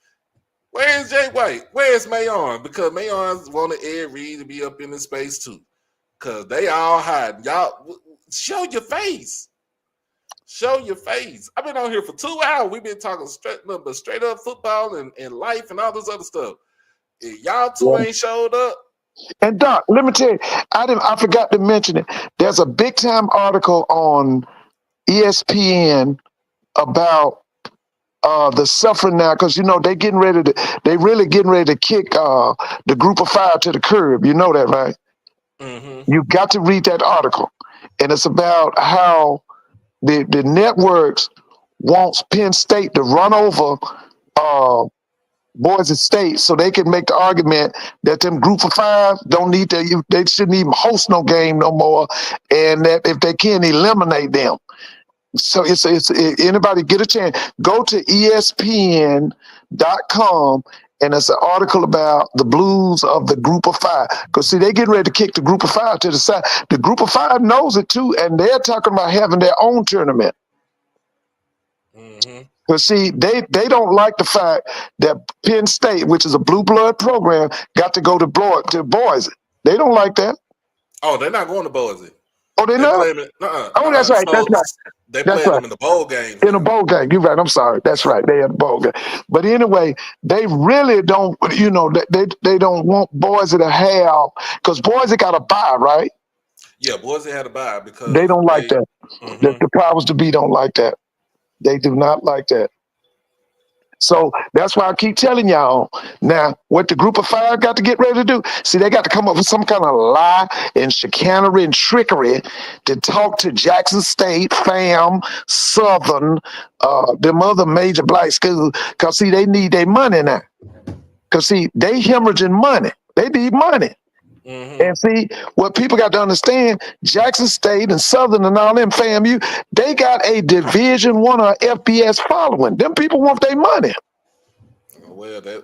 Where's Jay White? Where's Mayon? Because Mayon's wanted Ed Reed to be up in the space too. Because they all hide. Y'all, show your face. Show your face. I've been on here for 2 hours. We've been talking straight up football and life and all this other stuff. If y'all two ain't showed up. And Doc, let me tell you, I forgot to mention it. There's a big time article on ESPN about the suffering now, because they really getting ready to kick the group of five to the curb. You know that, right? Mm-hmm. You got to read that article, and it's about how the networks wants Penn State to run over Boise State so they can make the argument that them group of five don't need to, they shouldn't even host no game no more, and that if they can eliminate them. So it's anybody get a chance, go to ESPN.com, and it's an article about the blues of the group of five. Because see, they getting ready to kick the group of five to the side. The group of five knows it too, and they're talking about having their own tournament. Mm-hmm. Because see, they don't like the fact that Penn State, which is a blue blood program, got to go to Boise. They don't like that. Oh, they're not going to Boise. Oh, they not? Oh, that's right. That's right. They played them in the bowl game. In a bowl game. You're right. I'm sorry. That's right. They had a bowl game. But anyway, they really don't, they don't want Boise to have, because Boise got a bye, right? Yeah, Boise had a bye because they don't like that. Mm-hmm. The powers to be don't like that. They do not like that. So that's why I keep telling y'all now what the group of five got to get ready to do. See, they got to come up with some kind of lie and chicanery and trickery to talk to Jackson State, FAM, Southern, them other major black schools, because see, they need their money now. Because see, they hemorrhaging money. They need money. Mm-hmm. And see, what people got to understand, Jackson State and Southern and all them FAMU, they got a Division I or FBS following. Them people want their money. Well, they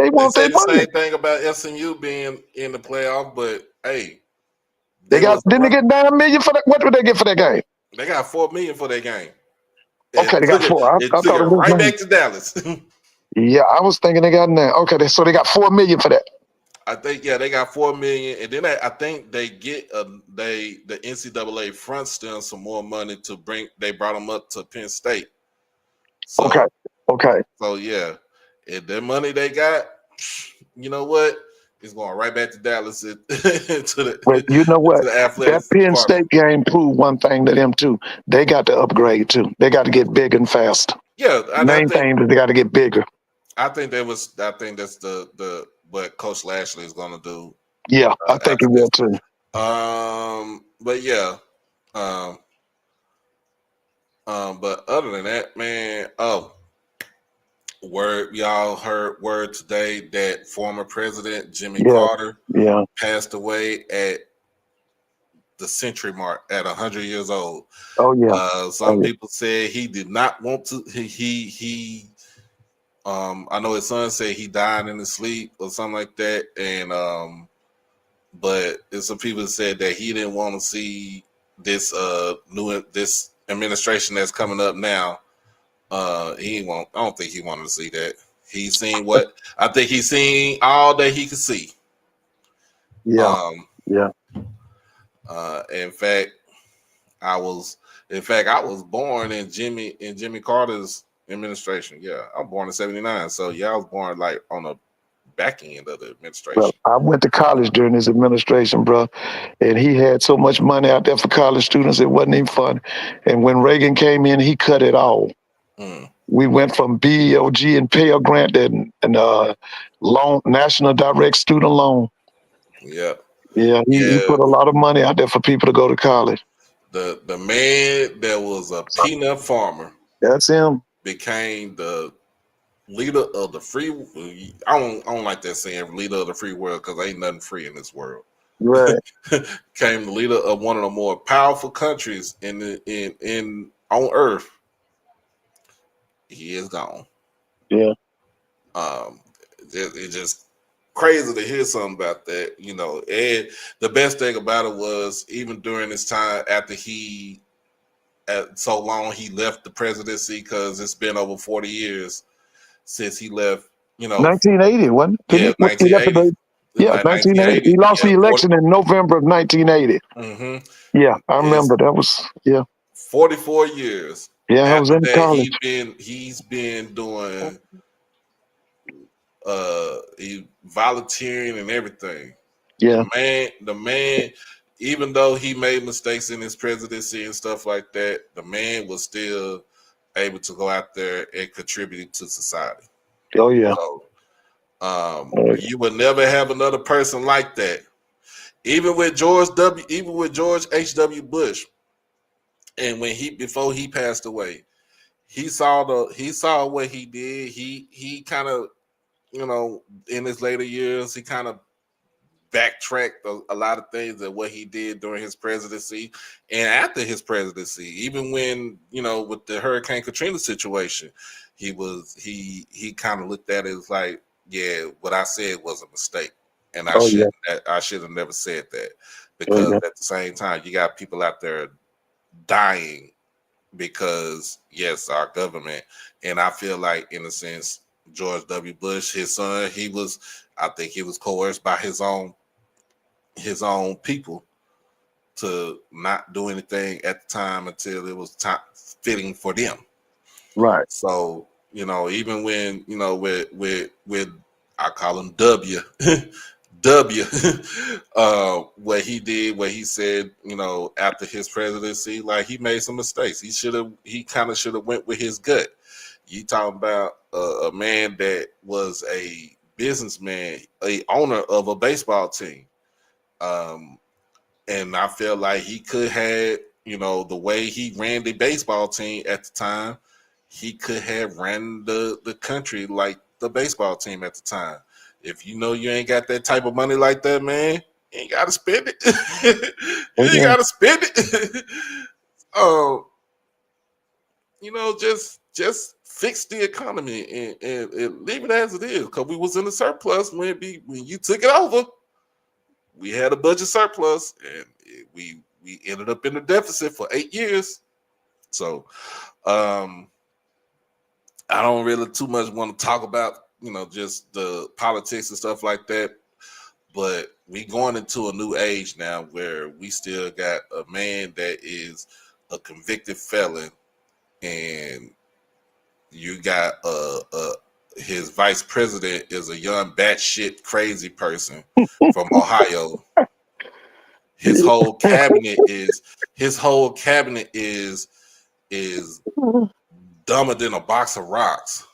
want their money. Same thing about SMU being in the playoff, but hey, didn't they get $9 million for that? What did they get for that game? They got $4 million for that game. Okay, they got $4. I thought it was right back to Dallas. Yeah, I was thinking they got $9. Okay, so they got $4 million for that. I think they got $4 million, and then I think they get the NCAA fronts them some more money to bring. They brought them up to Penn State. So, okay. So yeah, if the money they got, you know what, it's going right back to Dallas. But you know what? That Penn State game proved one thing to them too. They got to upgrade too. They got to get bigger and faster. Yeah, main thing that they got to get bigger. I think that's the what Coach Lashley is going to do. Yeah, I think it will too. But yeah, but other than that, man, y'all heard word today that former President Jimmy Carter passed away at the century mark at 100 years old. Oh yeah. Some people said he did not want to. I know his son said he died in his sleep or something like that, and but there's some people that said that he didn't want to see this this administration that's coming up now. I don't think he wanted to see that. He's seen I think he's seen all that he could see. Yeah. In fact, I was born in Jimmy Carter's administration. Yeah, I'm born in '79, so I was born like on the back end of the administration. Well, I went to college during his administration, bro, and he had so much money out there for college students, it wasn't even fun. And when Reagan came in, he cut it all. We went from BOG and Pell Grant and loan, National Direct Student Loan. Yeah. He put a lot of money out there for people to go to college. The man that was a peanut farmer. That's him. Became the leader of the free. I don't like that saying, leader of the free world, because ain't nothing free in this world. Right. Became the leader of one of the more powerful countries on earth. He is gone. Yeah. It's just crazy to hear something about that, And the best thing about it was, even during this time after so long he left the presidency, because it's been over 40 years, since he left. 1980, wasn't it? Yeah, What he left 1980. Yeah, 1980. He lost the election in November of 1980. Mm-hmm. Yeah, I remember. That was 44 years. Yeah, I was After in that, college. he's been doing he volunteering and everything. Yeah. The man, even though he made mistakes in his presidency and stuff like that, the man was still able to go out there and contribute to society. Oh yeah. So, you would never have another person like that. Even with George H.W. Bush, and before he passed away, he saw what he did. He kind of, in his later years, he kind of backtracked a lot of things of what he did during his presidency and after his presidency. Even when, with the Hurricane Katrina situation, he kind of looked at it as like, yeah, what I said was a mistake. And I should have never said that, because at the same time, you got people out there dying because, yes, our government. And I feel like, in a sense, George W. Bush, his son, I think he was coerced by his own people to not do anything at the time until it was time fitting for them. Right. So, even when, with I call him W, what he said, after his presidency, like, he made some mistakes. He kind of should have went with his gut. You talking about a man that was a businessman, a owner of a baseball team. And I feel like he could have, the way he ran the baseball team at the time, he could have ran the country like the baseball team at the time. If you ain't got that type of money like that, man, you ain't got to spend it. You ain't got to spend it. Just fix the economy and leave it as it is. Because we was in a surplus when you took it over. We had a budget surplus, and we ended up in a deficit for 8 years. So, I don't really too much want to talk about, just the politics and stuff like that. But we going into a new age now where we still got a man that is a convicted felon, and you got his vice president is a young batshit crazy person from Ohio. His whole cabinet is dumber than a box of rocks.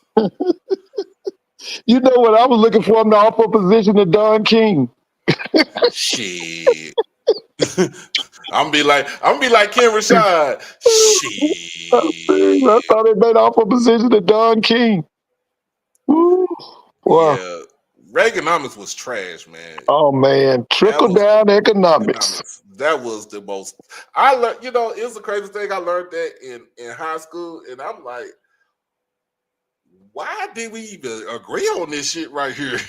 You know what I was looking for in the awful position of Don King. Shit. I'm be like Ken Rashad. Shit. I thought it made awful position of Don King. Woo. Wow. Yeah. Reaganomics was trash, man. Oh man, trickle down economics. That was the most. I learned. It was the crazy thing. I learned that in high school, and I'm like, why did we even agree on this shit right here?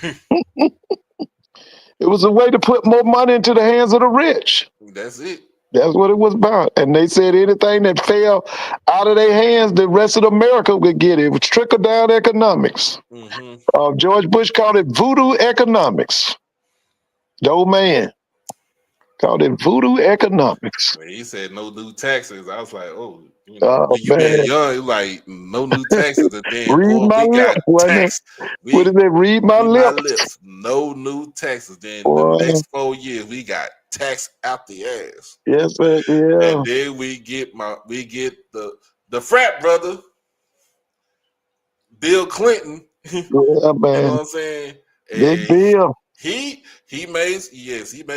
It was a way to put more money into the hands of the rich. That's it. That's what it was about. And they said anything that fell out of their hands, the rest of America would get it. It was trickle down economics. Mm-hmm. George Bush called it voodoo economics. The old man called it voodoo economics. When he said no new taxes, I was like, oh, Oh, you man. been young, like no new taxes. And then Read my we got lips, taxed. What is it? Read my lips. No new taxes. Then Boy. the next 4 years, we got taxed out the ass. Yes, sir. Yeah. And then we get the frat brother, Bill Clinton. Yeah, man. You know what I'm saying? Big deal. He made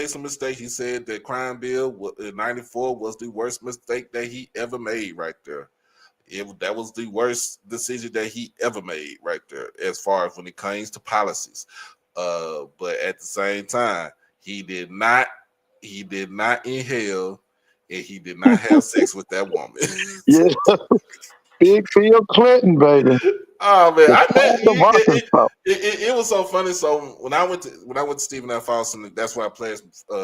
some mistakes. He said that crime bill in '94 was the worst mistake that he ever made right there. That was the worst decision that he ever made right there, as far as when it comes to policies. But at the same time, he did not inhale, and he did not have sex with that woman. Yeah. Big Bill Clinton, baby. Oh man, it was so funny. So when I went to Stephen F. Austin, that's why I played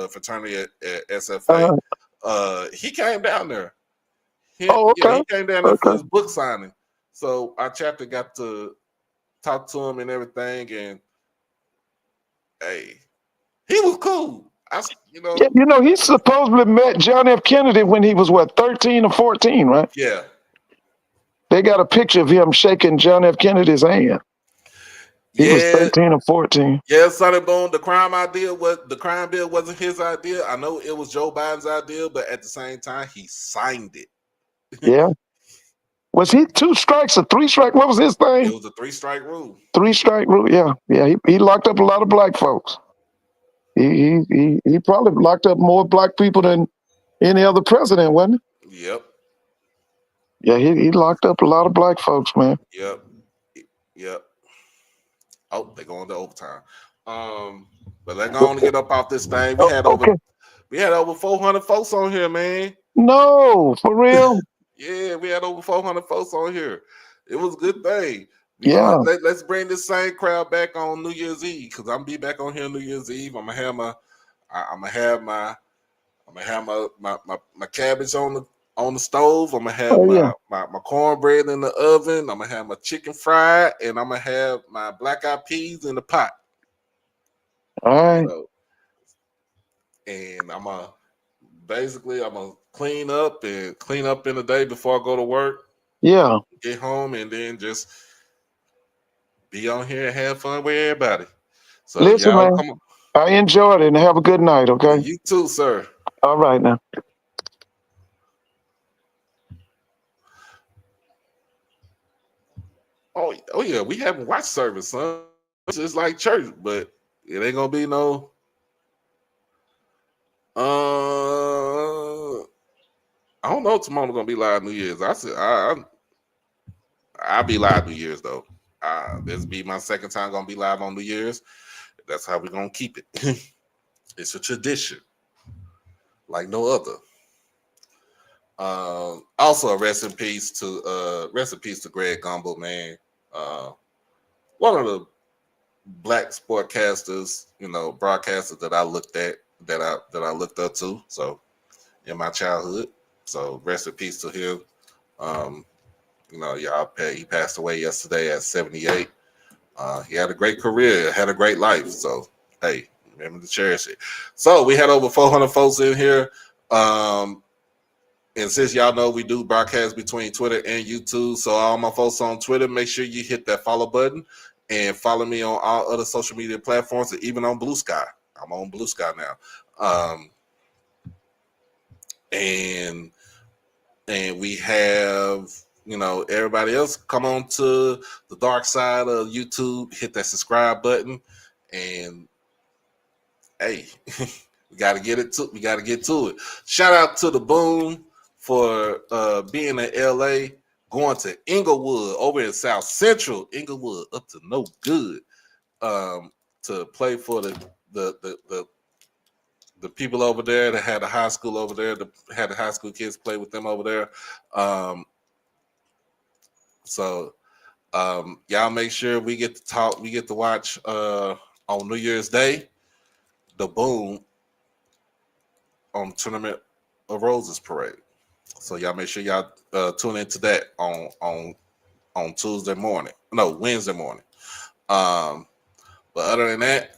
fraternity at SFA. He came down there. Okay. He came down there for his book signing. So our chapter got to talked to him and everything, and hey, he was cool. Yeah, he supposedly met John F. Kennedy when he was 13 or 14, right? Yeah. They got a picture of him shaking John F. Kennedy's hand. He was Yeah. 13 or 14. Yeah, Sonny Boone, the crime bill wasn't his idea. I know it was Joe Biden's idea, but at the same time, he signed it. Yeah. Was he 2 strikes or 3 strikes? What was his thing? It was a 3-strike rule. 3-strike rule. Yeah. Yeah. He locked up a lot of black folks. He probably locked up more black people than any other president, wasn't he? Yep. Yeah, he locked up a lot of black folks, man. Yep. Oh, they're going to overtime. But let's go on and get up off this thing. We had over 400 folks on here, man. No, for real. Yeah, we had over 400 folks on here. It was a good thing. Let's bring this same crowd back on New Year's Eve, because I'm gonna be back on here New Year's Eve. I'm gonna have my cabbage on the stove. I'm gonna have my cornbread in the oven. I'm gonna have my chicken fried, and I'm gonna have my black eyed peas in the pot. All right. And I'm gonna clean up in the day before I go to work. Yeah. Get home and then just be on here and have fun with everybody. So listen, y'all, man, come on. I enjoyed it, and have a good night, okay? You too, sir. All right now. Oh yeah, we haven't watched service, son. It's just like church, but it ain't gonna be no. I don't know if tomorrow gonna be live New Year's. I said I'll be live New Year's though. This be my second time gonna be live on New Year's. That's how we're gonna keep it. It's a tradition, like no other. Also, rest in peace to Greg Gumbel, man. One of the black sportcasters, broadcasters that I looked up to. So in my childhood. So rest in peace to him. He passed away yesterday at 78. He had a great career, had a great life. So hey, remember to cherish it. So we had over 400 folks in here. And since y'all know we do broadcast between Twitter and YouTube, so all my folks on Twitter, make sure you hit that follow button and follow me on all other social media platforms, and even on Blue Sky. I'm on Blue Sky now. And we have, everybody else come on to the dark side of YouTube, hit that subscribe button, and hey, we got to get to it. Shout out to the Boom for being in LA, going to Inglewood over in South Central Inglewood, up to no good, to play for the people over there that had a high school over there, that had the high school kids play with them over there. So y'all make sure we get to watch on New Year's Day the Boom on Tournament of Roses parade. So y'all make sure y'all tune into that on Wednesday morning. But other than that,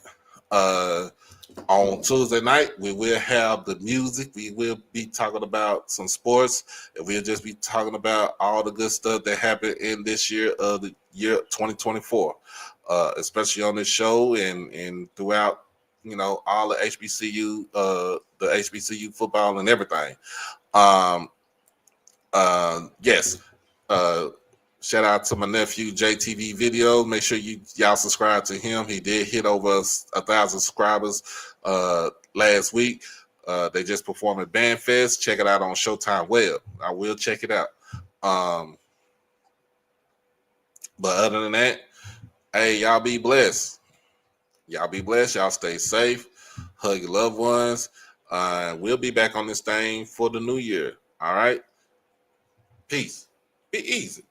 on Tuesday night, we will have the music. We will be talking about some sports, and we'll just be talking about all the good stuff that happened in this year of the year 2024, especially on this show and throughout, all the HBCU football and everything. Yes. Shout out to my nephew JTV Video. Make sure y'all subscribe to him. He did hit over 1,000 subscribers last week. They just performed at Bandfest. Check it out on Showtime Web. I will check it out. But other than that, hey, y'all be blessed. Y'all stay safe. Hug your loved ones. We'll be back on this thing for the new year. All right. Peace. Be easy.